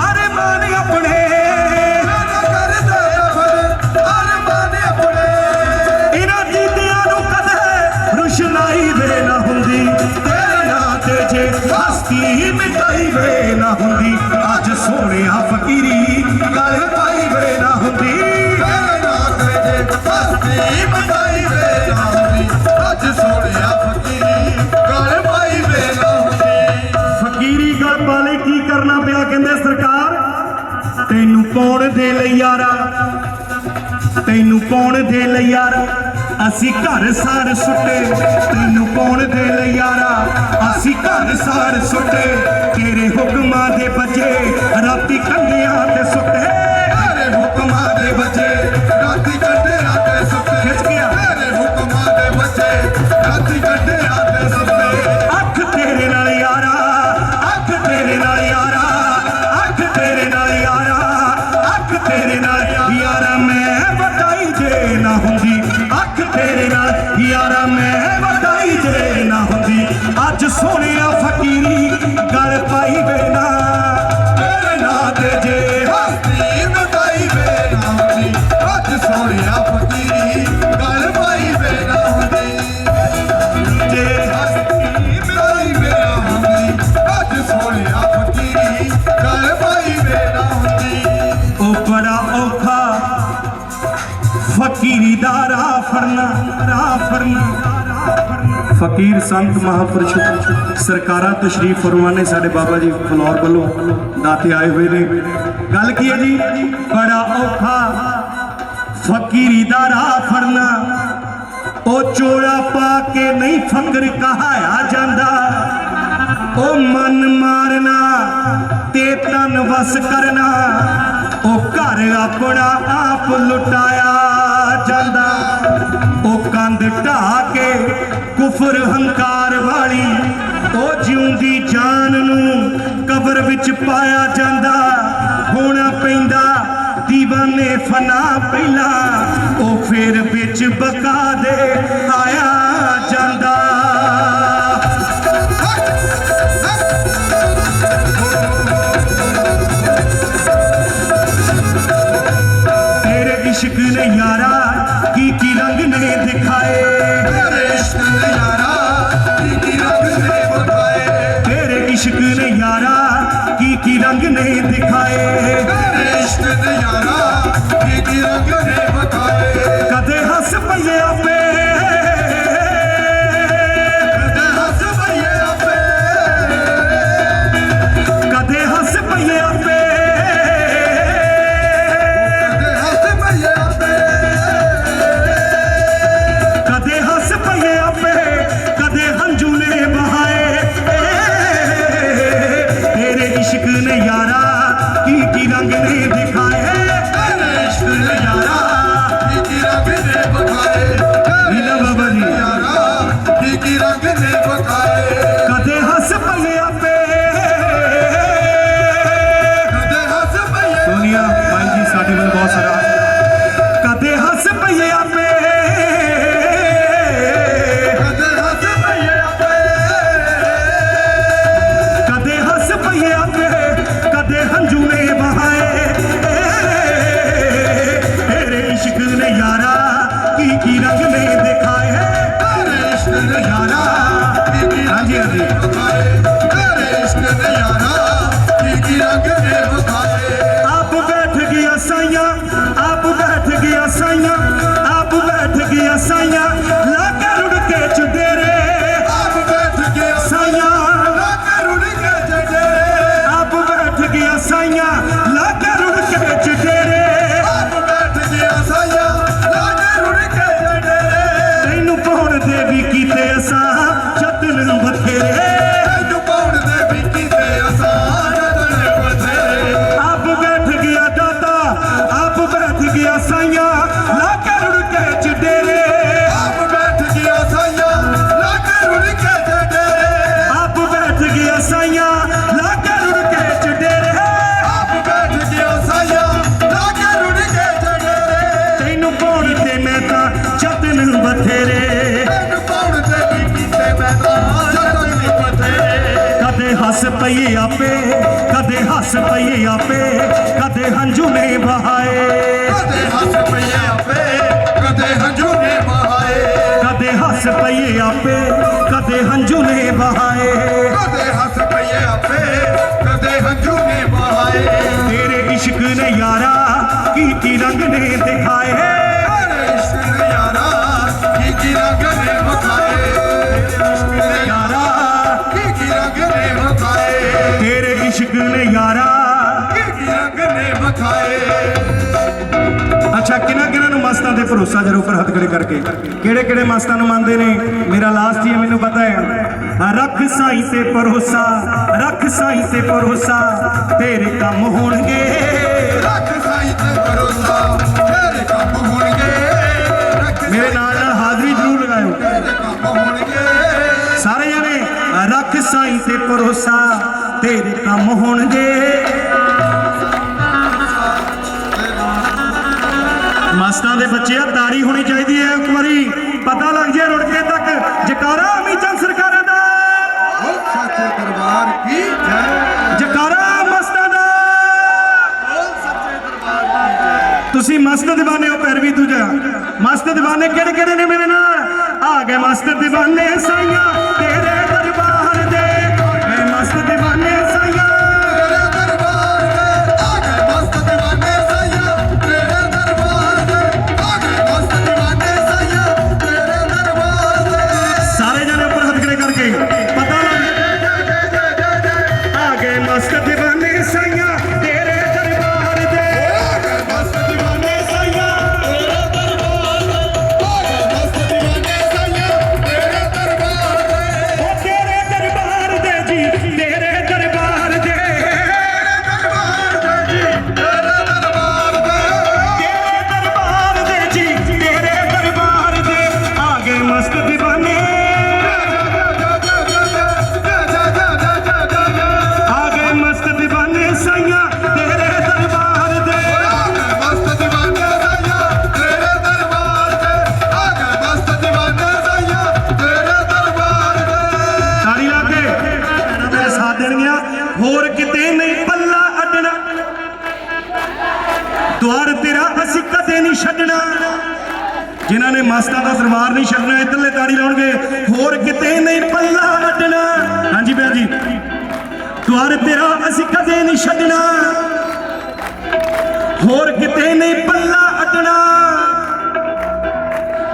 अरमान अपने न कर दे दफन अरमान अपने इना दीदियां नूं कदे रुशनाई वे ना हुंदी तेरे नां ते जे हस्ती मिटाई वे ना हुंदी अज सोहणिया फकीरी गल पाई वे ना हुंदी तेरे नां ते जे हस्ती मिटाई वे ना हुंदी अज सोहणिया फकीरी गल पाई वे ना हुंदी फकीरी गल पाले की करना पिया कहंदे सरकार तैनू पाउण दे लई यारा तैनू पाउण दे लई यारा असी घर सार सुटे तैनू पाउण दे लई यारा असी घर सार सुटे तेरे हुक्मां दे बजे राती कंढियां ते सुटे तेरे हुक्मां दे बजे राती कंढियां ते सुटे खिच गया तेरे हुक्मां दे बजे राती कंढियां ते सुटे अख तेरे नाल यारा अख तेरे नाल यारा अख तेरे नाल यारा अख तेरे नाल यारा मैं वटाई जे ना हुंदी अख तेरे नाल यारा मैं वटाई जे ना हुंदी अज सोहणिया फकीरी गल पाई वे ना तेरे नां ते जे हस्ती मिटाई वे ना हुंदी अज सोहणिया फकीरी गल पाई वे ना हुंदी जे हस्ती मिटाई वे ना हुंदी अज सोहणिया फकीरी गल पाई वे ना हुंदी ओ बड़ा औखा फकीरी दा राह फड़ना फकीर संत महापुरुष सरकारा तशरीफ फरमाने साडे बाबा जी फलौर वालों दाते आए हुए ने गल की है जी बड़ा औखा फकीरी दा राह फड़ना ओ चोड़ा पा के नहीं फकर कहाया जांदा ओ मन मारना ते तन वस करना ओ घर अपना आप लुटाया जांदा ओ कंध ढा के कुफर हंकार वाली ओ जिउंदी जान नूं कबर विच पाया जांदा होना पैंदा दीवाने फना पहला ओ फिर बिच बका दे आया जांदा तेरे इश्क ने यारा की रंग ने दिखाए तेरे इश्क ने यारा की रंग ने दिखाए तेरे इश्क ने यारा की रंग ने दिखाए तेरे इश्क ने यारा की रंग ने दिखाए कदे हंस पइए आपे कदे हंस पइए आपे ਹੱਸ ਪਈਏ ਆਪੇ ਕਦੇ ਹੱਸ ਪਈਏ ਆਪੇ ਕਦੇ ਹੰਝੂ ਨੇ ਬਹਾਏ ਕਦੇ ਹੱਸ ਪਈਏ ਆਪੇ ਕਦੇ ਹੰਝੂ ਨੇ ਬਹਾਏ ਕਦੇ ਹੱਸ ਪਈਏ ਆਪੇ ਕਦੇ ਹੰਝੂ ਨੇ ਬਹਾਏ ਕਦੇ ਹੱਸ ਪਈਏ ਆਪੇ ਕਦੇ ਹੰਝੂ ਨੇ ਬਹਾਏ ਤੇਰੇ ਇਸ਼ਕ ਨੇ ਯਾਰਾ ਕੀ ਰੰਗ ਨੇ ਦਿਖਾਏ ਤੇਰੇ ਇਸ਼ਕ ਨੇ ਯਾਰਾ ਕੀ ਰੰਗ ਨੇ ਵਿਖਾਏ ਯਾਰਾ ਕੀ ਰੰਗ ਨੇ ਵਿਖਾਏ ਤੇਰੇ ਇਸ਼ਕ ਨੇ ਯਾਰਾ ਕੀ ਰੰਗ ਨੇ ਵਿਖਾਏ ਅੱਛਾ ਕਿਹਨਾਂ ਨੂੰ ਮਸਤਾਂ ਤੇ ਭਰੋਸਾ ਜਰੂਰ ਪਰ ਹੱਥ ਖੜੇ ਕਰਕੇ ਕਿਹੜੇ ਮਸਤਾਂ ਨੂੰ ਮੰਨਦੇ ਨੇ ਮੇਰਾ ਲਾਸਟ ਹੀ ਹੈ ਮੈਨੂੰ ਪਤਾ ਹੈ ਰੱਖ ਸਾਈਂ ਤੇ ਭਰੋਸਾ ਰੱਖ ਸਾਈਂ ਤੇ ਭਰੋਸਾ ਤੇਰੇ ਕੰਮ ਹੋਣਗੇ ਰੱਖ ਸਾਈਂ ਤੇ ਭਰੋਸਾ ਤੇਰੇ ਕੰਮ ਹੋਣਗੇ ਮੇਰੇ ਨਾਲ ਹਾਜ਼ਰੀ ਜ਼ਰੂਰ ਲਗਾਇਓ ਤੇਰੇ ਕੰਮ ਹੋਣਗੇ ਸਾਰੇ ਜਣੇ ਰੱਖ ਸਾਈਂ ਤੇ ਭਰੋਸਾ ਤੇਰੇ ਕੰਮ ਹੋਣਗੇ ਮਸਤਾਂ ਦੇ ਬੱਚੇ ਆ ਤਾੜੀ ਹੋਣੀ ਚਾਹੀਦੀ ਹੈ ਇੱਕ ਵਾਰੀ ਪਤਾ ਲੱਗ ਜੇ ਰੁੜਕੇ ਤੱਕ ਜਕਾਰਾ ਅਮੀਚੰਦ ਸਰਕਾਰਾਂ ਦਾ ਸੱਚੇ ਦਰਬਾਰ ਕੀ ਜੈ ਜਕਾਰਾ ਮਸਤਾਂ ਦਾ ਸੱਚੇ ਦਰਬਾਰ ਕੀ ਜੈ ਤੁਸੀਂ ਮਸਤ دیਵਾਨੇ ਹੋ ਪੈਰਵੀ ਦੂਜਾ ਮਸਤ دیਵਾਨੇ ਕਿਹੜੇ ਨੇ ਮੇਰੇ ਨਾਲ ਆ ਗਏ ਮਸਤ دیਵਾਨੇ ਸਾਈਆਂ ਤੇਰੇ ਦਰਬਾਰ ਦੇ ਐ ਮਸਤ دیਵਾਨੇ ਸਾਈਆਂ ਤੇਰੇ ਦਰਬਾਰ ਦੇ ਆ ਗਏ ਮਸਤ دیਵਾਨੇ ਸਾਈਆਂ ਤੇਰੇ ਦਰਬਾਰ ਦੇ ਆ ਗਏ ਮਸਤ دیਵਾਨੇ ਸਾਈਆਂ ਤੇਰੇ ਦਰਬਾਰ ਦੇ ਸਾਰੇ ਜਣੇ ਉੱਪਰ ਹੱਥ ਖੜੇ ਕਰਕੇ ਪਤਾ ਲੱਗ ਆ ਗਏ ਮਸਤ دیਵਾਨੇ ਸਾਈਆਂ ਤੇਰੇ ਦਰਬਾਰ ਦੇ ਆ ਗਏ ਮਸਤ دیਵਾਨੇ ਸਾਈਆਂ ਤੇਰੇ ਦਰਬਾਰ ਦੇ ਆ ਗਏ ਮਸਤ دیਵਾਨੇ ਸਾਈਆਂ ਤੇਰੇ ਦਰਬਾਰ ਦੇ ਉਹ ਤੇਰੇ ਦਰਬਾਰ ਦੇ ਜੀ ਤੇਰੇ ਦਰਬਾਰ ਦੇ ਤੇਰੇ ਦਰਬਾਰ ਦੇ ਜੀ ਤੇਰੇ ਦਰਬਾਰ ਦੇ ਆ ਗਏ ਮਸਤ دیਵਾਨੇ ਆ ਗਏ ਮਸਤ دیਵਾਨੇ ਸਾਈਆਂ ਤੇਰੇ ਦਰਬਾਰ ਦੇ ਆ ਗਏ ਮਸਤ دیਵਾਨੇ ਸਾਈਆਂ ਤੇਰੇ ਦਰਬਾਰ ਦੇ ਆ ਗਏ ਮਸਤ دیਵਾਨੇ ਸਾਈਆਂ ਤੇਰੇ ਦਰਬਾਰ ਦੇ ਤਾੜੀ ਲਾ ਕੇ ਭੈਣਾਂ ਮੇਰੇ ਸਾਥ ਦੇਣਗੀਆਂ ਹੋਰ ਕਿਤੇ ਨਹੀਂ ਪੱਲਾ ਅੱਡਣਾ ਦੁਆਰ ਤੇਰਾ ਅਸੀਂ ਕਦੇ ਨਹੀਂ ਛੱਡਣਾ ਜਿਨ੍ਹਾਂ ਨੇ ਮਸਤਾਂ ਦਾ ਦਰਬਾਰ ਨਹੀਂ ਛੱਡਣਾ ਇੱਧਰਲੇ ਤਾੜੀ ਲਾਉਣਗੇ ਹੋਰ ਕਿਤੇ ਨਹੀਂ ਪੱਲਾ ਅੱਡਣਾ ਹਾਂਜੀ ਭੈਣ ਜੀ ਦੁਆਰ ਤੇਰਾ ਅਸੀਂ ਕਦੇ ਨਹੀਂ ਛੱਡਣਾ ਹੋਰ ਕਿਤੇ ਨਹੀਂ ਪੱਲਾ ਅੱਡਣਾ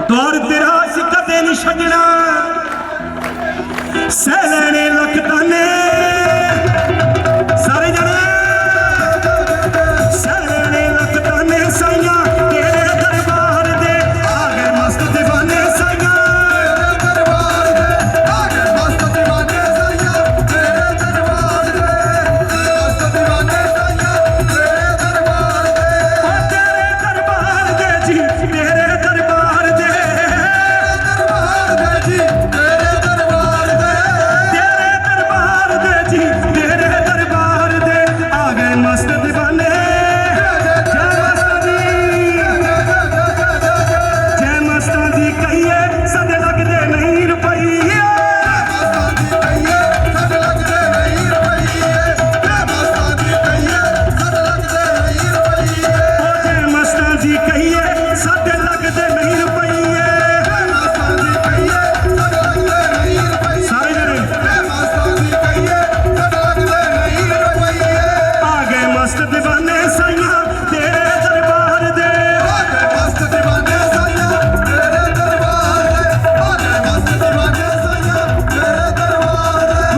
ਦੁਆਰ ਤੇਰਾ ਅਸੀਂ ਕਦੇ ਨਹੀਂ ਛੱਡਣਾ ਸਹਿ ਲੈਣੇ ਲੱਖ ਤਾਨੇ ਸਾਰੇ ਜਣੇ ਸਹਿ ਲੈਣੇ ਲੱਖ ਤਾਨੇ ਸਾਈਆਂ ਤੇਰੇ ਦਰਬਾਰ ਦੇ ਆ ਗਏ ਮਸਤ دیਵਾਨੇ ਸਾਈਆਂ ਤੇਰੇ ਦਰਬਾਰ ਦੇ ਆ ਗਏ ਮਸਤ دیਵਾਨੇ ਸਾਈਆਂ ਤੇਰੇ ਦਰਬਾਰ ਦੇ ਮਸਤ دیਵਾਨੇ ਸਾਈਆਂ ਤੇਰੇ ਦਰਬਾਰ ਦੇ ਤੇਰੇ ਦਰਬਾਰ ਦੇ ਜੀ ਤੇਰੇ ਦਰਬਾਰ ਦੇ ਜੀ ਤੇਰੇ ਦਰਬਾਰ ਦੇ ਤੇਰੇ ਦਰਬਾਰ ਦੇ ਜੀ ਤੇਰੇ ਦਰਬਾਰ ਦੇ ਆ ਗਏ ਮਸਤ دیਵਾਨੇ ਜੈ ਮਸਤਾਂ ਦੀ ਜੈ ਮਸਤਾਂ ਦੀ ਕਹੀਏ ਸਾਡੇ ਲੱਗਦੇ ਨਹੀਂ ਰੁਪਈਏ ਮਸਤਾਂ ਦੀ ਕਹੀਏ ਸਾਡੇ ਲੱਗਦੇ ਨਹੀਂ ਰੁਪਈਏ ਜੈ ਮਸਤਾਂ ਦੀ ਕਹੀਏ ਸਾਡੇ ਲੱਗਦੇ ਨਹੀਂ ਰੁਪਈਏ ਜੈ ਮਸਤਾਂ ਦੀ ਕਹੀਏ ਸਾਡੇ ਲੱਗਦੇ ਨਹੀਂ ਰੁਪਈਏ ਜੈ ਮਸਤਾਂ ਦੀ ਕਹੀਏ ਸਾਡੇ ਲੱਗਦੇ ਨਹੀਂ ਰੁਪਈਏ ਸਾਰੇ ਜਣੇ ਜੈ ਮਸਤਾਂ ਦੀ ਕਹੀਏ ਸਾਡੇ ਲੱਗਦੇ ਨਹੀਂ ਰੁਪਈਏ ਆ ਗਏ ਮਸਤ دیਵਾਨੇ ਸਾਈਆਂ ਤੇਰੇ ਦਰਬਾਰ ਦੇ ਆ ਗਏ ਮਸਤ دیਵਾਨੇ ਸਾਈਆਂ ਤੇਰੇ ਦਰਬਾਰ ਦੇ ਆ ਗਏ ਮਸਤ دیਵਾਨੇ ਸਾਈਆਂ ਤੇਰੇ ਦਰਬਾਰ ਦੇ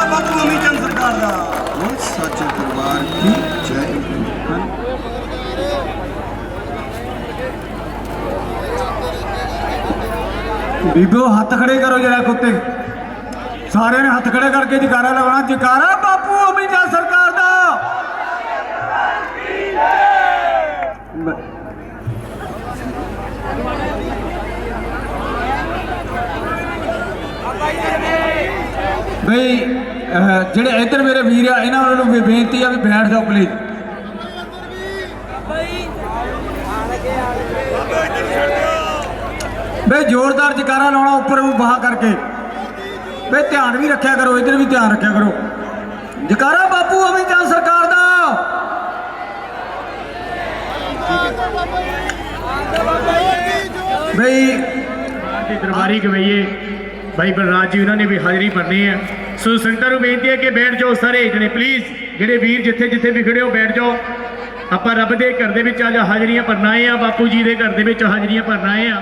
ਬਾਪੂ ਅਮੀਚੰਦ ਸਰਕਾਰ ਦਾ ਸੱਚੇ ਦਰਬਾਰ ਕੀ ਜੈ ਬੀਬੋ ਹੱਥ ਖੜੇ ਕਰੋ ਜਰਾ ਕੁੱਤੇ ਸਾਰਿਆਂ ਨੇ ਹੱਥ ਖੜੇ ਕਰਕੇ ਜਕਾਰਾ ਲਗਾਉਣਾ ਜਕਾਰਾ ਬਾਪੂ ਅਮੀਚੰਦ ਸਰਕਾਰ ਦਾ ਬਈ ਜਿਹੜੇ ਇੱਧਰ ਮੇਰੇ ਵੀਰ ਆ ਇਹਨਾਂ ਨੂੰ ਬੇਨਤੀ ਆ ਵੀ ਬੈਠ ਜਾਓ ਪਲੀਜ਼ ਬਈ ਜ਼ੋਰਦਾਰ ਜਕਾਰਾ ਲਾਉਣਾ ਉੱਪਰ ਨੂੰ ਬਾਹ ਕਰਕੇ। ਬਈ ਧਿਆਨ ਵੀ ਰੱਖਿਆ ਕਰੋ, ਇੱਧਰ ਵੀ ਧਿਆਨ ਰੱਖਿਆ ਕਰੋ। ਜਕਾਰਾ ਬਾਪੂ ਅਮਿਤ ਸ਼ਾਹ ਸਰਕਾਰ ਦਾ। ਬਈ दरबारी गवैये भाई बलराज जी उन्होंने भी हाजिरी भरनी है। सो संगतां नूं बेनती है कि बैठ जाओ सारे जने प्लीज़, ਜਿਹੜੇ ਵੀਰ ਜਿੱਥੇ ਜਿੱਥੇ ਵੀ ਖੜੇ ਹੋ ਬੈਠ ਜਾਓ। ਆਪਾਂ ਰੱਬ ਦੇ ਘਰ ਦੇ ਵਿੱਚ ਅੱਜ ਹਾਜ਼ਰੀਆਂ ਭਰਨ ਆਏ ਆ, ਬਾਪੂ ਜੀ ਦੇ ਘਰ ਦੇ ਵਿੱਚ ਹਾਜ਼ਰੀਆਂ ਭਰਨ ਆਏ ਆ।